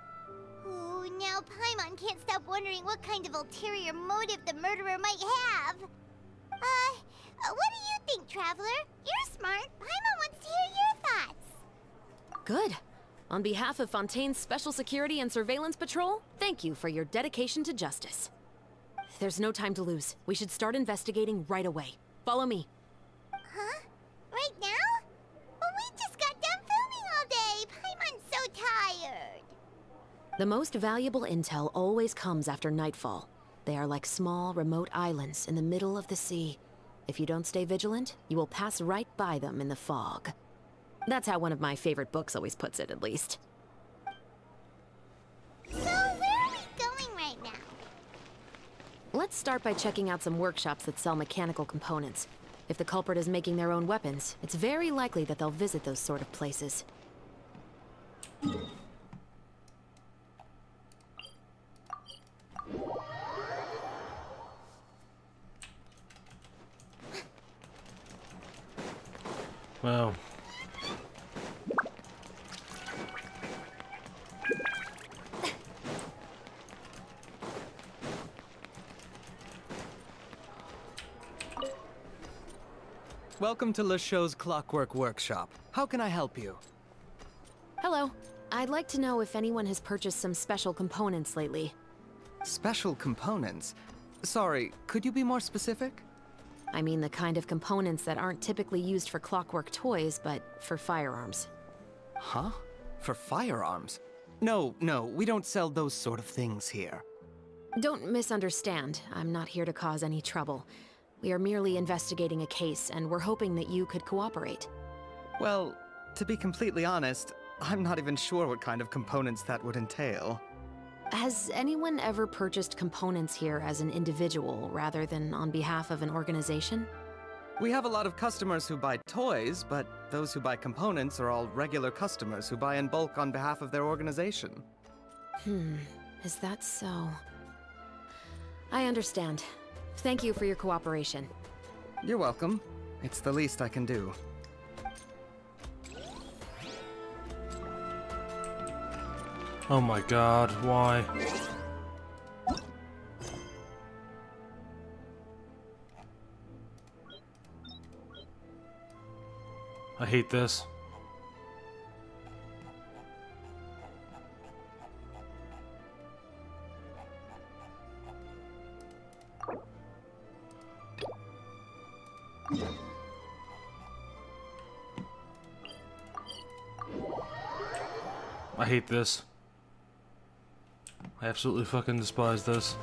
Ooh, now Paimon can't stop wondering what kind of ulterior motive the murderer might have. What do you think, Traveler? You're smart. Paimon wants to hear your thoughts. Good. On behalf of Fontaine's Special Security and Surveillance Patrol, thank you for your dedication to justice. There's no time to lose. We should start investigating right away. Follow me. Huh? Right now? Well, we just got done filming all day. Paimon's so tired. The most valuable intel always comes after nightfall. They are like small, remote islands in the middle of the sea. If you don't stay vigilant, you will pass right by them in the fog. That's how one of my favorite books always puts it, at least. So, where are we going right now? Let's start by checking out some workshops that sell mechanical components. If the culprit is making their own weapons, it's very likely that they'll visit those sort of places. Wow. Welcome to LeChaux's Clockwork Workshop. How can I help you? Hello. I'd like to know if anyone has purchased some special components lately. Special components? Sorry, could you be more specific? I mean the kind of components that aren't typically used for clockwork toys, but for firearms. Huh? For firearms? No, we don't sell those sort of things here. Don't misunderstand. I'm not here to cause any trouble. We are merely investigating a case, and we're hoping that you could cooperate. Well, to be completely honest, I'm not even sure what kind of components that would entail. Has anyone ever purchased components here as an individual rather than on behalf of an organization? We have a lot of customers who buy toys, but those who buy components are all regular customers who buy in bulk on behalf of their organization. Is that so? I understand. Thank you for your cooperation. You're welcome. It's the least I can do. Oh my god, why? I hate this. I hate this. I absolutely fucking despise this.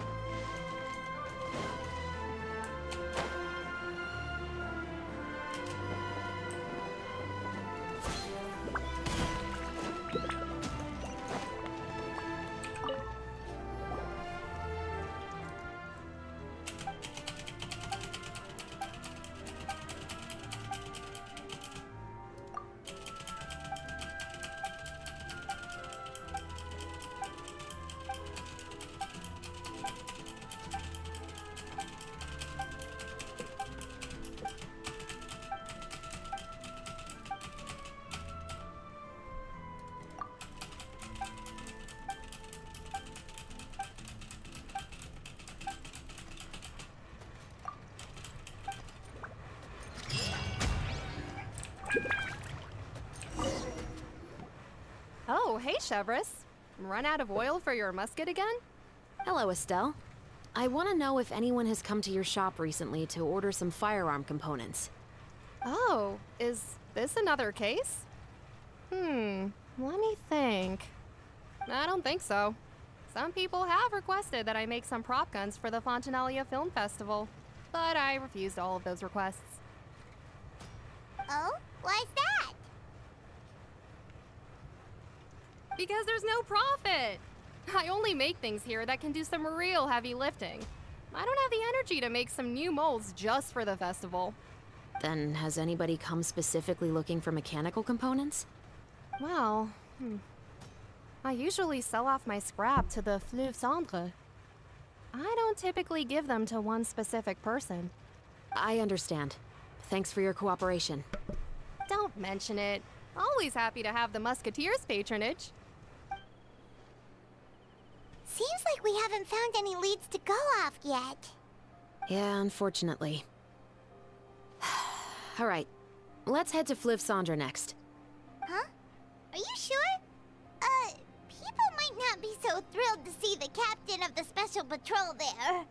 Oh, hey, Chevris. Run out of oil for your musket again? Hello, Estelle. I want to know if anyone has come to your shop recently to order some firearm components. Oh, is this another case? Let me think. I don't think so. Some people have requested that I make some prop guns for the Fontanalia Film Festival, but I refused all of those requests. Oh? Why's that? Because there's no profit! I only make things here that can do some real heavy lifting. I don't have the energy to make some new molds just for the festival. Then has anybody come specifically looking for mechanical components? Well, I usually sell off my scrap to the Fleuve Cendre. I don't typically give them to one specific person. I understand. Thanks for your cooperation. Don't mention it. Always happy to have the Musketeers' patronage. Seems like we haven't found any leads to go off yet. Yeah, unfortunately. Alright, let's head to Fleuve Cendre next. Huh? Are you sure? People might not be so thrilled to see the captain of the special patrol there.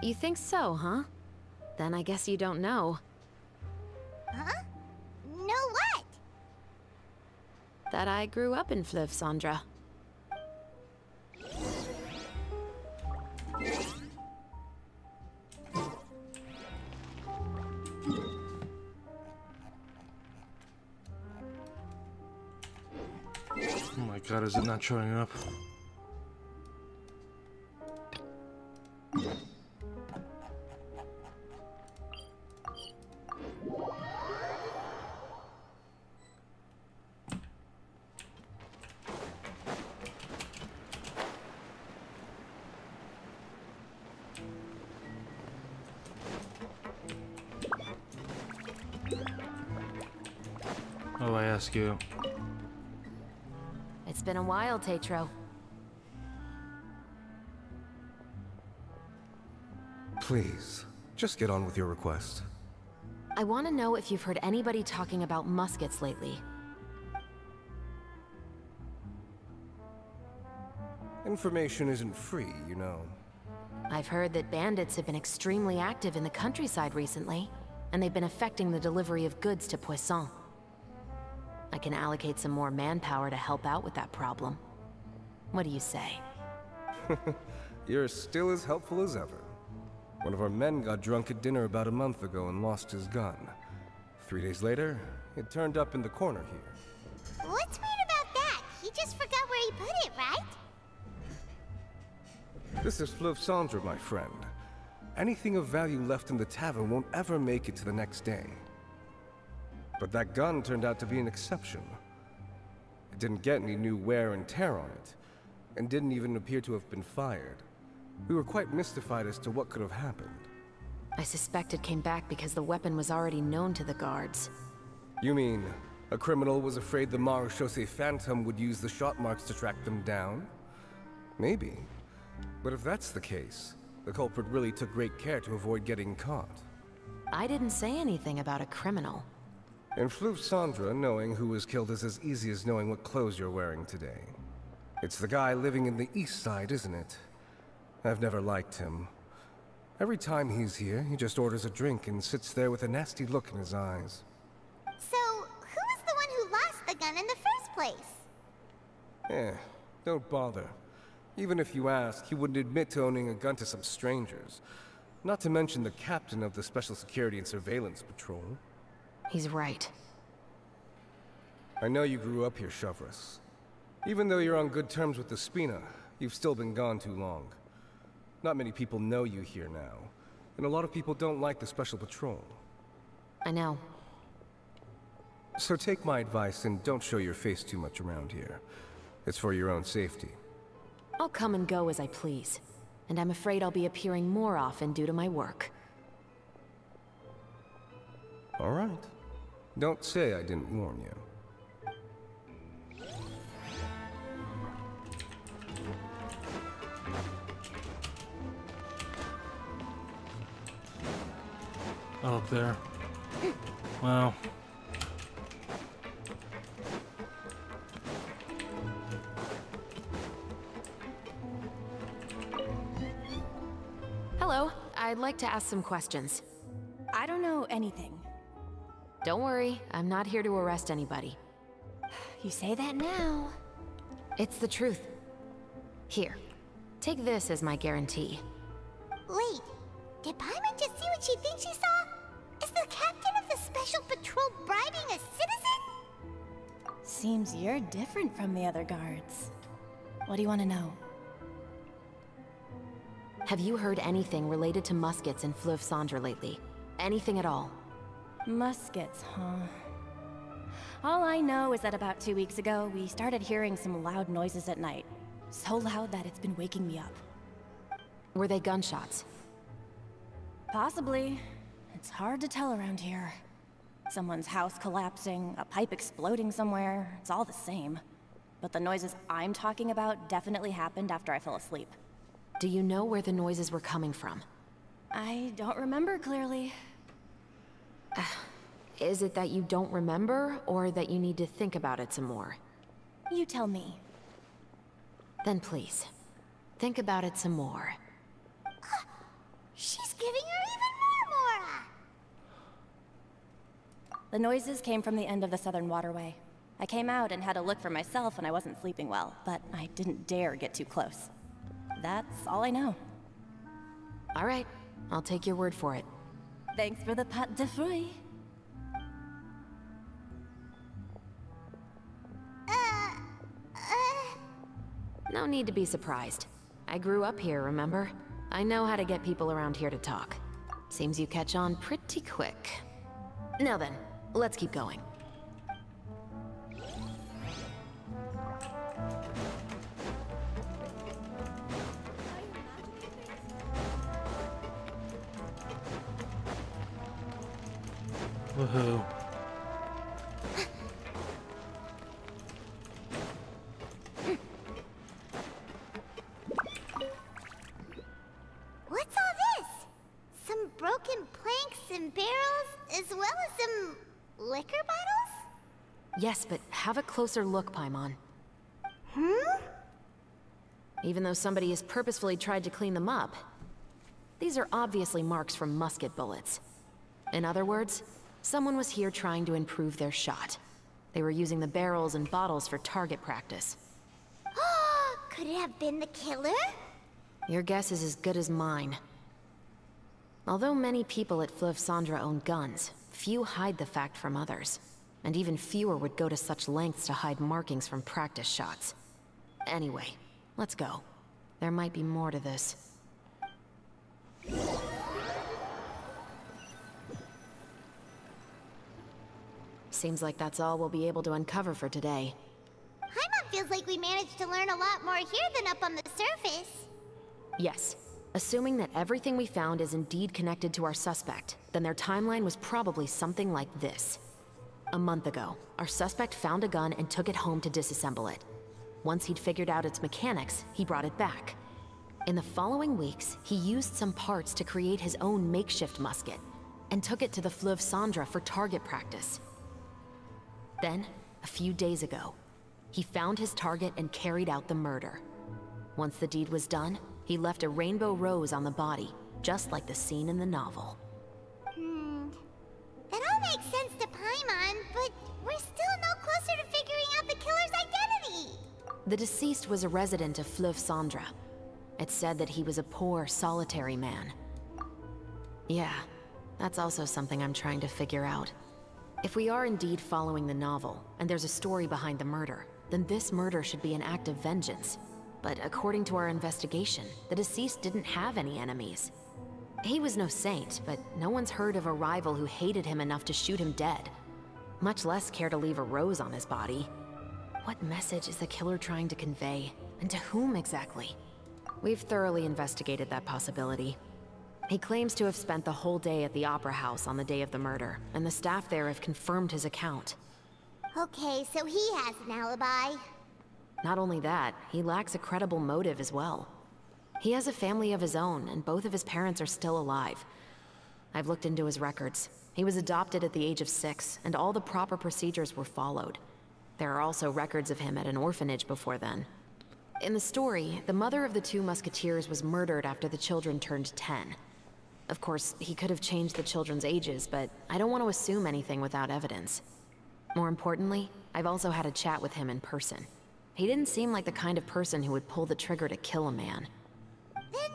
You think so, huh? Then I guess you don't know. Huh? Know what? That I grew up in Fleuve Cendre. Oh my god, is it not showing up? Oh, I ask you. It's been a while, Tetro. Please, just get on with your request. I want to know if you've heard anybody talking about muskets lately. Information isn't free, you know. I've heard that bandits have been extremely active in the countryside recently, and they've been affecting the delivery of goods to Poisson. I can allocate some more manpower to help out with that problem. What do you say? You're still as helpful as ever. One of our men got drunk at dinner about a month ago and lost his gun. 3 days later, it turned up in the corner here. What's weird about that? He just forgot where he put it, right? This is Fleuve Cendre, my friend. Anything of value left in the tavern won't ever make it to the next day. But that gun turned out to be an exception. It didn't get any new wear and tear on it, and didn't even appear to have been fired. We were quite mystified as to what could have happened. I suspect it came back because the weapon was already known to the guards. You mean, a criminal was afraid the Marechaussee Phantom would use the shot marks to track them down? Maybe. But if that's the case, the culprit really took great care to avoid getting caught. I didn't say anything about a criminal. In Fleuve Cendre, knowing who was killed is as easy as knowing what clothes you're wearing today. It's the guy living in the east side, isn't it? I've never liked him. Every time he's here, he just orders a drink and sits there with a nasty look in his eyes. So, who was the one who lost the gun in the first place? Don't bother. Even if you ask, he wouldn't admit to owning a gun to some strangers. Not to mention the captain of the Special Security and Surveillance Patrol. He's right. I know you grew up here, Shavras. Even though you're on good terms with the Spina, you've still been gone too long. Not many people know you here now, and a lot of people don't like the Special Patrol. I know. So take my advice and don't show your face too much around here. It's for your own safety. I'll come and go as I please, and I'm afraid I'll be appearing more often due to my work. All right. Don't say I didn't warn you. Up there. Wow. Hello. I'd like to ask some questions. I don't know anything. Don't worry, I'm not here to arrest anybody. You say that now. It's the truth. Here, take this as my guarantee. Wait, did Paimon just see what she thinks she saw? Is the captain of the Special Patrol bribing a citizen? Seems you're different from the other guards. What do you want to know? Have you heard anything related to muskets in Fleuve Cendre lately? Anything at all? Muskets, huh? All I know is that about 2 weeks ago, we started hearing some loud noises at night. So loud that it's been waking me up. Were they gunshots? Possibly. It's hard to tell around here. Someone's house collapsing, a pipe exploding somewhere, it's all the same. But the noises I'm talking about definitely happened after I fell asleep. Do you know where the noises were coming from? I don't remember clearly. Is it that you don't remember, or that you need to think about it some more? You tell me. Then please, think about it some more. She's giving her even more Mora! The noises came from the end of the Southern Waterway. I came out and had a look for myself when I wasn't sleeping well, but I didn't dare get too close. That's all I know. All right, I'll take your word for it. Thanks for the pâte de fruits. No need to be surprised. I grew up here, remember? I know how to get people around here to talk. Seems you catch on pretty quick. Now then, let's keep going. Woohoo. What's all this? Some broken planks and barrels, as well as some liquor bottles? Yes, but have a closer look, Paimon. Even though somebody has purposefully tried to clean them up, these are obviously marks from musket bullets. In other words, someone was here trying to improve their shot. They were using the barrels and bottles for target practice. Could it have been the killer? Your guess is as good as mine. Although many people at Fleuve Cendre own guns, few hide the fact from others. And even fewer would go to such lengths to hide markings from practice shots. Anyway, let's go. There might be more to this. Seems like that's all we'll be able to uncover for today. Paimon feels like we managed to learn a lot more here than up on the surface. Yes. Assuming that everything we found is indeed connected to our suspect, then their timeline was probably something like this. A month ago, our suspect found a gun and took it home to disassemble it. Once he'd figured out its mechanics, he brought it back. In the following weeks, he used some parts to create his own makeshift musket, and took it to the Fleuve Cendre for target practice. Then, a few days ago, he found his target and carried out the murder. Once the deed was done, he left a rainbow rose on the body, just like the scene in the novel. That all makes sense to Paimon, but we're still no closer to figuring out the killer's identity. The deceased was a resident of Fleuve Cendre. It's said that he was a poor, solitary man. Yeah, that's also something I'm trying to figure out. If we are indeed following the novel, and there's a story behind the murder, then this murder should be an act of vengeance. But according to our investigation, the deceased didn't have any enemies. He was no saint, but no one's heard of a rival who hated him enough to shoot him dead. Much less care to leave a rose on his body. What message is the killer trying to convey? And to whom exactly? We've thoroughly investigated that possibility. He claims to have spent the whole day at the Opera House on the day of the murder, and the staff there have confirmed his account. Okay, so he has an alibi. Not only that, he lacks a credible motive as well. He has a family of his own, and both of his parents are still alive. I've looked into his records. He was adopted at the age of 6, and all the proper procedures were followed. There are also records of him at an orphanage before then. In the story, the mother of the 2 musketeers was murdered after the children turned 10. Of course, he could have changed the children's ages, but I don't want to assume anything without evidence. More importantly, I've also had a chat with him in person. He didn't seem like the kind of person who would pull the trigger to kill a man. Then,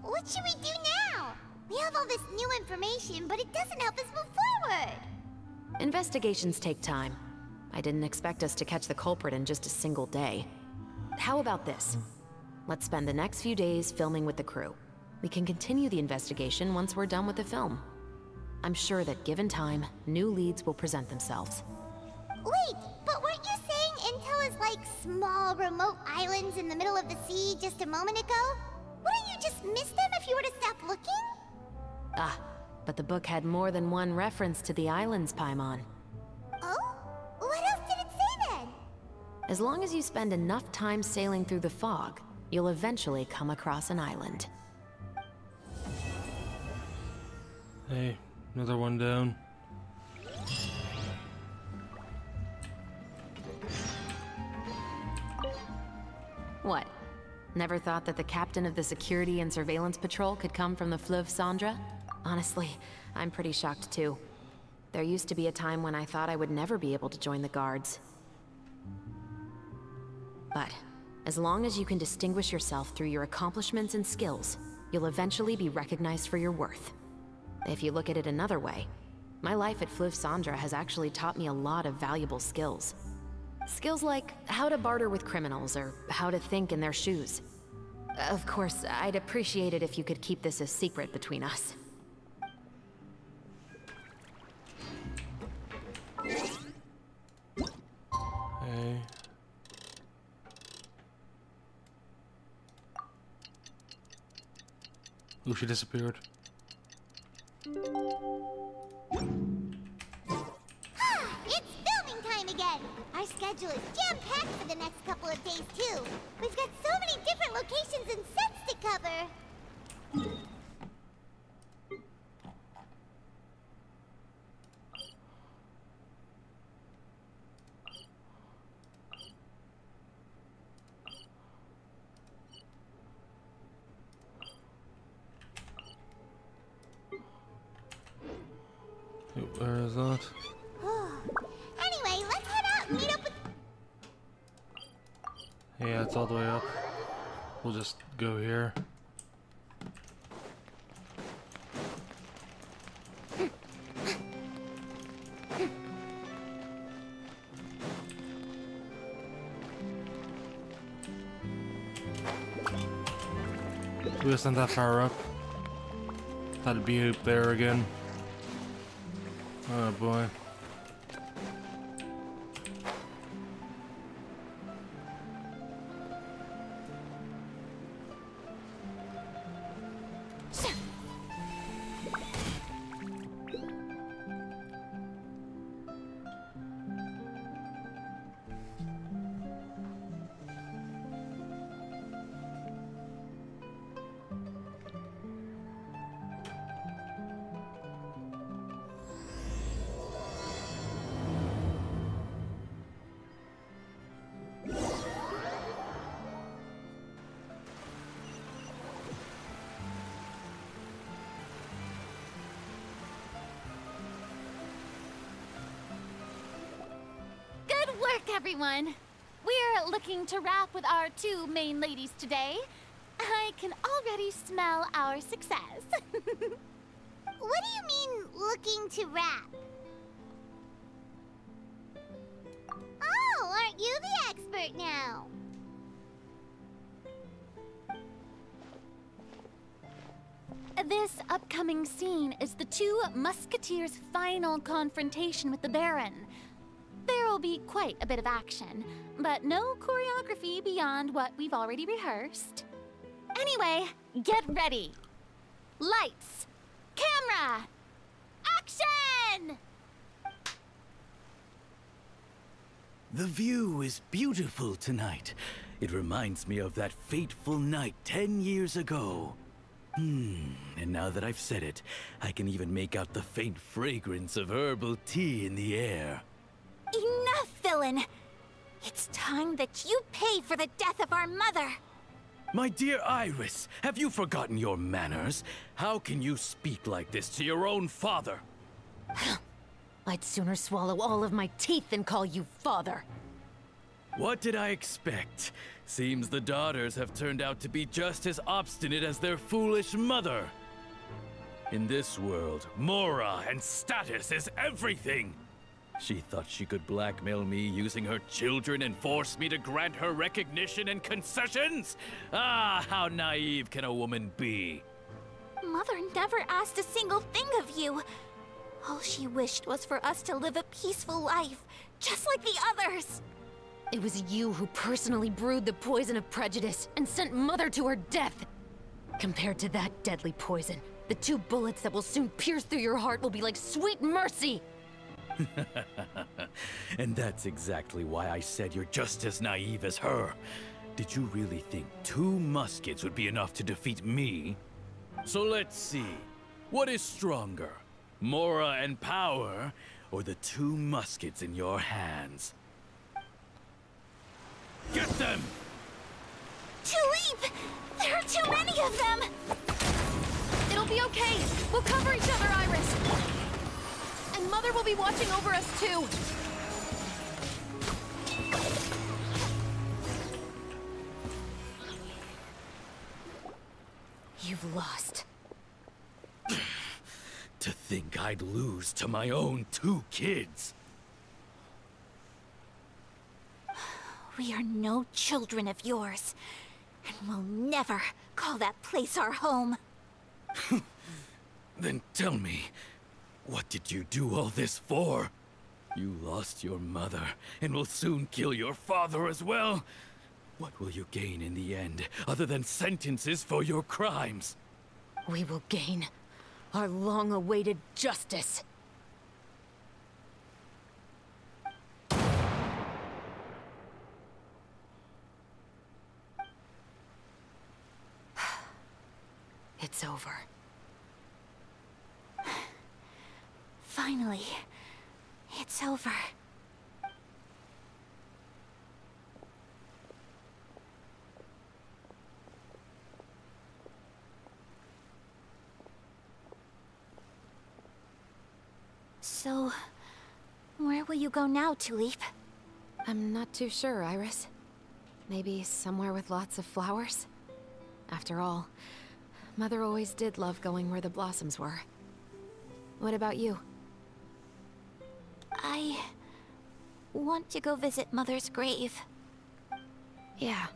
what should we do now? We have all this new information, but it doesn't help us move forward. Investigations take time. I didn't expect us to catch the culprit in just a single day. How about this? Let's spend the next few days filming with the crew. We can continue the investigation once we're done with the film. I'm sure that given time, new leads will present themselves. Wait, but weren't you saying Intel is like small, remote islands in the middle of the sea just a moment ago? Wouldn't you just miss them if you were to stop looking? Ah, but the book had more than one reference to the islands, Paimon. Oh? What else did it say then? As long as you spend enough time sailing through the fog, you'll eventually come across an island. Hey, another one down. What? Never thought that the captain of the security and surveillance patrol could come from the Fleuve Cendre? Honestly, I'm pretty shocked too. There used to be a time when I thought I would never be able to join the guards. But, as long as you can distinguish yourself through your accomplishments and skills, you'll eventually be recognized for your worth. If you look at it another way, my life at Fleuve Cendre has actually taught me a lot of valuable skills. Skills like how to barter with criminals or how to think in their shoes. Of course, I'd appreciate it if you could keep this a secret between us. Hey. Ooh, she disappeared. It's filming time again! Our schedule is jam-packed for the next couple of days, too. We've got so many different locations and sets to cover. Where is that? Anyway, let's head out and meet up with... Yeah, it's all the way up. We'll just go here. We wasn't that far up. That'd be up there again. Oh boy. Good work, everyone! We're looking to wrap with our two main ladies today. I can already smell our success. What do you mean, looking to wrap? Oh, aren't you the expert now? This upcoming scene is the two musketeers' final confrontation with the Baron. There will be quite a bit of action, but no choreography beyond what we've already rehearsed. Anyway, get ready. Lights, camera, action! The view is beautiful tonight. It reminds me of that fateful night 10 years ago. And now that I've said it, I can even make out the faint fragrance of herbal tea in the air. Enough, villain! It's time that you pay for the death of our mother! My dear Iris, have you forgotten your manners? How can you speak like this to your own father? I'd sooner swallow all of my teeth than call you father. What did I expect? Seems the daughters have turned out to be just as obstinate as their foolish mother. In this world, Mora and status is everything. She thought she could blackmail me using her children and force me to grant her recognition and concessions? Ah, how naive can a woman be? Mother never asked a single thing of you. All she wished was for us to live a peaceful life, just like the others. It was you who personally brewed the poison of prejudice and sent Mother to her death. Compared to that deadly poison, the 2 bullets that will soon pierce through your heart will be like sweet mercy. And that's exactly why I said you're just as naive as her. Did you really think 2 muskets would be enough to defeat me? So let's see. What is stronger? Mora and power, or the 2 muskets in your hands? Get them! Tulip! There are too many of them! It'll be okay. We'll cover each other, Iris. And Mother will be watching over us, too. You've lost. To think I'd lose to my own 2 kids. We are no children of yours, and we'll never call that place our home. Then tell me, what did you do all this for? You lost your mother, and will soon kill your father as well. What will you gain in the end, other than sentences for your crimes? We will gain our long-awaited justice. It's over. Finally, it's over. So, where will you go now, Tulip? I'm not too sure, Iris. Maybe somewhere with lots of flowers? After all, Mother always did love going where the blossoms were. What about you? I want to go visit Mother's grave. Yeah,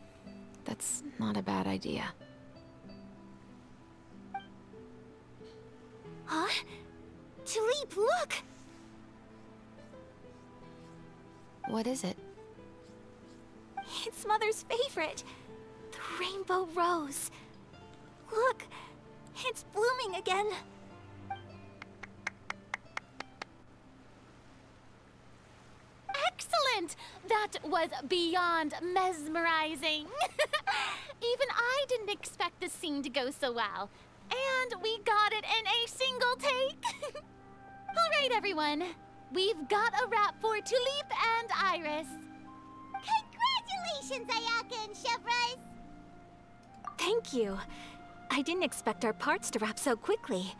that's not a bad idea. Huh? Tulip, look! What is it? It's Mother's favorite. The rainbow rose. Look, it's blooming again. Excellent! That was beyond mesmerizing. Even I didn't expect the scene to go so well. And we got it in a single take. All right, everyone. We've got a wrap for Tulip and Iris. Congratulations, Ayaka and Chevrolet! Thank you. I didn't expect our parts to wrap so quickly.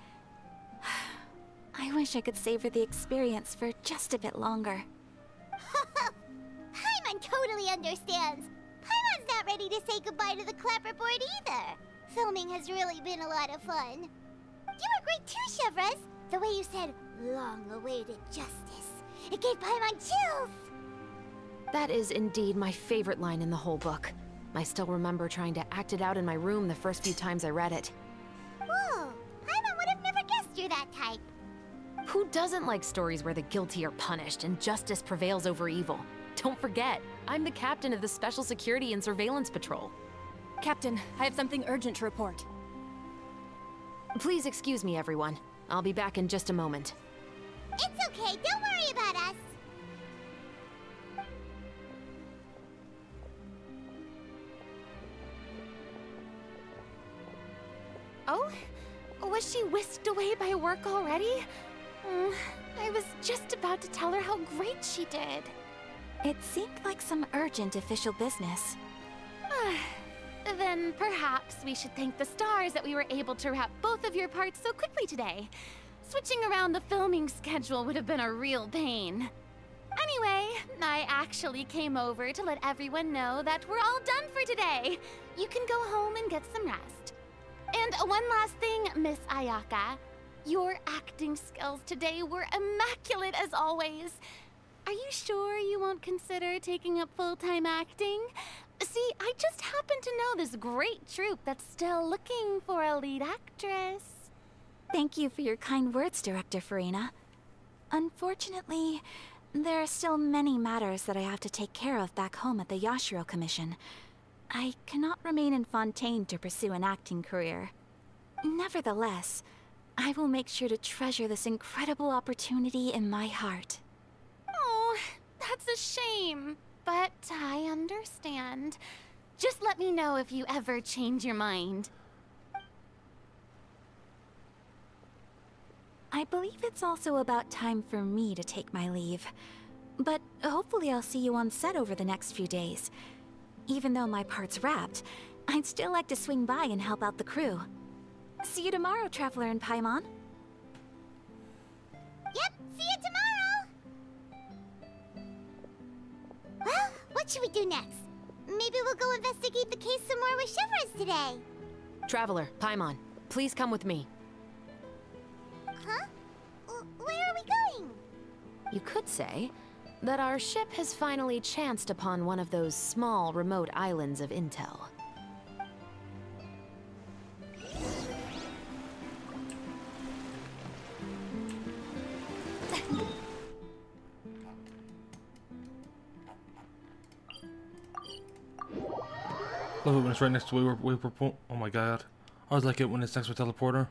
I wish I could savor the experience for just a bit longer. I'm Paimon totally understands. Paimon's not ready to say goodbye to the clapperboard either. Filming has really been a lot of fun. You were great too, Chevres. The way you said, long-awaited justice. It gave Paimon chills. That is indeed my favorite line in the whole book. I still remember trying to act it out in my room the first few times I read it. Whoa, Paimon would have never guessed you're that type. Who doesn't like stories where the guilty are punished and justice prevails over evil? Don't forget, I'm the captain of the Special Security and Surveillance Patrol. Captain, I have something urgent to report. Please excuse me, everyone. I'll be back in just a moment. It's okay, don't worry about us. Oh? Was she whisked away by work already? I was just about to tell her how great she did. It seemed like some urgent official business. Then perhaps we should thank the stars that we were able to wrap both of your parts so quickly today. Switching around the filming schedule would have been a real pain. Anyway, I actually came over to let everyone know that we're all done for today. You can go home and get some rest. And one last thing, Miss Ayaka. Your acting skills today were immaculate as always. Are you sure you won't consider taking up full-time acting? See, I just happen to know this great troupe that's still looking for a lead actress. Thank you for your kind words, Director Farina. Unfortunately, there are still many matters that I have to take care of back home at the Yashiro Commission. I cannot remain in Fontaine to pursue an acting career. Nevertheless, I will make sure to treasure this incredible opportunity in my heart. Oh, that's a shame. But I understand. Just let me know if you ever change your mind. I believe it's also about time for me to take my leave. But hopefully I'll see you on set over the next few days. Even though my part's wrapped, I'd still like to swing by and help out the crew. See you tomorrow, Traveler and Paimon. Yep, see you tomorrow! Well, what should we do next? Maybe we'll go investigate the case some more with Chevres today. Traveler, Paimon, please come with me. Huh? Where are we going? You could say that our ship has finally chanced upon one of those small, remote islands of intel. Love it when it's right next to oh my god. I always like it when it's next to a teleporter.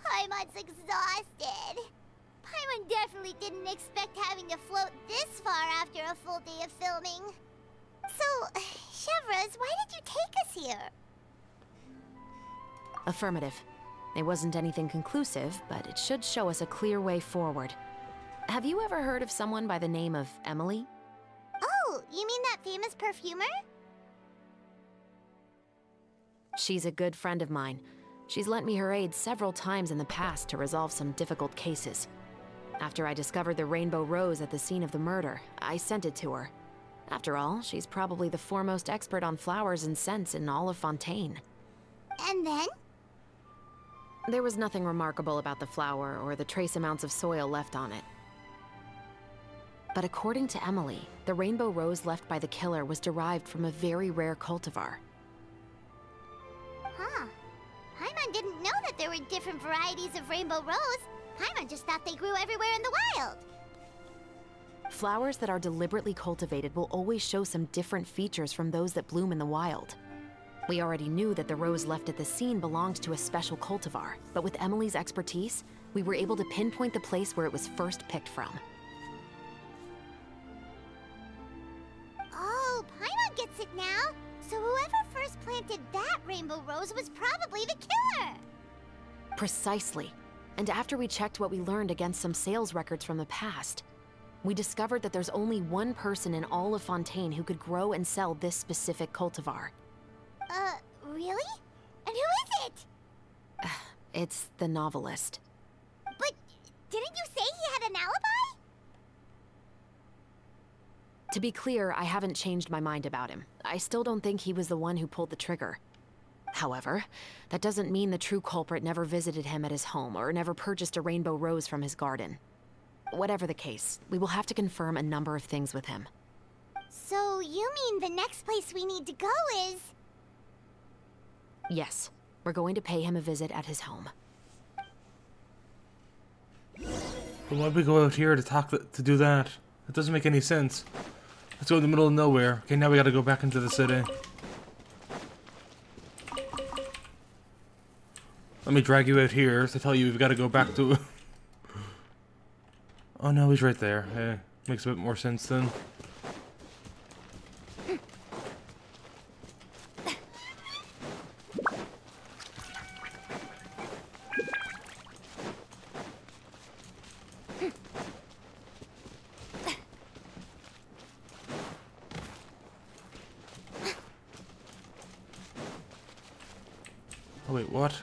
Paimon's exhausted. Paimon definitely didn't expect having to float this far after a full day of filming. So, Chevres, why did you take us here? Affirmative. It wasn't anything conclusive, but it should show us a clear way forward. Have you ever heard of someone by the name of Emily? Oh, you mean that famous perfumer? She's a good friend of mine. She's lent me her aid several times in the past to resolve some difficult cases. After I discovered the rainbow rose at the scene of the murder, I sent it to her. After all, she's probably the foremost expert on flowers and scents in all of Fontaine. And then? There was nothing remarkable about the flower or the trace amounts of soil left on it. But according to Emily, the rainbow rose left by the killer was derived from a very rare cultivar. Huh. Paimon didn't know that there were different varieties of rainbow rose. Paimon just thought they grew everywhere in the wild. Flowers that are deliberately cultivated will always show some different features from those that bloom in the wild. We already knew that the rose left at the scene belonged to a special cultivar, but with Emily's expertise, we were able to pinpoint the place where it was first picked from. Oh, Paimon gets it now. So whoever first planted that rainbow rose was probably the killer. Precisely. And after we checked what we learned against some sales records from the past, We discovered that there's only one person in all of Fontaine who could grow and sell this specific cultivar. Really? And who is it? It's the novelist. But didn't you say he had an alibi? To be clear, I haven't changed my mind about him. I still don't think he was the one who pulled the trigger. However, that doesn't mean the true culprit never visited him at his home or never purchased a rainbow rose from his garden. Whatever the case, we will have to confirm a number of things with him. So you mean the next place we need to go is... Yes, we're going to pay him a visit at his home. But why'd we go out here to do that? It doesn't make any sense. Let's go in the middle of nowhere. Okay, now we gotta go back into the city. Let me drag you out here to tell you we've got to go back to... Oh no, he's right there. Hey, makes a bit more sense then. Oh wait, what?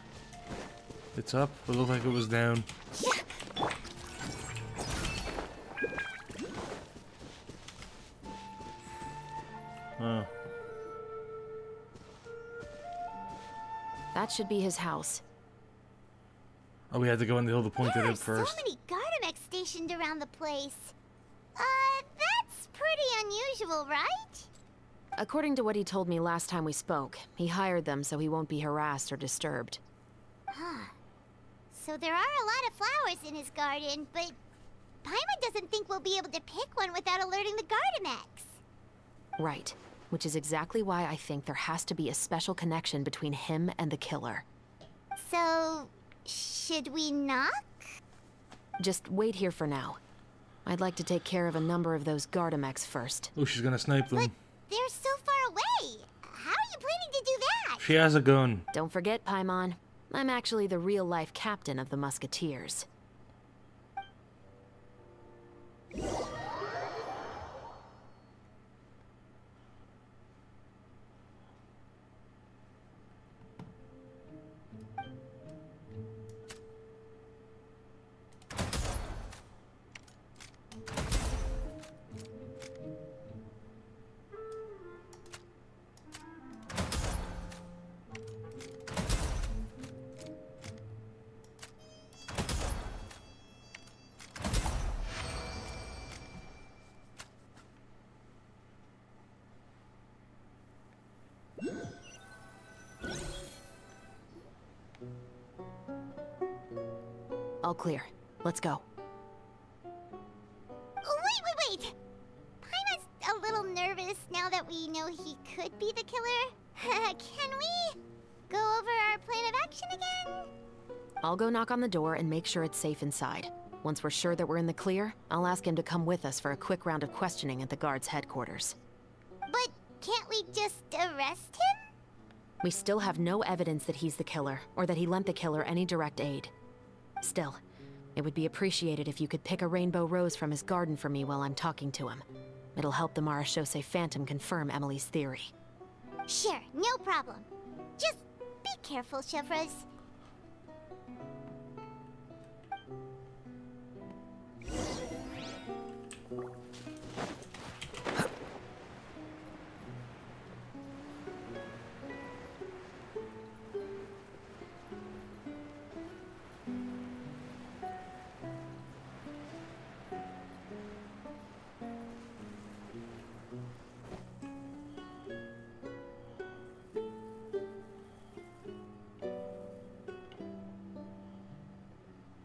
It's up? It looked like it was down. Oh. That should be his house. Oh, we had to go in the hill to point it out first. So many Gardamex stationed around the place. That's pretty unusual, right? According to what he told me last time we spoke, he hired them so he won't be harassed or disturbed. Huh. So there are a lot of flowers in his garden, but Paimon doesn't think we'll be able to pick one without alerting the Gardamex. Right. Which is exactly why I think there has to be a special connection between him and the killer. So, should we knock? Just wait here for now. I'd like to take care of a number of those Gardamex first. Oh, she's gonna snipe them. But they're so far away. How are you planning to do that? She has a gun. Don't forget, Paimon. I'm actually the real-life captain of the Musketeers. All clear. Let's go. Wait! Paimon's a little nervous now that we know he could be the killer. Can we go over our plan of action again? I'll go knock on the door and make sure it's safe inside. Once we're sure that we're in the clear, I'll ask him to come with us for a quick round of questioning at the guard's headquarters. But can't we just arrest him? We still have no evidence that he's the killer, or that he lent the killer any direct aid. Still, it would be appreciated if you could pick a rainbow rose from his garden for me while I'm talking to him. It'll help the Marechaussee Phantom confirm Emily's theory. Sure, no problem. Just be careful, Chevreuse.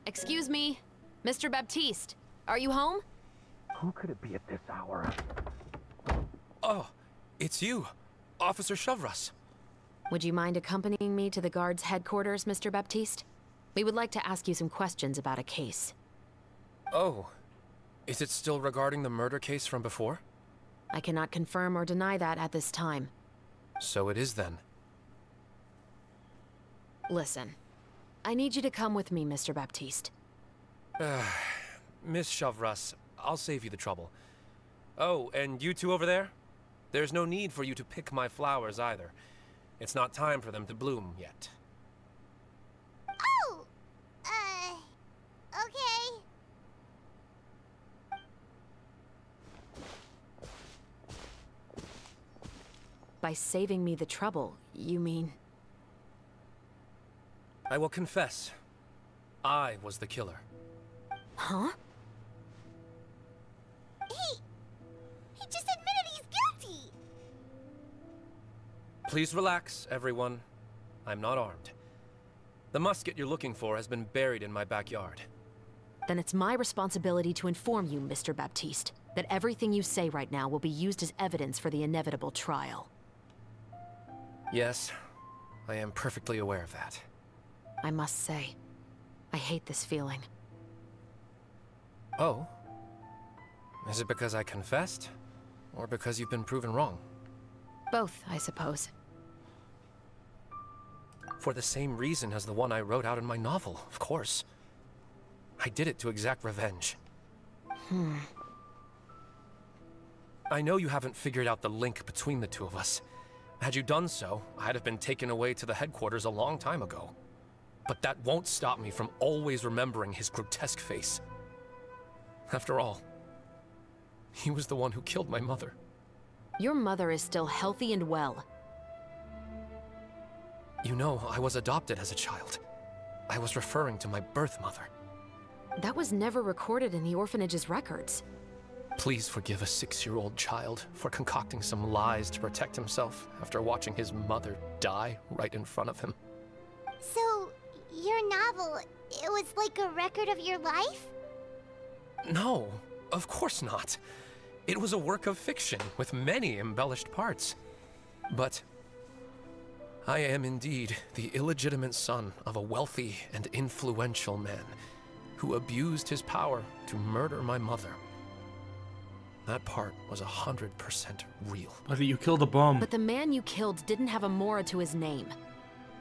Excuse me, Mr. Baptiste, are you home? Who could it be at this hour? Oh, it's you, Officer Chevreuse. Would you mind accompanying me to the guard's headquarters, Mr. Baptiste? We would like to ask you some questions about a case. Oh, is it still regarding the murder case from before? I cannot confirm or deny that at this time. So it is then. Listen, I need you to come with me, Mr. Baptiste. Miss Chevreuse, I'll save you the trouble. Oh, and you two over there? There's no need for you to pick my flowers either. It's not time for them to bloom yet. Oh! Okay. By saving me the trouble, you mean... I will confess. I was the killer. Huh? He just admitted he's guilty! Please relax, everyone. I'm not armed. The musket you're looking for has been buried in my backyard. Then it's my responsibility to inform you, Mr. Baptiste, that everything you say right now will be used as evidence for the inevitable trial. Yes, I am perfectly aware of that. I must say, I hate this feeling. Oh? Is it because I confessed? Or because you've been proven wrong? Both, I suppose. For the same reason as the one I wrote out in my novel, of course. I did it to exact revenge. I know you haven't figured out the link between the two of us. Had you done so, I'd have been taken away to the headquarters a long time ago. But that won't stop me from always remembering his grotesque face. After all, he was the one who killed my mother. Your mother is still healthy and well. You know, I was adopted as a child. I was referring to my birth mother. That was never recorded in the orphanage's records. Please forgive a 6-year-old child for concocting some lies to protect himself after watching his mother die right in front of him. So, your novel, it was like a record of your life? No, of course not. It was a work of fiction with many embellished parts. But I am indeed the illegitimate son of a wealthy and influential man who abused his power to murder my mother. That part was 100% real. But you killed a bum. But the man you killed didn't have a Mora to his name.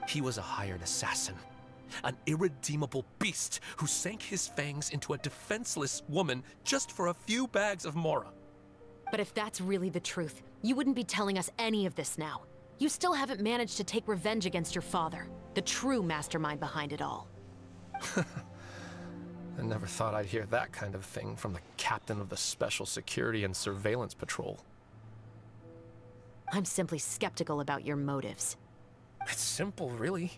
He was a hired assassin. An irredeemable beast who sank his fangs into a defenseless woman just for a few bags of Mora. But if that's really the truth, you wouldn't be telling us any of this now. You still haven't managed to take revenge against your father, the true mastermind behind it all. I never thought I'd hear that kind of thing from the captain of the Special Security and Surveillance Patrol. I'm simply skeptical about your motives. It's simple, really.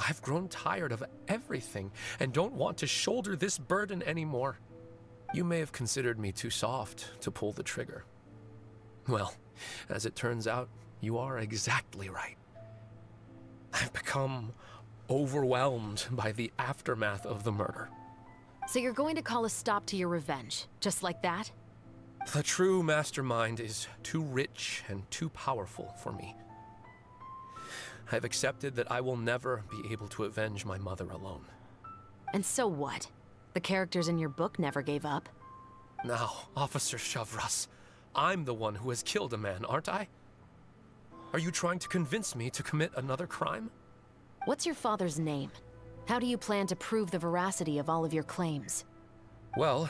I've grown tired of everything and don't want to shoulder this burden anymore. You may have considered me too soft to pull the trigger. Well, as it turns out, you are exactly right. I've become overwhelmed by the aftermath of the murder. So you're going to call a stop to your revenge, just like that? The true mastermind is too rich and too powerful for me. I've accepted that I will never be able to avenge my mother alone. And so what? The characters in your book never gave up? Now, Officer Shavras, I'm the one who has killed a man, aren't I? Are you trying to convince me to commit another crime? What's your father's name? How do you plan to prove the veracity of all of your claims? Well,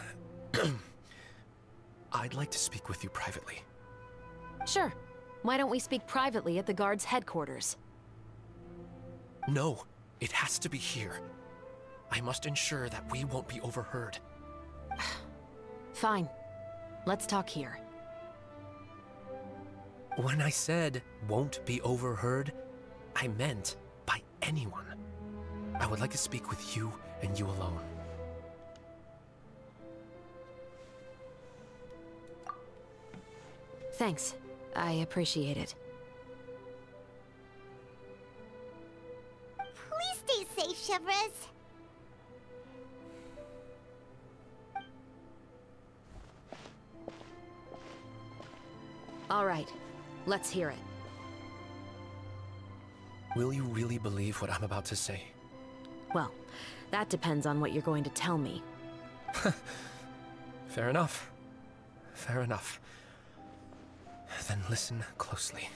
I'd like to speak with you privately. Sure. Why don't we speak privately at the guard's headquarters? No, it has to be here. I must ensure that we won't be overheard. Fine. Let's talk here. When I said won't be overheard, I meant by anyone. I would like to speak with you and you alone. Thanks. I appreciate it. Please stay safe, Shavras. All right. Let's hear it. Will you really believe what I'm about to say? Well, that depends on what you're going to tell me. Fair enough. Fair enough. Then listen closely.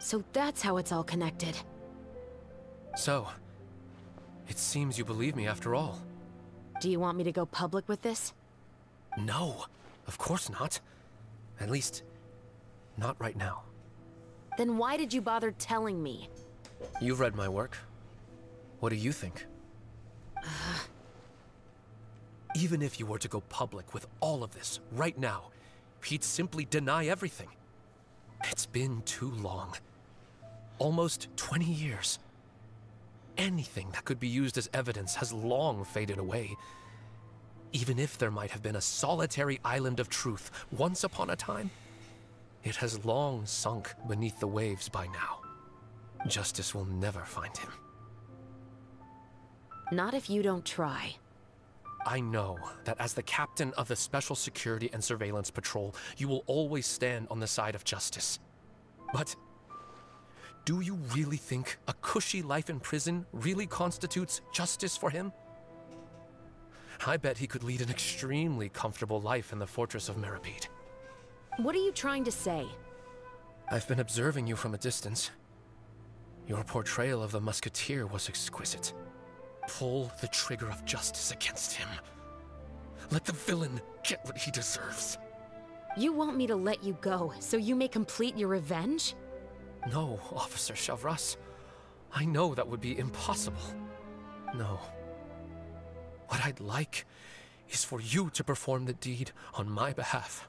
So that's how it's all connected. So, it seems you believe me after all. Do you want me to go public with this? No, of course not. At least, not right now. Then why did you bother telling me? You've read my work. What do you think? Even if you were to go public with all of this right now, he'd simply deny everything. It's been too long. Almost 20 years. Anything that could be used as evidence has long faded away. Even if there might have been a solitary island of truth once upon a time, it has long sunk beneath the waves by now. Justice will never find him. Not if you don't try. I know that as the captain of the Special Security and Surveillance Patrol, you will always stand on the side of justice. But do you really think a cushy life in prison really constitutes justice for him? I bet he could lead an extremely comfortable life in the fortress of Meripede. What are you trying to say? I've been observing you from a distance. Your portrayal of the musketeer was exquisite. Pull the trigger of justice against him. Let the villain get what he deserves. You want me to let you go so you may complete your revenge? No, Officer Chavras. I know that would be impossible. No. What I'd like is for you to perform the deed on my behalf.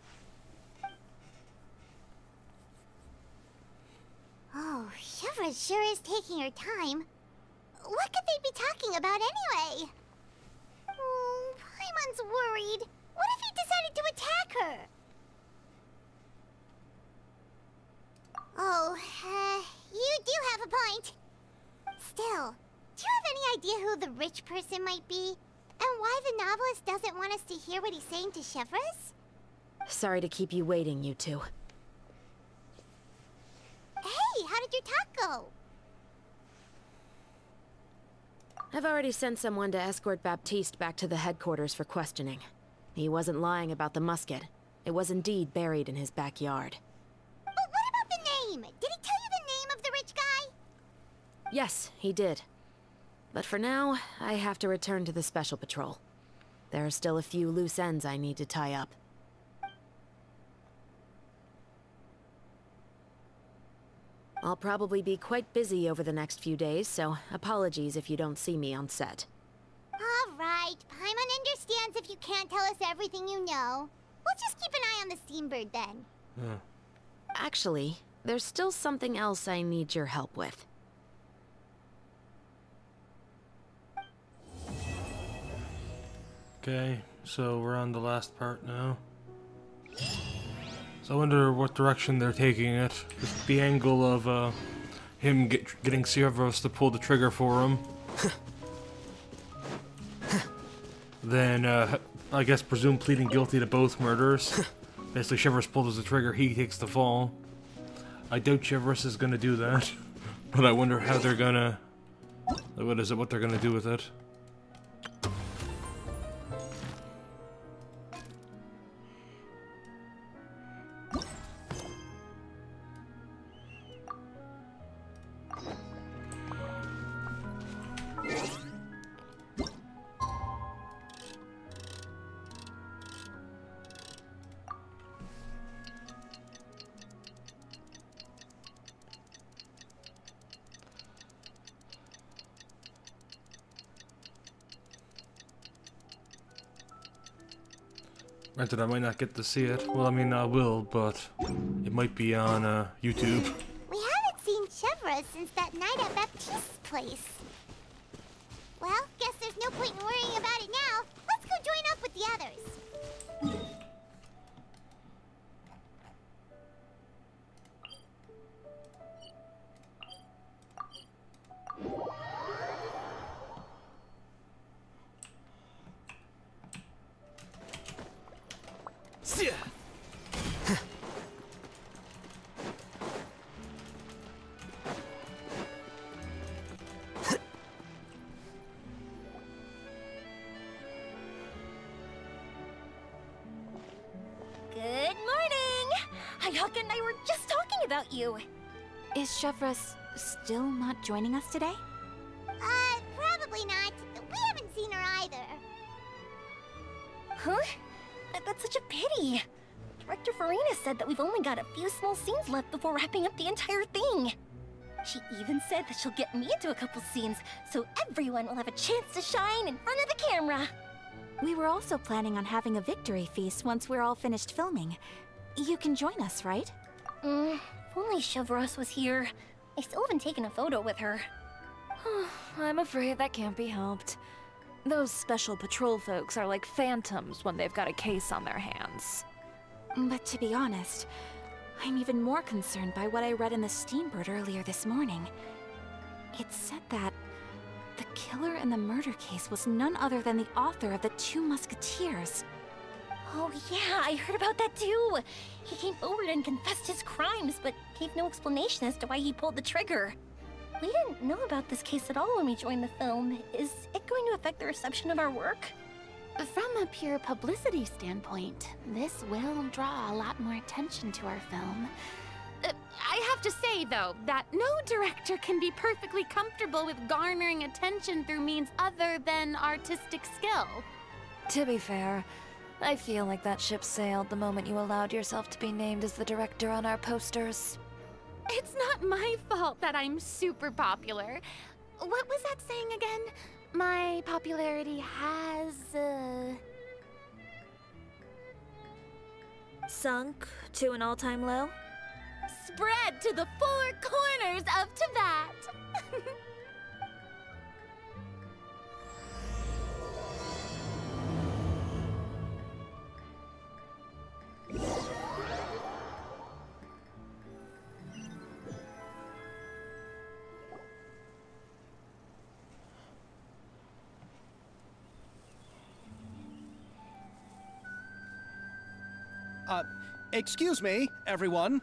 Oh, Shivra sure is taking her time. What could they be talking about anyway? Oh, Paimon's worried. What if he decided to attack her? Oh, you do have a point. Still, do you have any idea who the rich person might be? And why the novelist doesn't want us to hear what he's saying to Chevres? Sorry to keep you waiting, you two. Hey, how did your talk go? I've already sent someone to escort Baptiste back to the headquarters for questioning. He wasn't lying about the musket. It was indeed buried in his backyard. But what about the name? Did he tell you the name of the rich guy? Yes, he did. But for now, I have to return to the Special Patrol. There are still a few loose ends I need to tie up. I'll probably be quite busy over the next few days, so apologies if you don't see me on set. All right, Paimon understands if you can't tell us everything you know. We'll just keep an eye on the Steambird then. Actually, there's still something else I need your help with. Okay, so we're on the last part now. So I wonder what direction they're taking it. Just the angle of him getting Cerberus to pull the trigger for him. Then, I guess, presume pleading guilty to both murders. Basically, Cerberus pulls the trigger, he takes the fall. I doubt Cerberus is gonna do that. But I wonder how they're gonna... what they're gonna do with it. Granted, I might not get to see it. Well, I mean, I will, but it might be on YouTube. We haven't seen Chevra since that night at Baptiste's place. Well, guess there's no point in worrying about it now. Let's go join up with the others. Good morning! Hayaka and I were just talking about you. Is Chevres still not joining us today? Huh? That's such a pity. Director Farina said that we've only got a few small scenes left before wrapping up the entire thing. She even said that she'll get me into a couple scenes, so everyone will have a chance to shine in front of the camera. We were also planning on having a victory feast once we're all finished filming. You can join us, right? If only Chevros was here. I still haven't taken a photo with her. I'm afraid that can't be helped. Those special patrol folks are like phantoms when they've got a case on their hands. But to be honest, I'm even more concerned by what I read in the Steambird earlier this morning. It said that the killer in the murder case was none other than the author of the Two Musketeers. Oh yeah, I heard about that too. He came forward and confessed his crimes, but gave no explanation as to why he pulled the trigger. We didn't know about this case at all when we joined the film. Is it going to affect the reception of our work? From a pure publicity standpoint, this will draw a lot more attention to our film. I have to say, though, that no director can be perfectly comfortable with garnering attention through means other than artistic skill. To be fair, I feel like that ship sailed the moment you allowed yourself to be named as the director on our posters. It's not my fault that I'm super popular. What was that saying again? My popularity has, Sunk to an all-time low? spread to the four corners of Teyvat. Excuse me, everyone.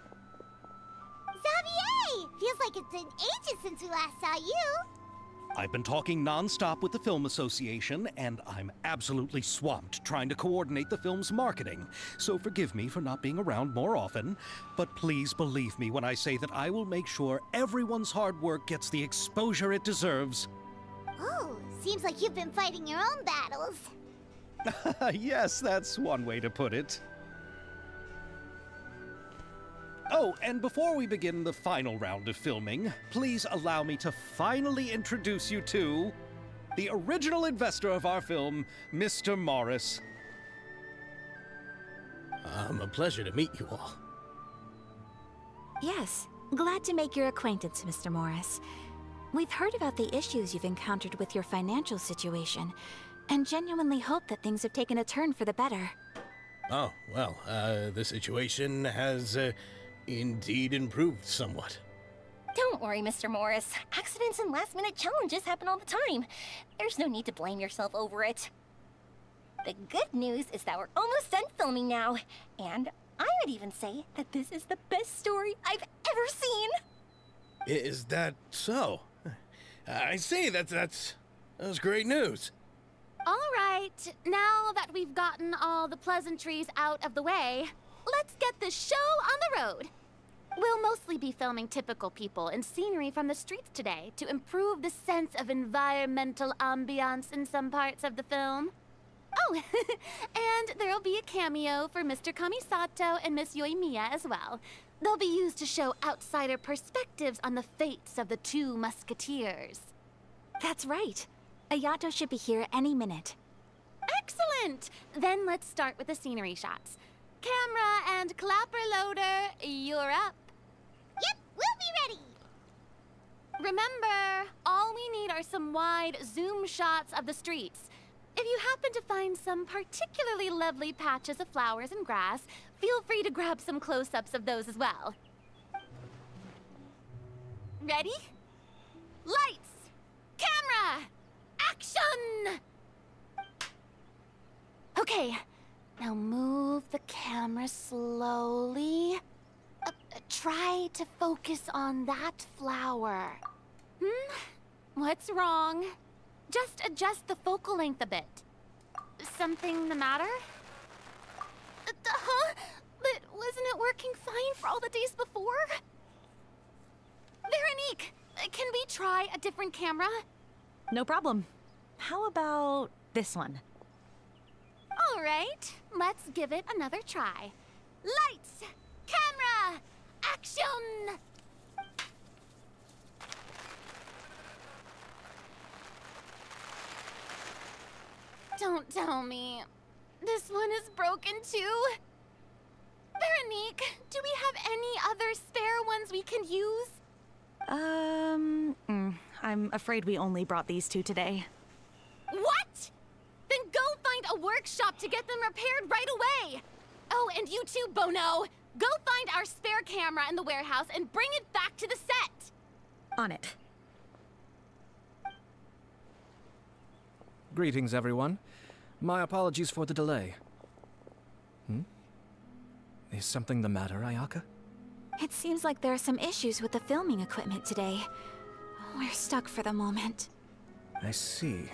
Xavier! Feels like it's been ages since we last saw you. I've been talking non-stop with the Film Association, and I'm absolutely swamped trying to coordinate the film's marketing. So forgive me for not being around more often, but please believe me when I say that I will make sure everyone's hard work gets the exposure it deserves. Oh, seems like you've been fighting your own battles. Yes, that's one way to put it. Oh, and before we begin the final round of filming, please allow me to finally introduce you to the original investor of our film, Mr. Morris. A pleasure to meet you all. Yes, glad to make your acquaintance, Mr. Morris. We've heard about the issues you've encountered with your financial situation, and genuinely hope that things have taken a turn for the better. Oh, well, the situation has indeed improved somewhat. Don't worry, Mr. Morris. Accidents and last-minute challenges happen all the time. There's no need to blame yourself over it. The good news is that we're almost done filming now, and I would even say that this is the best story I've ever seen. Is that so? I see, that's great news. All right, now that we've gotten all the pleasantries out of the way, let's get this show on the road. We'll mostly be filming typical people and scenery from the streets today to improve the sense of environmental ambiance in some parts of the film. Oh, and there'll be a cameo for Mr. Kamisato and Miss Yoimiya as well. They'll be used to show outsider perspectives on the fates of the Two Musketeers. That's right. Ayato should be here any minute. Excellent! Then let's start with the scenery shots. Camera and clapper loader, you're up. Yep, we'll be ready. Remember, all we need are some wide zoom shots of the streets. If you happen to find some particularly lovely patches of flowers and grass, feel free to grab some close-ups of those as well. Ready? Lights! Camera! Action! Okay, now move the camera slowly. Try to focus on that flower. What's wrong? Just adjust the focal length a bit. Something the matter? Huh? But wasn't it working fine for all the days before? Veronique, can we try a different camera? No problem. How about this one? All All right, let's give it another try. Lights, camera, action! Don't tell me. This one is broken too? Veronique, do we have any other spare ones we can use? I'm afraid we only brought these two today. What? Then go find a workshop to get them repaired right away. Oh, and you too, Bono. Go find our spare camera in the warehouse and bring it back to the set. On it. Greetings, everyone. My apologies for the delay. Is something the matter, Ayaka? It seems like there are some issues with the filming equipment today. We're stuck for the moment. I see.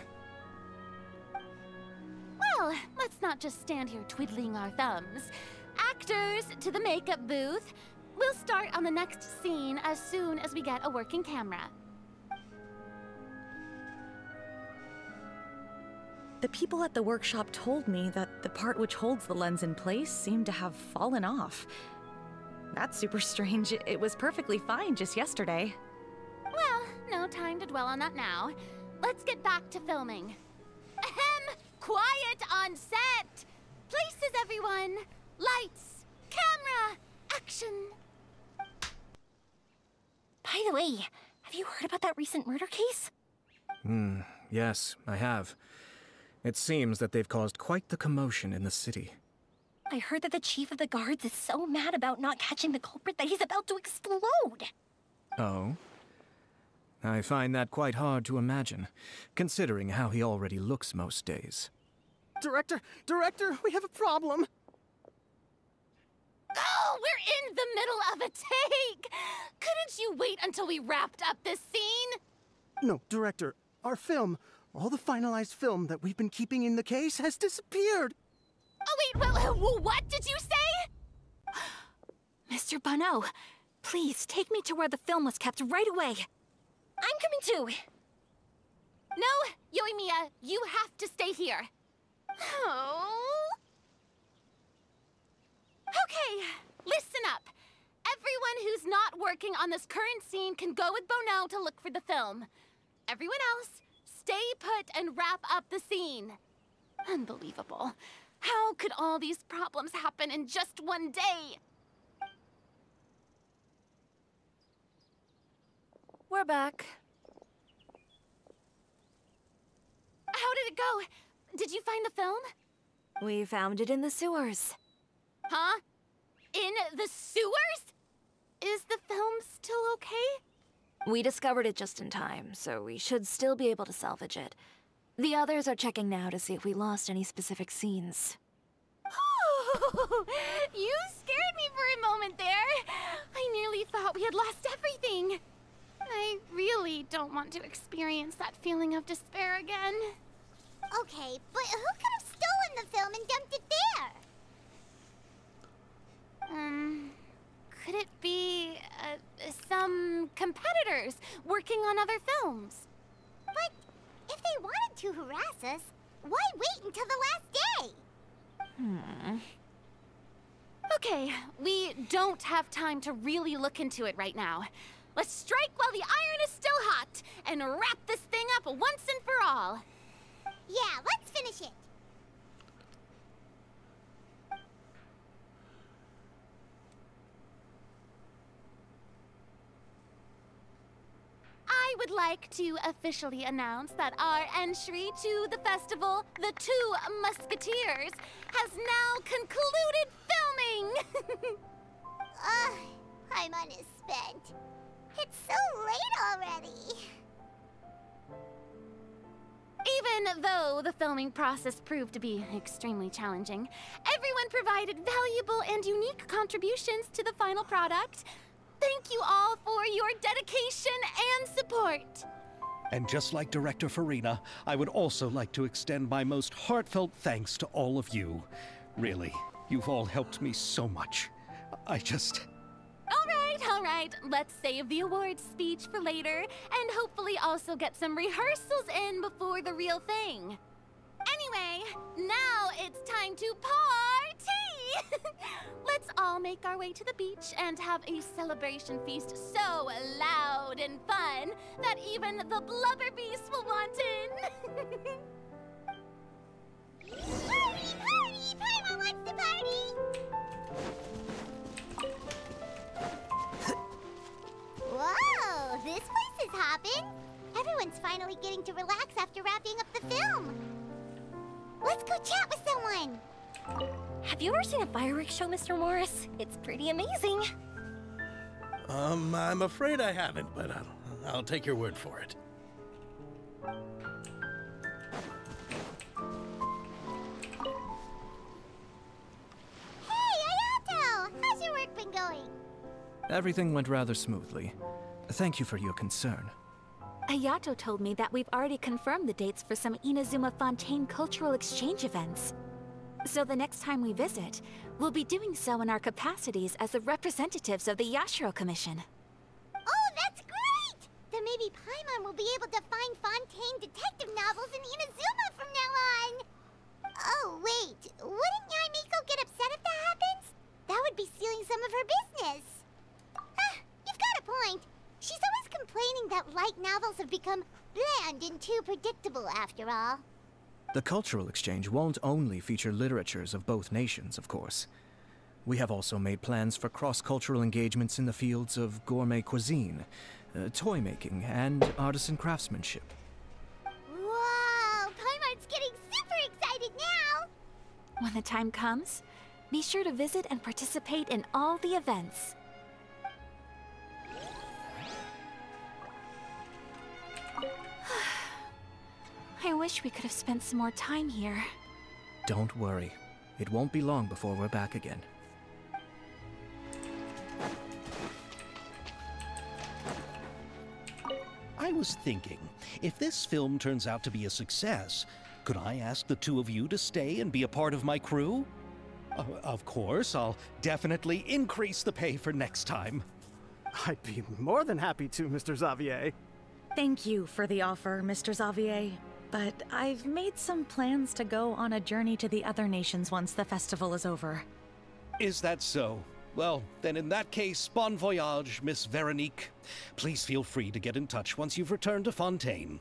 Well, let's not just stand here twiddling our thumbs. Actors, to the makeup booth. We'll start on the next scene as soon as we get a working camera. The people at the workshop told me that the part which holds the lens in place seemed to have fallen off. That's super strange. It was perfectly fine just yesterday. Well, no time to dwell on that now. Let's get back to filming. Ahem! Quiet on set! Places, everyone! Lights! Camera! Action! By the way, have you heard about that recent murder case? Yes, I have. It seems that they've caused quite the commotion in the city. I heard that the chief of the guards is so mad about not catching the culprit that he's about to explode. Oh? I find that quite hard to imagine, considering how he already looks most days. Director, we have a problem. Oh, we're in the middle of a take! Couldn't you wait until we wrapped up this scene? No, Director, our film, all the finalized film that we've been keeping in the case has disappeared. Oh, wait, well, what did you say? Mr. Bono, please take me to where the film was kept right away. I'm coming too. No, Yoimiya, you have to stay here. Oh. Okay, listen up. Everyone who's not working on this current scene can go with Bono to look for the film. Everyone else, stay put and wrap up the scene. Unbelievable. How could all these problems happen in just one day? We're back. How did it go? Did you find the film? We found it in the sewers. Huh? In the sewers? Is the film still okay? We discovered it just in time, so we should still be able to salvage it. The others are checking now to see if we lost any specific scenes. You scared me for a moment there. I nearly thought we had lost everything. I really don't want to experience that feeling of despair again. Okay, but who could have stolen the film and dumped it there? Could it be some competitors working on other films? But if they wanted to harass us, why wait until the last day? Okay, we don't have time to really look into it right now. Let's strike while the iron is still hot and wrap this thing up once and for all. Yeah, let's finish it. I would like to officially announce that our entry to the festival, The Two Musketeers, has now concluded filming! I'm unspent. It's so late already. Even though the filming process proved to be extremely challenging, everyone provided valuable and unique contributions to the final product. Thank you all for your dedication and support. And just like Director Farina, I would also like to extend my most heartfelt thanks to all of you. Really, you've all helped me so much. All right, let's save the awards speech for later, and hopefully also get some rehearsals in before the real thing. Anyway, Now it's time to party! Let's all make our way to the beach and have a celebration feast so loud and fun that even the blubber beast will want in. Party, party! Paimon wants to party! Whoa, this place is hopping. Everyone's finally getting to relax after wrapping up the film. Let's go chat with someone. Have you ever seen a fireworks show, Mr. Morris? It's pretty amazing. I'm afraid I haven't, but I'll take your word for it. Hey, Ayato! How's your work been going? Everything went rather smoothly. Thank you for your concern. Ayato told me that we've already confirmed the dates for some Inazuma Fontaine cultural exchange events. So the next time we visit, we'll be doing so in our capacities as the representatives of the Yashiro Commission. Oh, that's great! Then maybe Paimon will be able to find Fontaine detective novels in Inazuma from now on! Oh, wait. Wouldn't Yaimiko get upset if that happens? That would be stealing some of her business. You've got a point. She's always complaining that light novels have become bland and too predictable after all. The cultural exchange won't only feature literatures of both nations, of course. We have also made plans for cross-cultural engagements in the fields of gourmet cuisine, toy making, and artisan craftsmanship. Whoa! Paimon's getting super excited now! When the time comes, be sure to visit and participate in all the events. I wish we could have spent some more time here. Don't worry. It won't be long before we're back again. I was thinking, if this film turns out to be a success, could I ask the two of you to stay and be a part of my crew? Of course, I'll definitely increase the pay for next time. I'd be more than happy to, Mr. Xavier. Thank you for the offer, Mr. Xavier. But I've made some plans to go on a journey to the other nations once the festival is over. Is that so? Well, then in that case, bon voyage, Miss Veronique. Please feel free to get in touch once you've returned to Fontaine.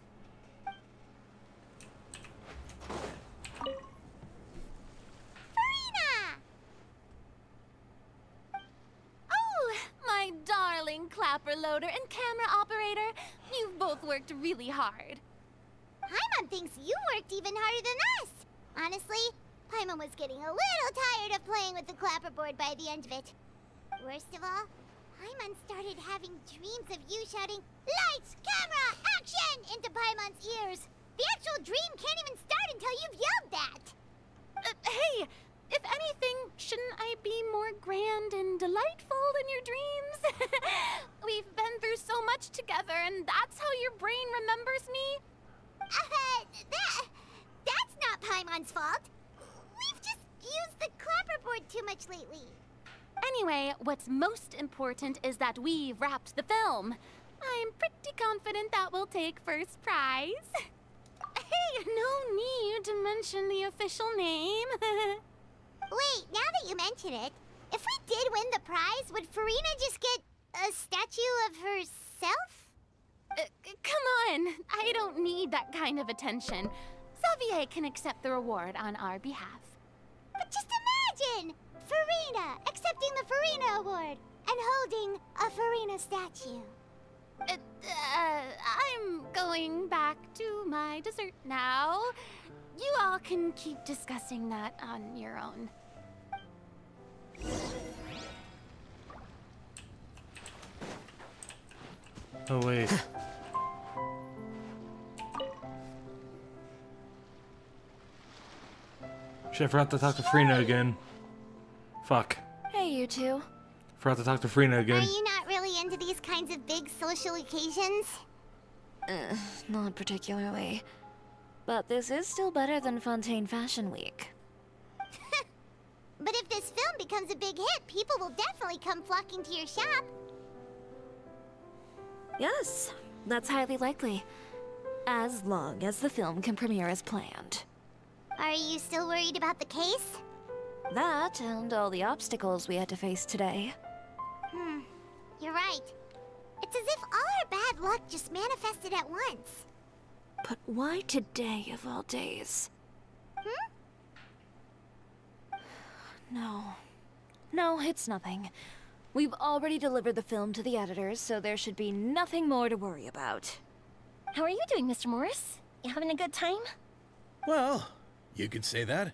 My darling clapper loader and camera operator, you've both worked really hard. Paimon thinks you worked even harder than us. Honestly, Paimon was getting a little tired of playing with the clapperboard by the end of it. Worst of all, Paimon started having dreams of you shouting, "Lights, camera, action!" into Paimon's ears. The actual dream can't even start until you've yelled that. Hey, if anything, shouldn't I be more grand and delightful than your dreams? We've been through so much together, and that's how your brain remembers me? That's not Paimon's fault. We've just used the clapperboard too much lately. Anyway, what's most important is that we've wrapped the film. I'm pretty confident that we'll take first prize. Hey, no need to mention the official name. Wait, now that you mention it, if we did win the prize, would Farina just get a statue of herself? Come on, I don't need that kind of attention. Xavier can accept the reward on our behalf. But just imagine! Farina accepting the Farina Award and holding a Farina statue. I'm going back to my dessert now. You all can keep discussing that on your own. Oh, wait. Shit, I forgot to talk to Frina again. Fuck. Hey, you two. Forgot to talk to Frina again. Are you not really into these kinds of big social occasions? Not particularly. But this is still better than Fontaine Fashion Week. But if this film becomes a big hit, people will definitely come flocking to your shop. Yes, that's highly likely. As long as the film can premiere as planned. Are you still worried about the case? That and all the obstacles we had to face today. You're right. It's as if all our bad luck just manifested at once. But why today of all days? No, it's nothing. We've already delivered the film to the editors, so there should be nothing more to worry about. How are you doing, Mr. Morris? You having a good time? Well, you could say that.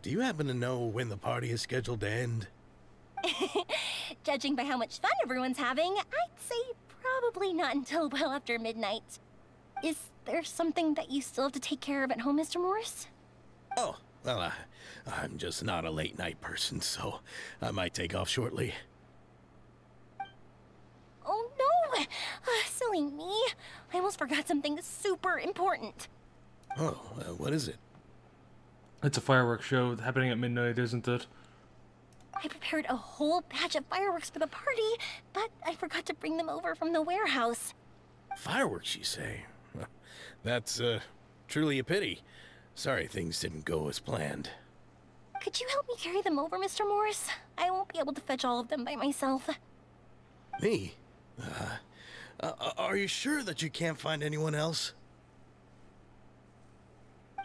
Do you happen to know when the party is scheduled to end? Judging by how much fun everyone's having, I'd say probably not until well after midnight. Is there something that you still have to take care of at home, Mr. Morris? Oh, well, I'm just not a late night person, so I might take off shortly. Oh no! Silly me. I almost forgot something super important. Oh, what is it? It's a fireworks show happening at midnight, isn't it? I prepared a whole batch of fireworks for the party, but I forgot to bring them over from the warehouse. Fireworks, you say? That's, truly a pity. Sorry things didn't go as planned. Could you help me carry them over, Mr. Morris? I won't be able to fetch all of them by myself. Me? Are you sure that you can't find anyone else?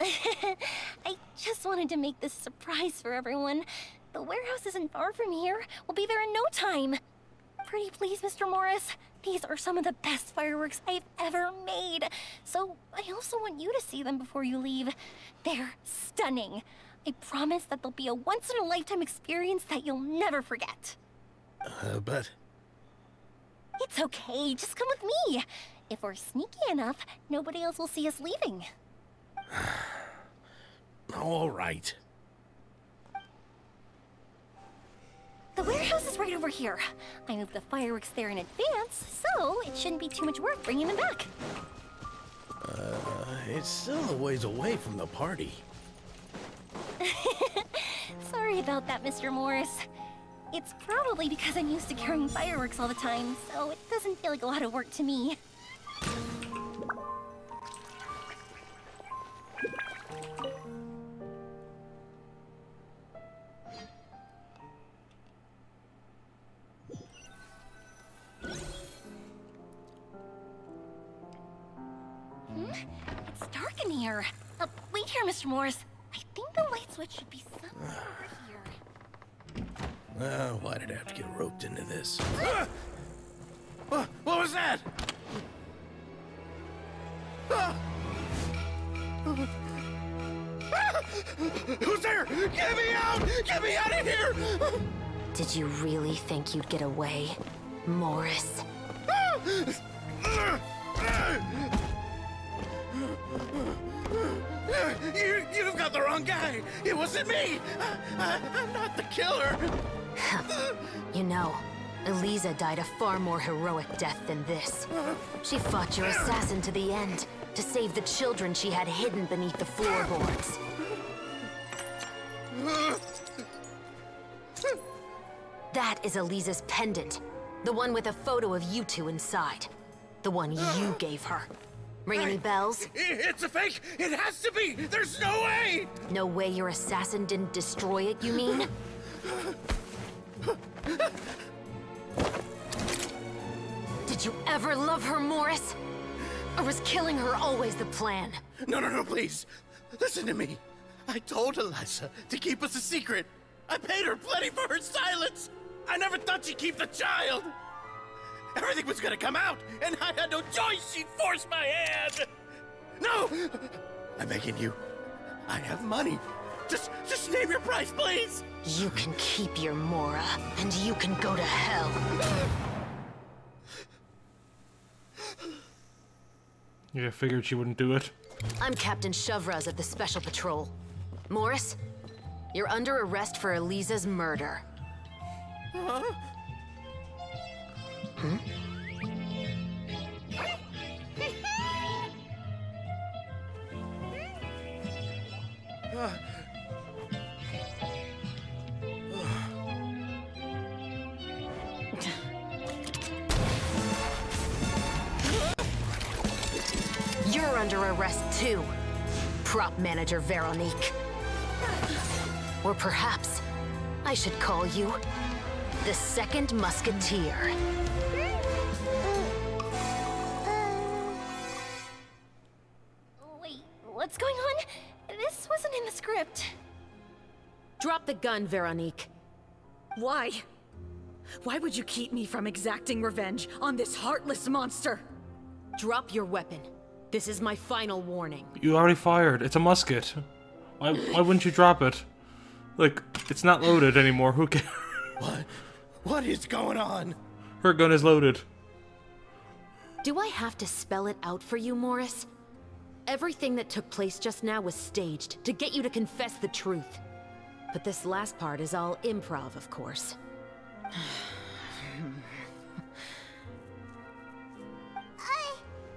I just wanted to make this a surprise for everyone. The warehouse isn't far from here. We'll be there in no time. Pretty please, Mr. Morris. These are some of the best fireworks I've ever made. So I also want you to see them before you leave. They're stunning. I promise that they'll be a once-in-a-lifetime experience that you'll never forget. But... It's okay. Just come with me. If we're sneaky enough, nobody else will see us leaving. All right. The warehouse is right over here. I moved the fireworks there in advance, so it shouldn't be too much work bringing them back. It's still a ways away from the party. Sorry about that, Mr. Morris. It's probably because I'm used to carrying fireworks all the time, so it doesn't feel like a lot of work to me. It's dark in here. Wait here, Mr. Morris. I think the light switch should be somewhere over here. Why did I have to get roped into this? What was that? Who's there? Get me out! Get me out of here! Did you really think you'd get away, Morris? You've got the wrong guy. It wasn't me. I'm not the killer. You know, Eliza died a far more heroic death than this. She fought your assassin to the end, to save the children she had hidden beneath the floorboards. That is Eliza's pendant. The one with a photo of you two inside. The one you gave her. Ring any bells? It's a fake! It has to be! There's no way! No way your assassin didn't destroy it, you mean? Did you ever love her, Morris? Or was killing her always the plan? No, please. Listen to me. I told Eliza to keep us a secret. I paid her plenty for her silence. I never thought she'd keep the child. Everything was gonna come out, and I had no choice. She forced my hand. No! I'm begging you. I have money. Just name your price, please. You can keep your Mora, and you can go to hell. Yeah, I figured she wouldn't do it. I'm Captain Shovraz of the Special Patrol. Morris, you're under arrest for Eliza's murder. Huh? Hmm? You're under arrest too. prop manager, Veronique. Or perhaps I should call you the Second Musketeer. Wait, what's going on? This wasn't in the script. Drop the gun, Veronique. Why? Why would you keep me from exacting revenge on this heartless monster? Drop your weapon. This is my final warning. You already fired. It's a musket. Why wouldn't you drop it? Like, it's not loaded anymore. Who cares? What is going on? Her gun is loaded. Do I have to spell it out for you, Morris? Everything that took place just now was staged to get you to confess the truth. But this last part is all improv, of course.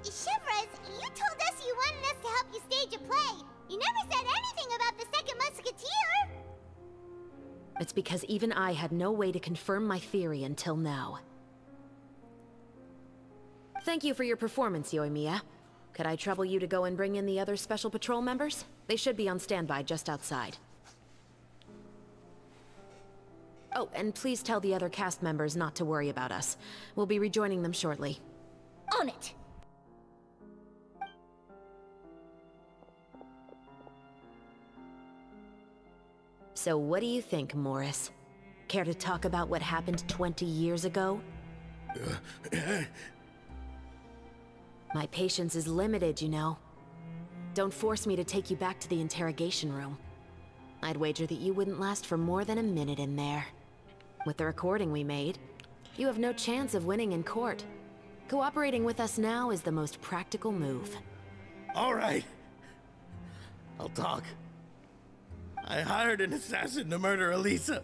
Shivers, you told us you wanted us to help you stage a play. You never said anything about the Second Musketeer. It's because even I had no way to confirm my theory until now. Thank you for your performance, Yoimiya. Could I trouble you to go and bring in the other Special Patrol members? They should be on standby just outside. Oh, and please tell the other cast members not to worry about us. We'll be rejoining them shortly. On it! So what do you think, Morris? Care to talk about what happened 20 years ago? My patience is limited, you know. Don't force me to take you back to the interrogation room. I'd wager that you wouldn't last for more than a minute in there. With the recording we made, you have no chance of winning in court. Cooperating with us now is the most practical move. All right. I'll talk. I hired an assassin to murder Elisa.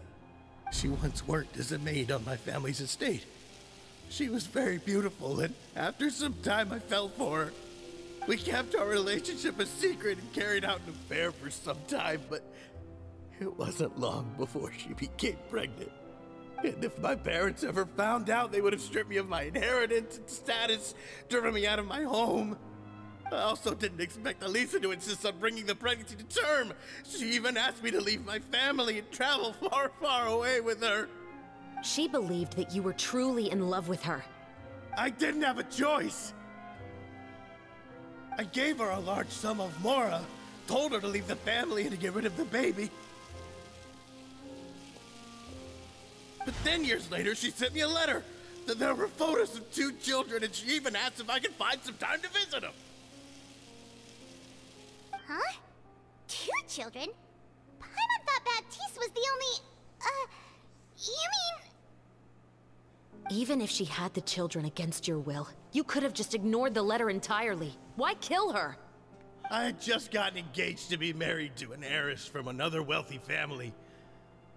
She once worked as a maid on my family's estate. She was very beautiful, and after some time I fell for her. We kept our relationship a secret and carried out an affair for some time, but it wasn't long before she became pregnant. And if my parents ever found out, they would have stripped me of my inheritance and status, driven me out of my home. I also didn't expect Elisa to insist on bringing the pregnancy to term. She even asked me to leave my family and travel far, far away with her. She believed that you were truly in love with her. I didn't have a choice. I gave her a large sum of mora, told her to leave the family and to get rid of the baby. But then years later, she sent me a letter. There were photos of 2 children, and she even asked if I could find some time to visit them. Huh? 2 children? Paimon thought Baptiste was the only... you mean... Even if she had the children against your will, you could have just ignored the letter entirely. Why kill her? I had just gotten engaged to be married to an heiress from another wealthy family.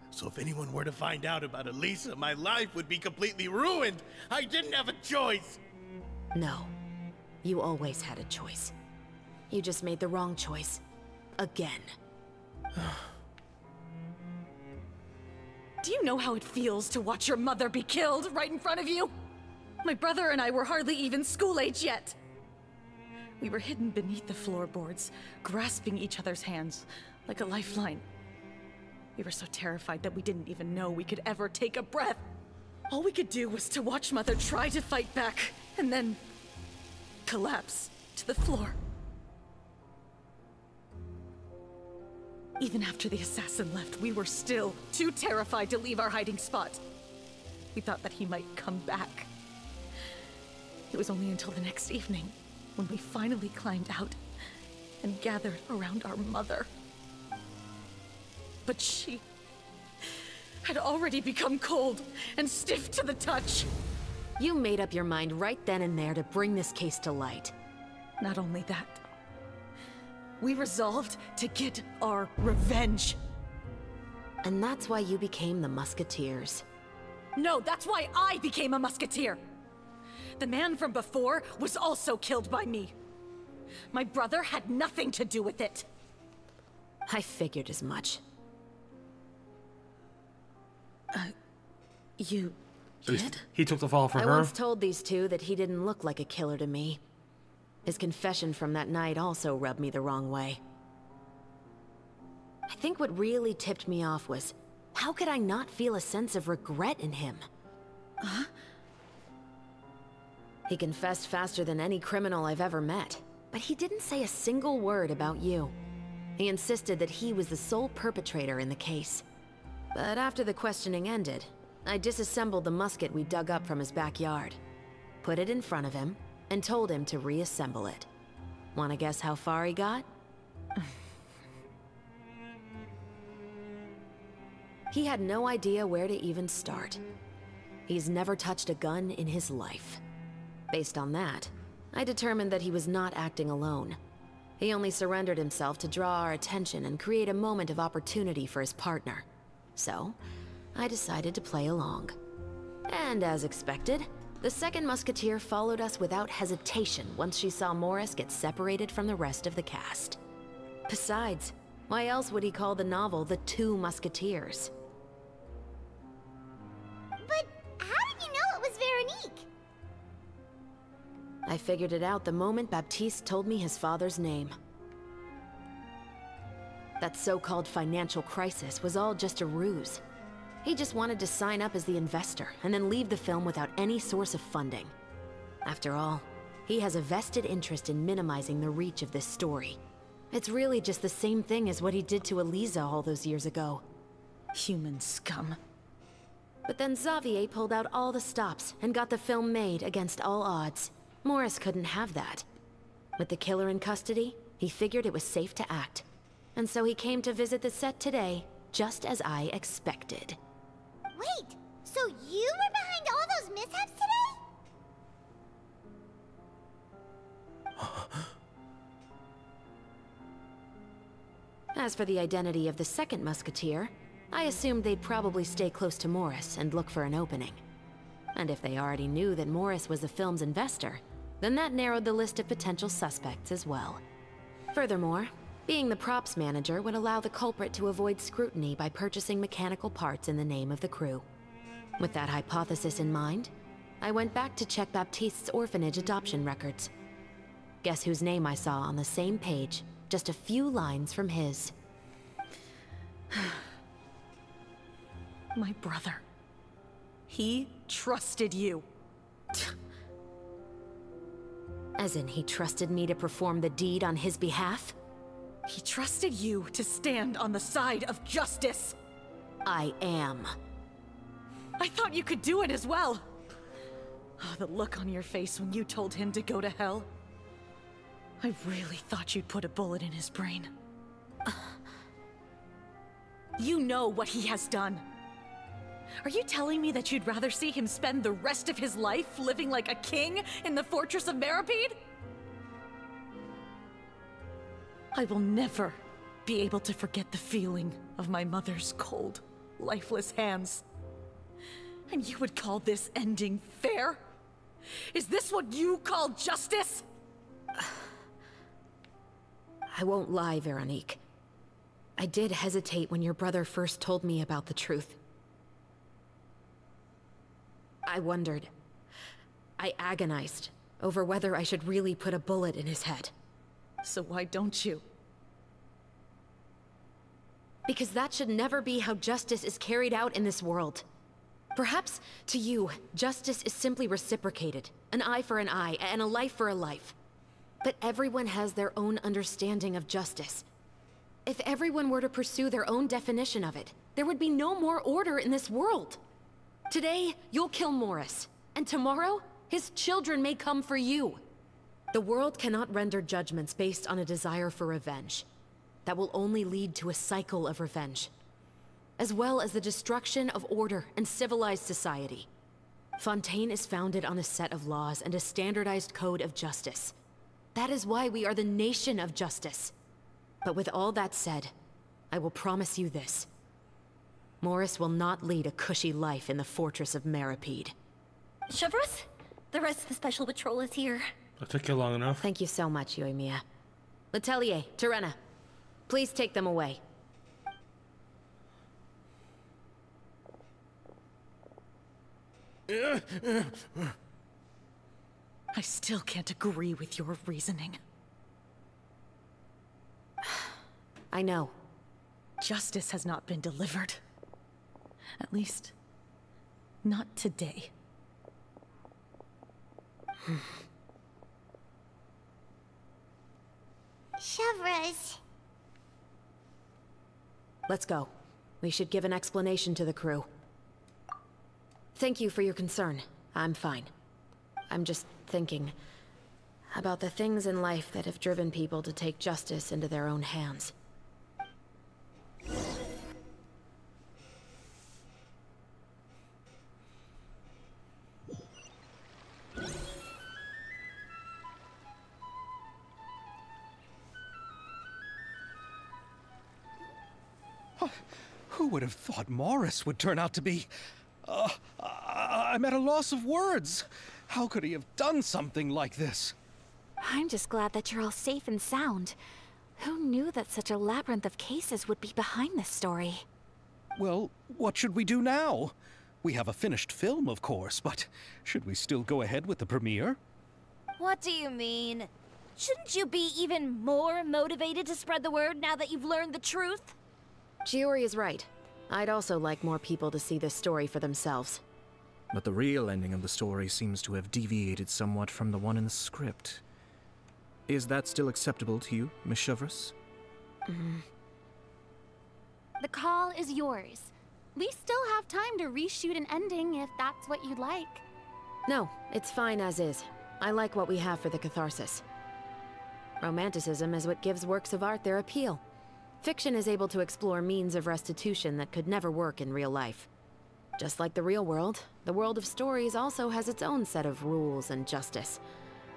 So if anyone were to find out about Elisa, my life would be completely ruined. I didn't have a choice. No. You always had a choice. You just made the wrong choice. Again. Do you know how it feels to watch your mother be killed right in front of you? My brother and I were hardly even school age yet. We were hidden beneath the floorboards, grasping each other's hands like a lifeline. We were so terrified that we didn't even know we could ever take a breath. All we could do was to watch Mother try to fight back, and then collapse to the floor. Even after the assassin left, we were still too terrified to leave our hiding spot. We thought that he might come back. It was only until the next evening when we finally climbed out and gathered around our mother. But she had already become cold and stiff to the touch. You made up your mind right then and there to bring this case to light. Not only that, we resolved to get our revenge. And that's why you became the Musketeers. No, that's why I became a Musketeer. The man from before was also killed by me. My brother had nothing to do with it. I figured as much. You did? He took the fall for her? I once told these two that he didn't look like a killer to me. His confession from that night also rubbed me the wrong way. I think what really tipped me off was, how could I not feel a sense of regret in him? Huh? He confessed faster than any criminal I've ever met, but he didn't say a single word about you. He insisted that he was the sole perpetrator in the case. But after the questioning ended, I disassembled the musket we dug up from his backyard, put it in front of him, and told him to reassemble it. Wanna guess how far he got? He had no idea where to even start. He's never touched a gun in his life. Based on that, I determined that he was not acting alone. He only surrendered himself to draw our attention and create a moment of opportunity for his partner. So, I decided to play along. And as expected, the second musketeer followed us without hesitation once she saw Morris get separated from the rest of the cast. Besides, why else would he call the novel The Two Musketeers? But how did you know it was Veronique? I figured it out the moment Baptiste told me his father's name. That so-called financial crisis was all just a ruse. He just wanted to sign up as the investor and then leave the film without any source of funding. After all, he has a vested interest in minimizing the reach of this story. It's really just the same thing as what he did to Eliza all those years ago. Human scum. But then Xavier pulled out all the stops and got the film made against all odds. Morris couldn't have that. With the killer in custody, he figured it was safe to act. And so he came to visit the set today, just as I expected. Wait, so you were behind all those mishaps today? As for the identity of the second musketeer, I assumed they'd probably stay close to Morris and look for an opening. And if they already knew that Morris was the film's investor, then that narrowed the list of potential suspects as well. Furthermore, being the props manager would allow the culprit to avoid scrutiny by purchasing mechanical parts in the name of the crew. With that hypothesis in mind, I went back to check Baptiste's orphanage adoption records. Guess whose name I saw on the same page, just a few lines from his. My brother. He trusted you. As in, he trusted me to perform the deed on his behalf? He trusted you to stand on the side of justice. I am. I thought you could do it as well. Oh, the look on your face when you told him to go to hell. I really thought you'd put a bullet in his brain. You know what he has done. Are you telling me that you'd rather see him spend the rest of his life living like a king in the fortress of Meripede? I will never be able to forget the feeling of my mother's cold, lifeless hands. And you would call this ending fair? Is this what you call justice? I won't lie, Veronique. I did hesitate when your brother first told me about the truth. I wondered. I agonized over whether I should really put a bullet in his head. So why don't you? Because that should never be how justice is carried out in this world. Perhaps, to you, justice is simply reciprocated. An eye for an eye, and a life for a life. But everyone has their own understanding of justice. If everyone were to pursue their own definition of it, there would be no more order in this world. Today, you'll kill Morris, and tomorrow, his children may come for you. The world cannot render judgments based on a desire for revenge. That will only lead to a cycle of revenge, as well as the destruction of order and civilized society. Fontaine is founded on a set of laws and a standardized code of justice. That is why we are the nation of justice. But with all that said, I will promise you this. Morris will not lead a cushy life in the fortress of Meripede. Chevros, the rest of the special patrol is here. That took you long enough. Thank you so much, Yoimiya. Letelier, Terena, please take them away. I still can't agree with your reasoning. I know. Justice has not been delivered. At least, not today. Chevres. Let's go. We should give an explanation to the crew. Thank you for your concern. I'm fine. I'm just thinking about the things in life that have driven people to take justice into their own hands. Who would have thought Morris would turn out to be... I'm at a loss of words. How could he have done something like this? I'm just glad that you're all safe and sound. Who knew that such a labyrinth of cases would be behind this story? Well, what should we do now? We have a finished film, of course, but should we still go ahead with the premiere? What do you mean? Shouldn't you be even more motivated to spread the word now that you've learned the truth? Chiori is right. I'd also like more people to see this story for themselves. But the real ending of the story seems to have deviated somewhat from the one in the script. Is that still acceptable to you, Miss Chevres? The call is yours. We still have time to reshoot an ending if that's what you'd like. No, it's fine as is. I like what we have for the catharsis. Romanticism is what gives works of art their appeal. Fiction is able to explore means of restitution that could never work in real life. Just like the real world, the world of stories also has its own set of rules and justice.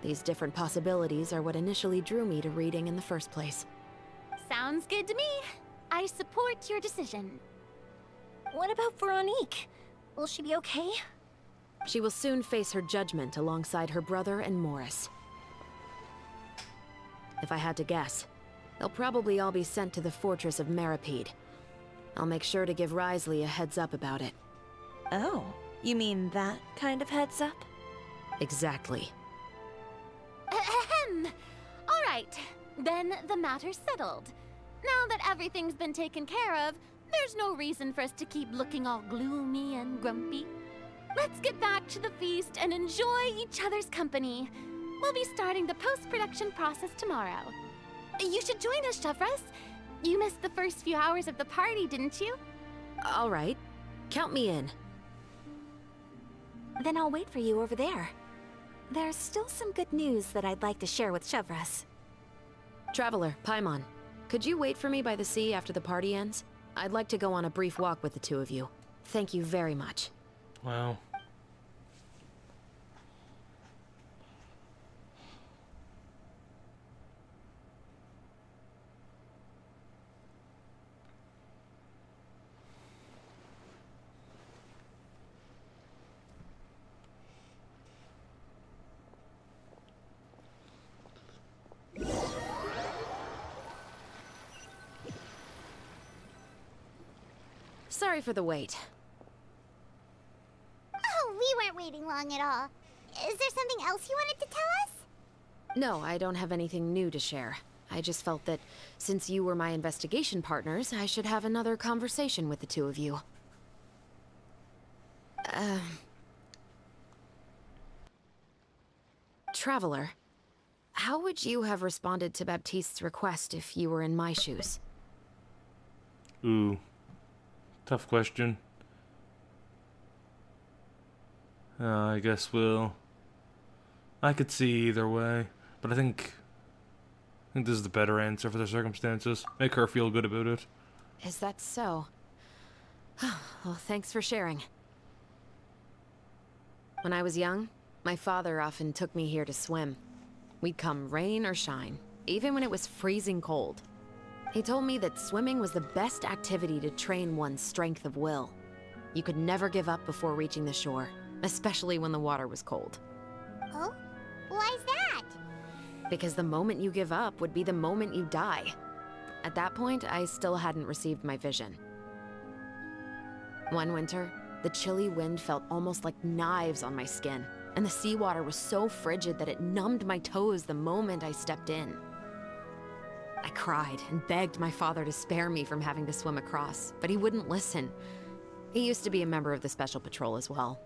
These different possibilities are what initially drew me to reading in the first place. Sounds good to me. I support your decision. What about Veronique? Will she be okay? She will soon face her judgment alongside her brother and Morris. If I had to guess, they'll probably all be sent to the fortress of Meripede. I'll make sure to give Risley a heads up about it. Oh, you mean that kind of heads up? Exactly. Ahem. All right, then the matter's settled. Now that everything's been taken care of, there's no reason for us to keep looking all gloomy and grumpy. Let's get back to the feast and enjoy each other's company. We'll be starting the post-production process tomorrow. You should join us, Chevres. You missed the first few hours of the party, didn't you? All right. Count me in. Then I'll wait for you over there. There's still some good news that I'd like to share with Chevres. Traveler, Paimon, could you wait for me by the sea after the party ends? I'd like to go on a brief walk with the two of you. Thank you very much. Wow. Sorry for the wait. Oh, we weren't waiting long at all. Is there something else you wanted to tell us? No, I don't have anything new to share. I just felt that since you were my investigation partners, I should have another conversation with the two of you. Traveler, how would you have responded to Baptiste's request if you were in my shoes? Ooh. Tough question. I guess I could see either way, but I think this is the better answer for the circumstances. Make her feel good about it. Is that so? Well, thanks for sharing. When I was young, my father often took me here to swim. We'd come rain or shine, even when it was freezing cold. He told me that swimming was the best activity to train one's strength of will. You could never give up before reaching the shore, especially when the water was cold. Oh? Why's that? Because the moment you give up would be the moment you die. At that point, I still hadn't received my vision. One winter, the chilly wind felt almost like knives on my skin, and the seawater was so frigid that it numbed my toes the moment I stepped in. I cried and begged my father to spare me from having to swim across, but he wouldn't listen. He used to be a member of the Special Patrol as well.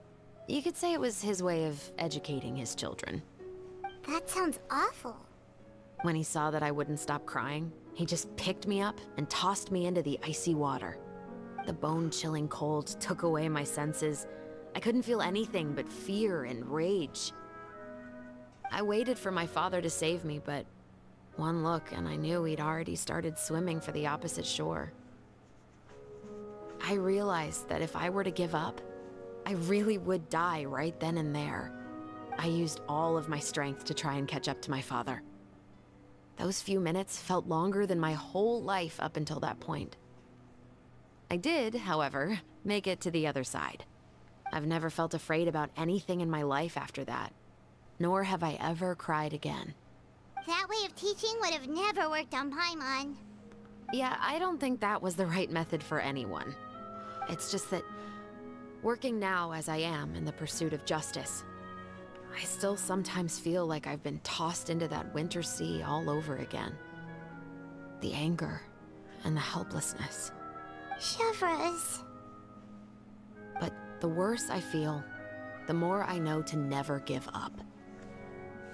You could say it was his way of educating his children. That sounds awful. When he saw that I wouldn't stop crying, he just picked me up and tossed me into the icy water. The bone-chilling cold took away my senses. I couldn't feel anything but fear and rage. I waited for my father to save me, but one look and I knew he'd already started swimming for the opposite shore. I realized that if I were to give up, I really would die right then and there. I used all of my strength to try and catch up to my father. Those few minutes felt longer than my whole life up until that point. I did, however, make it to the other side. I've never felt afraid about anything in my life after that, nor have I ever cried again. That way of teaching would have never worked on Paimon. Yeah, I don't think that was the right method for anyone. It's just that, working now as I am in the pursuit of justice, I still sometimes feel like I've been tossed into that winter sea all over again. The anger and the helplessness. Chevreuse. But the worse I feel, the more I know to never give up.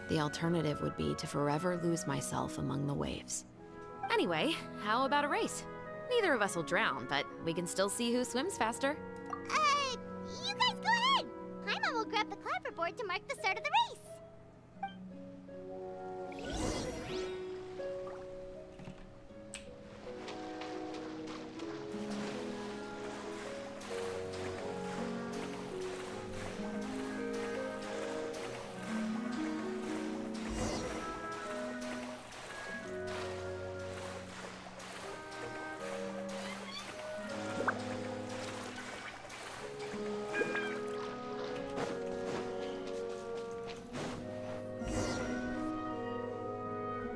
The alternative would be to forever lose myself among the waves. Anyway, how about a race? Neither of us will drown, but we can still see who swims faster. You guys go ahead! Paimon will grab the clapperboard to mark the start of the race.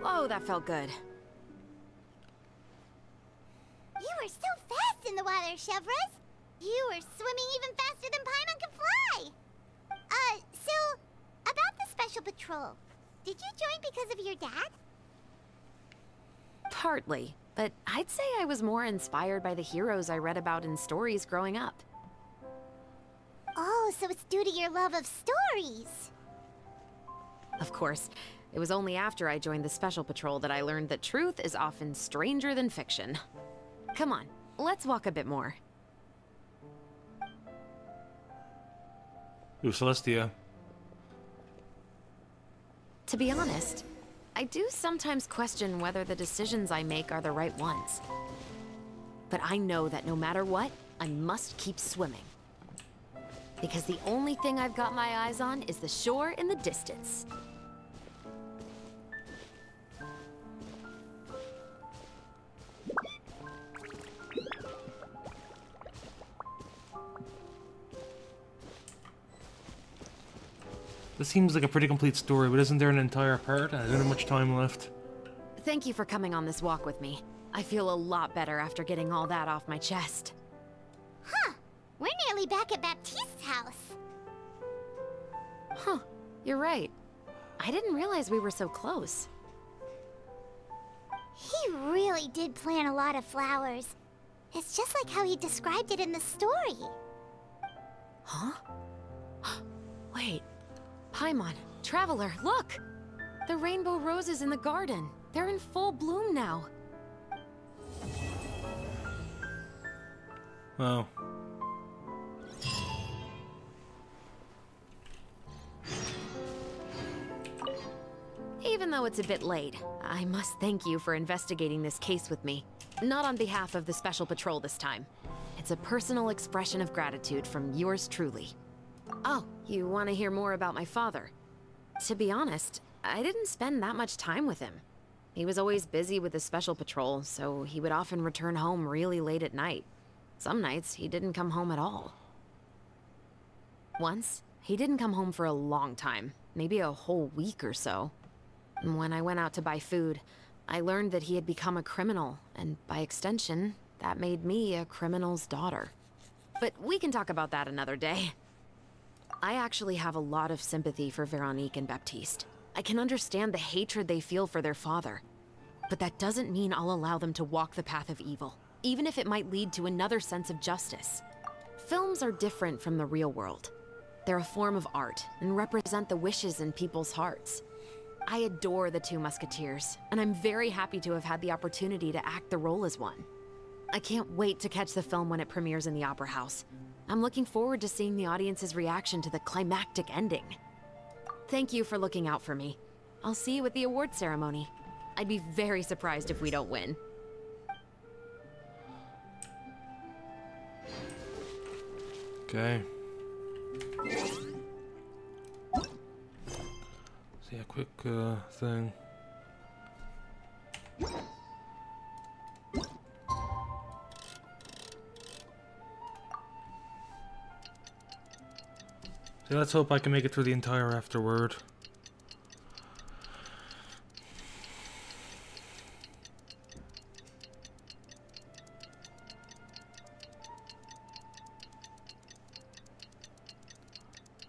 Oh, that felt good. You were so fast in the water, Chevreuse. You were swimming even faster than Paimon could fly. So, about the Special Patrol, did you join because of your dad? Partly, but I'd say I was more inspired by the heroes I read about in stories growing up. Oh, so it's due to your love of stories. Of course, it was only after I joined the Special Patrol that I learned that truth is often stranger than fiction. Come on, let's walk a bit more. Ooh, Celestia. To be honest, I do sometimes question whether the decisions I make are the right ones. But I know that no matter what, I must keep swimming. Because the only thing I've got my eyes on is the shore in the distance. This seems like a pretty complete story, but isn't there an entire part? I don't have much time left. Thank you for coming on this walk with me. I feel a lot better after getting all that off my chest. Huh. We're nearly back at Baptiste's house. Huh. You're right. I didn't realize we were so close. He really did plant a lot of flowers. It's just like how he described it in the story. Huh? Wait. Paimon, Traveler, look! The rainbow roses in the garden. They're in full bloom now. Oh. Even though it's a bit late, I must thank you for investigating this case with me. Not on behalf of the Special Patrol this time. It's a personal expression of gratitude from yours truly. Oh, you want to hear more about my father? To be honest, I didn't spend that much time with him. He was always busy with the Special Patrol, so he would often return home really late at night. Some nights, he didn't come home at all. Once, he didn't come home for a long time, maybe a whole week or so. And when I went out to buy food, I learned that he had become a criminal, and by extension, that made me a criminal's daughter. But we can talk about that another day. I actually have a lot of sympathy for Veronique and Baptiste. I can understand the hatred they feel for their father. But that doesn't mean I'll allow them to walk the path of evil, even if it might lead to another sense of justice. Films are different from the real world. They're a form of art and represent the wishes in people's hearts. I adore the two Musketeers, and I'm very happy to have had the opportunity to act the role as one. I can't wait to catch the film when it premieres in the Opera House. I'm looking forward to seeing the audience's reaction to the climactic ending. Thank you for looking out for me. I'll see you at the award ceremony. I'd be very surprised if we don't win. Okay. See a quick thing. So let's hope I can make it through the entire afterword.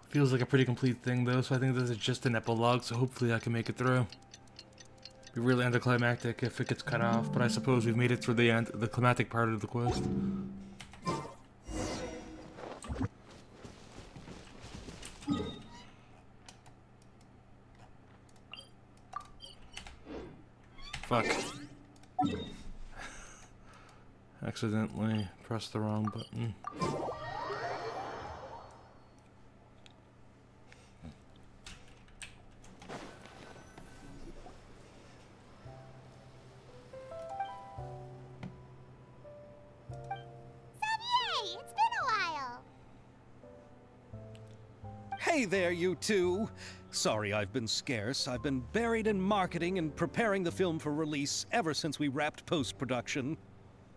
Feels like a pretty complete thing though, so I think this is just an epilogue, so hopefully I can make it through. Be really anticlimactic if it gets cut off, but I suppose we've made it through the climactic part of the quest. Fuck. Accidentally pressed the wrong button. Hey there, you two! Sorry I've been scarce. I've been buried in marketing and preparing the film for release ever since we wrapped post-production.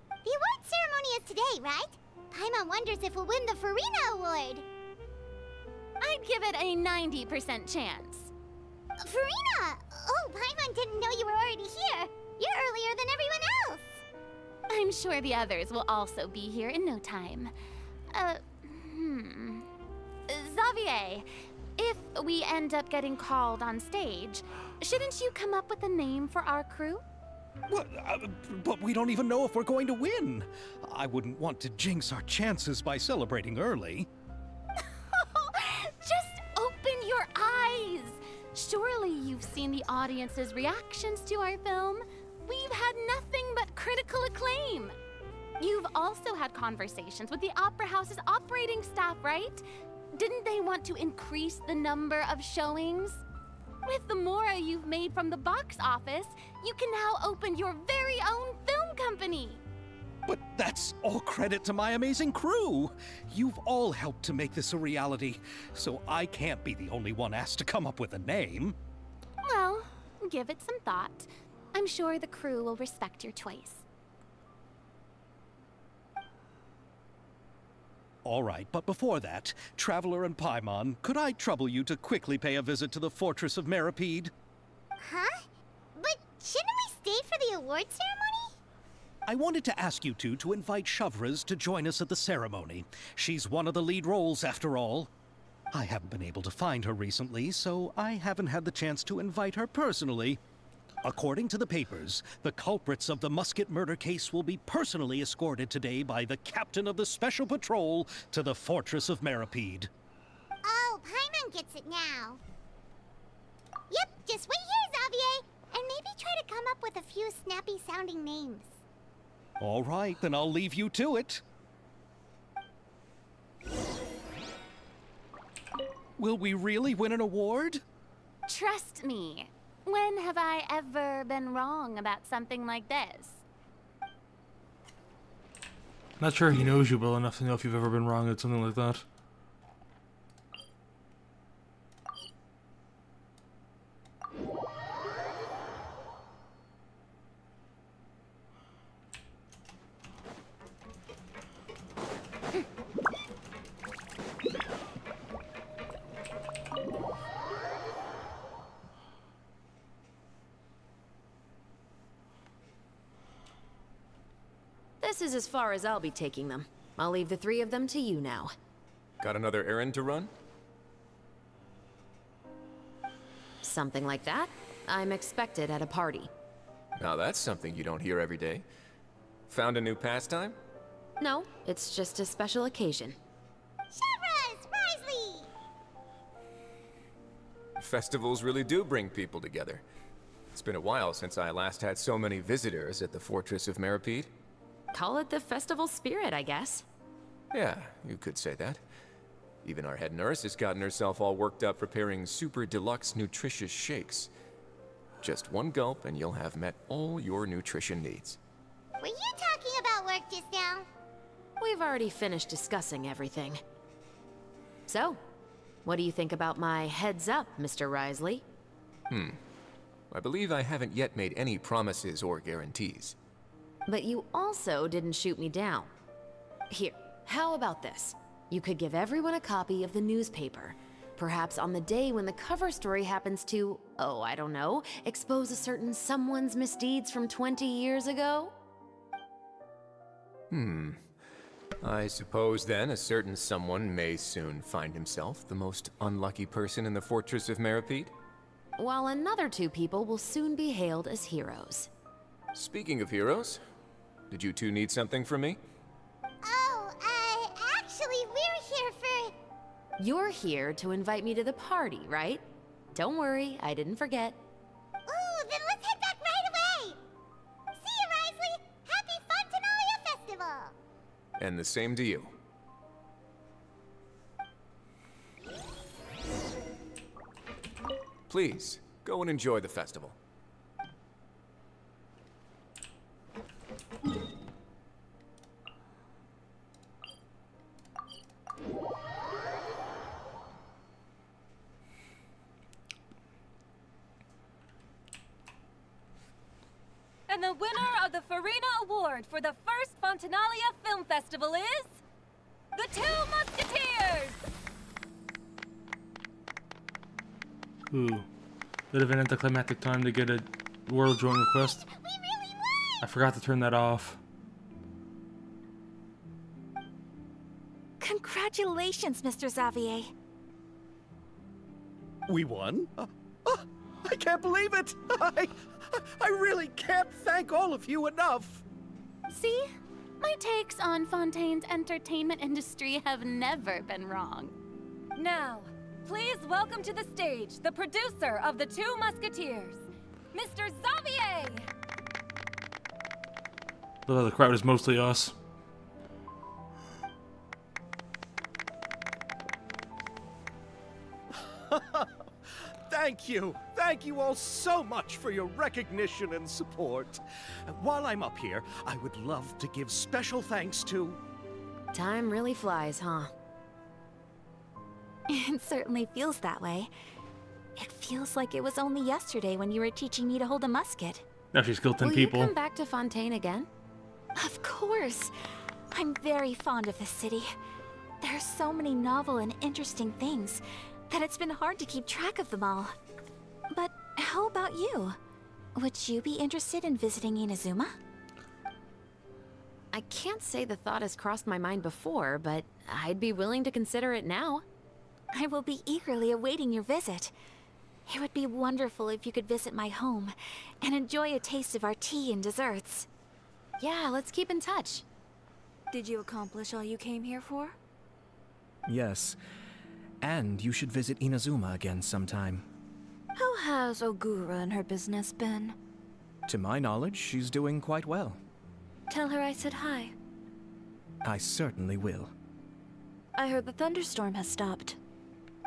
The award ceremony is today, right? Paimon wonders if we'll win the Farina Award. I'd give it a 90% chance. Farina! Oh, Paimon didn't know you were already here. You're earlier than everyone else. I'm sure the others will also be here in no time. Xavier, if we end up getting called on stage, shouldn't you come up with a name for our crew? What? But we don't even know if we're going to win. I wouldn't want to jinx our chances by celebrating early. Just open your eyes! Surely you've seen the audience's reactions to our film. We've had nothing but critical acclaim. You've also had conversations with the Opera House's operating staff, right? Didn't they want to increase the number of showings? With the mora you've made from the box office, you can now open your very own film company. But that's all credit to my amazing crew. You've all helped to make this a reality, so I can't be the only one asked to come up with a name. Well, give it some thought. I'm sure the crew will respect your choice. All right, but before that, Traveler and Paimon, could I trouble you to quickly pay a visit to the Fortress of Meripede? Huh? But shouldn't we stay for the award ceremony? I wanted to ask you two to invite Shavraz to join us at the ceremony. She's one of the lead roles, after all. I haven't been able to find her recently, so I haven't had the chance to invite her personally. According to the papers, the culprits of the musket murder case will be personally escorted today by the captain of the Special Patrol to the Fortress of Meripede. Oh, Paimon gets it now. Yep, just wait here, Xavier, and maybe try to come up with a few snappy-sounding names. All right, then I'll leave you to it. Will we really win an award? Trust me. When have I ever been wrong about something like this? Not sure he knows you well enough to know if you've ever been wrong at something like that. This is as far as I'll be taking them. I'll leave the three of them to you now. Got another errand to run? Something like that. I'm expected at a party. Now that's something you don't hear every day. Found a new pastime? No, it's just a special occasion. Shavras! Risley! Festivals really do bring people together. It's been a while since I last had so many visitors at the Fortress of Meripede. Call it the festival spirit, I guess. Yeah, you could say that. Even our head nurse has gotten herself all worked up preparing super deluxe nutritious shakes. Just one gulp and you'll have met all your nutrition needs. Were you talking about work just now? We've already finished discussing everything. So, what do you think about my heads up, Mr. Risley? I believe I haven't yet made any promises or guarantees. But you also didn't shoot me down. Here, how about this? You could give everyone a copy of the newspaper. Perhaps on the day when the cover story happens to, oh, I don't know, expose a certain someone's misdeeds from 20 years ago? I suppose then a certain someone may soon find himself the most unlucky person in the Fortress of Meripede? While another two people will soon be hailed as heroes. Speaking of heroes, did you two need something from me? Oh, actually, we're here for... You're here to invite me to the party, right? Don't worry, I didn't forget. Ooh, then let's head back right away! See you, Risley! Happy Fontanalia Festival! And the same to you. Please, go and enjoy the festival. And the winner of the Farina Award for the first Fontanalia Film Festival is... the Two Musketeers! Ooh. Bit of an anticlimactic time to get a world join request. We really won! I forgot to turn that off. Congratulations, Mr. Xavier. We won? I can't believe it! I really can't thank all of you enough! See? My takes on Fontaine's entertainment industry have never been wrong. Now, please welcome to the stage the producer of the Two Musketeers, Mr. Xavier! The crowd is mostly us. Thank you! Thank you all so much for your recognition and support. While I'm up here, I would love to give special thanks to... Time really flies, huh? It certainly feels that way. It feels like it was only yesterday when you were teaching me to hold a musket. Now she's guilting Will people. you come back to Fontaine again? Of course! I'm very fond of this city. There are so many novel and interesting things that it's been hard to keep track of them all. But how about you? Would you be interested in visiting Inazuma? I can't say the thought has crossed my mind before, but I'd be willing to consider it now. I will be eagerly awaiting your visit. It would be wonderful if you could visit my home and enjoy a taste of our tea and desserts. Yeah, let's keep in touch. Did you accomplish all you came here for? Yes. And you should visit Inazuma again sometime. How has Ogura and her business been? To my knowledge, she's doing quite well. Tell her I said hi. I certainly will. I heard the thunderstorm has stopped.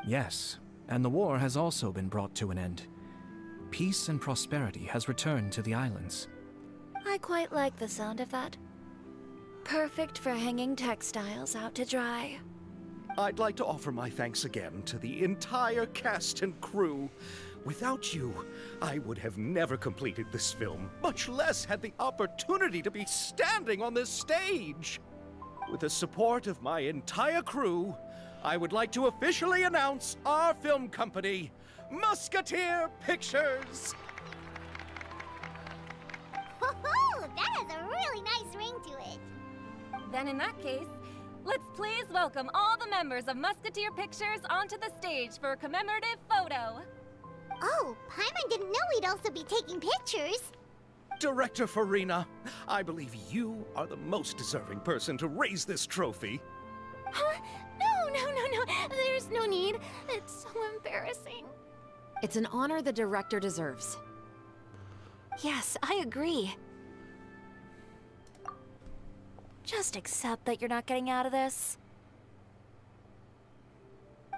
Yes, and the war has also been brought to an end. Peace and prosperity has returned to the islands. I quite like the sound of that. Perfect for hanging textiles out to dry. I'd like to offer my thanks again to the entire cast and crew. Without you, I would have never completed this film, much less had the opportunity to be standing on this stage. With the support of my entire crew, I would like to officially announce our film company, Musketeer Pictures! Woohoo! That has a really nice ring to it. Then in that case, let's please welcome all the members of Musketeer Pictures onto the stage for a commemorative photo. Oh, Paimon didn't know we'd also be taking pictures. Director Farina, I believe you are the most deserving person to raise this trophy. Huh? No. There's no need. It's so embarrassing. It's an honor the director deserves. Yes, I agree. Just accept that you're not getting out of this.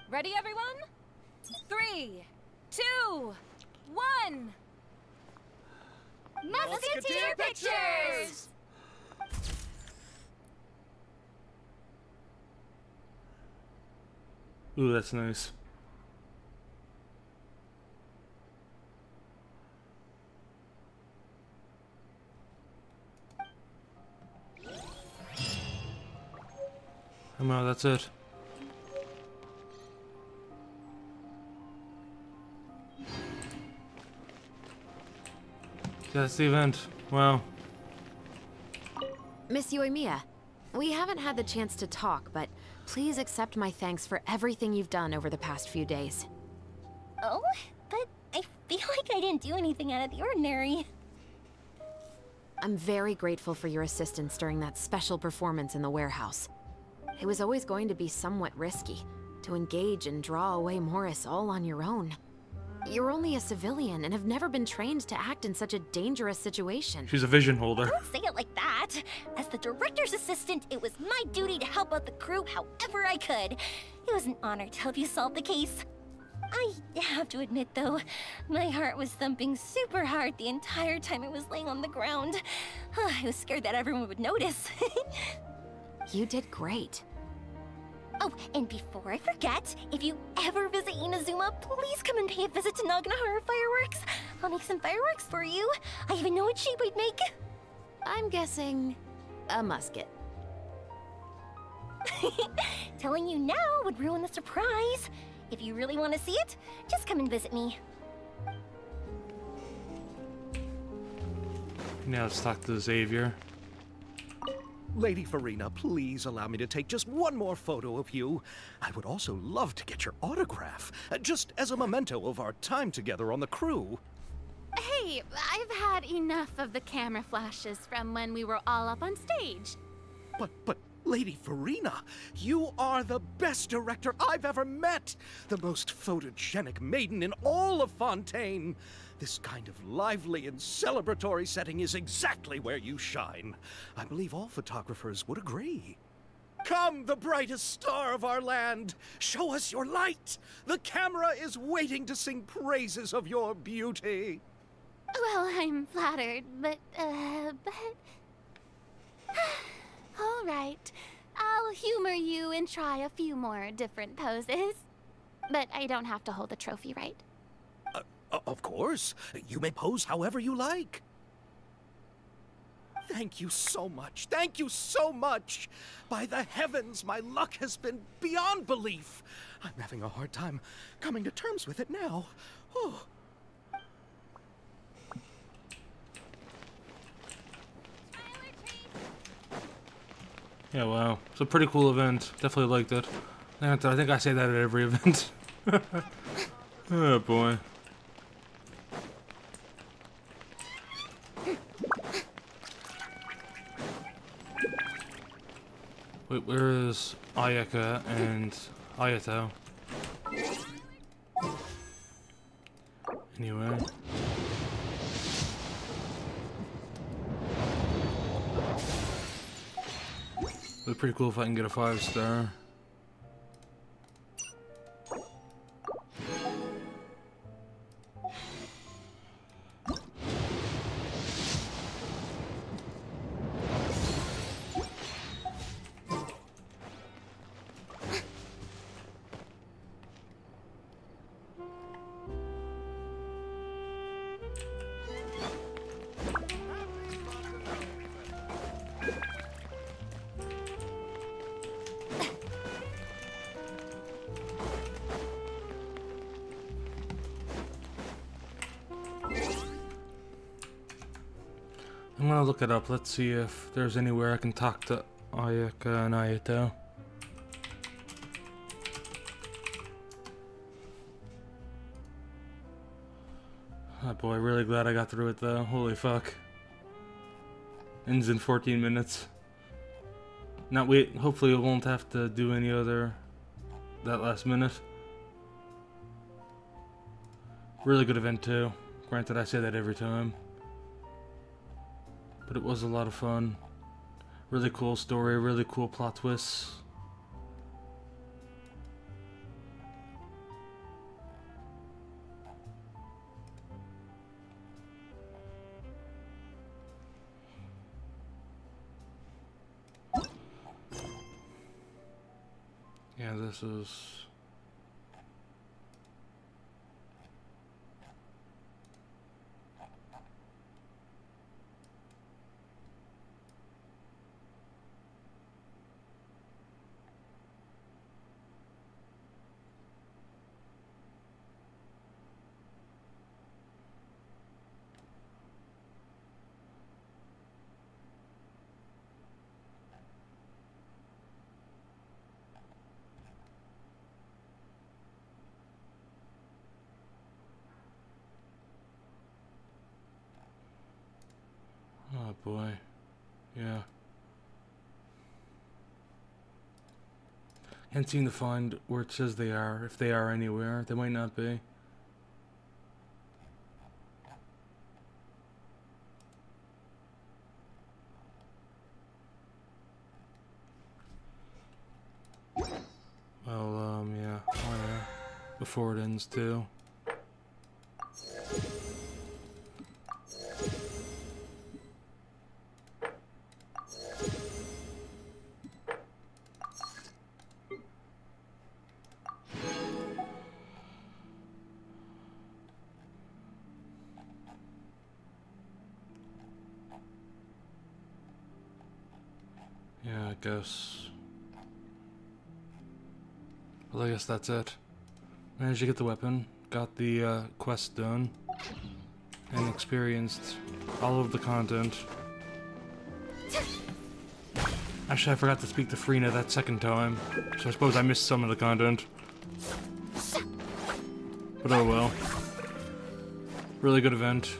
Ready, everyone? 3, 2, 1. Musketeer Pictures! Ooh, that's nice. No, that's it. That's the event. Wow. Miss Yoimiya, we haven't had the chance to talk, but please accept my thanks for everything you've done over the past few days. Oh, but I feel like I didn't do anything out of the ordinary. I'm very grateful for your assistance during that special performance in the warehouse. It was always going to be somewhat risky, to engage and draw away Morris all on your own. You're only a civilian and have never been trained to act in such a dangerous situation. She's a vision holder. Don't say it like that. As the director's assistant, it was my duty to help out the crew however I could. It was an honor to help you solve the case. I have to admit, though, my heart was thumping super hard the entire time I was laying on the ground. I was scared that everyone would notice. You did great. Oh, and before I forget, if you ever visit Inazuma, please come and pay a visit to Naganohara Fireworks. I'll make some fireworks for you. I even know what shape I'd make. I'm guessing a musket. Telling you now would ruin the surprise. If you really want to see it, just come and visit me. Now let's talk to Xavier. Lady Farina, please allow me to take just one more photo of you. I would also love to get your autograph, just as a memento of our time together on the crew. Hey, I've had enough of the camera flashes from when we were all up on stage. But, Lady Farina, you are the best director I've ever met! The most photogenic maiden in all of Fontaine! This kind of lively and celebratory setting is exactly where you shine. I believe all photographers would agree. Come, the brightest star of our land! Show us your light! The camera is waiting to sing praises of your beauty! Well, I'm flattered, but... All right. I'll humor you and try a few more different poses. But I don't have to hold the trophy, right? Of course. You may pose however you like. Thank you so much. Thank you so much. By the heavens, my luck has been beyond belief. I'm having a hard time coming to terms with it now. Oh. Yeah, wow. It's a pretty cool event. Definitely liked it. I think I say that at every event. Oh, boy. Wait, where is Ayaka and Ayato? Anyway. It'd be pretty cool if I can get a 5-star. I'm gonna look it up. Let's see if there's anywhere I can talk to Ayaka and Ayato. Oh boy, really glad I got through it though. Holy fuck. Ends in 14 minutes. Not wait. Hopefully, we won't have to do any other that last minute. Really good event too. Granted, I say that every time, but it was a lot of fun. Really cool story. Really cool plot twists. Yeah, this is... Oh boy, yeah. Can't seem to find where it says they are, if they are anywhere. They might not be. Well, yeah. Oh yeah. Before it ends too. Yeah, I guess. Well, I guess that's it. Managed to get the weapon, got the quest done, and experienced all of the content. Actually, I forgot to speak to Frina that second time, so I suppose I missed some of the content. But oh well. Really good event.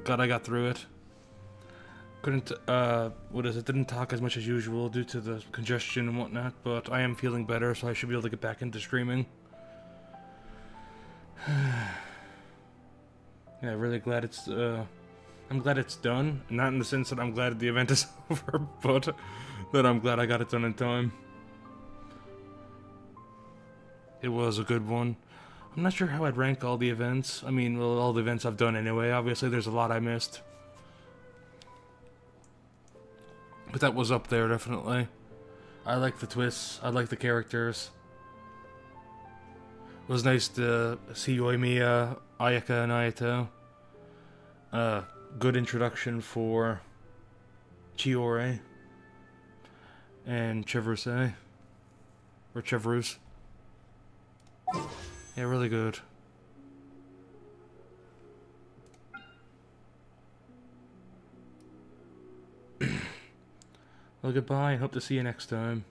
Glad I got through it. Couldn't, didn't talk as much as usual due to the congestion and whatnot, but I am feeling better, so I should be able to get back into streaming. Yeah, really glad it's, I'm glad it's done. Not in the sense that I'm glad the event is over, but that I'm glad I got it done in time. It was a good one. I'm not sure how I'd rank all the events. I mean, well, all the events I've done anyway. Obviously, there's a lot I missed. But that was up there, definitely. I like the twists. I like the characters. It was nice to see Yoimiya, Ayaka, and Ayato. Good introduction for Chiore and Chevrolet. Or Chevrus. Yeah, really good. Well, goodbye, and hope to see you next time.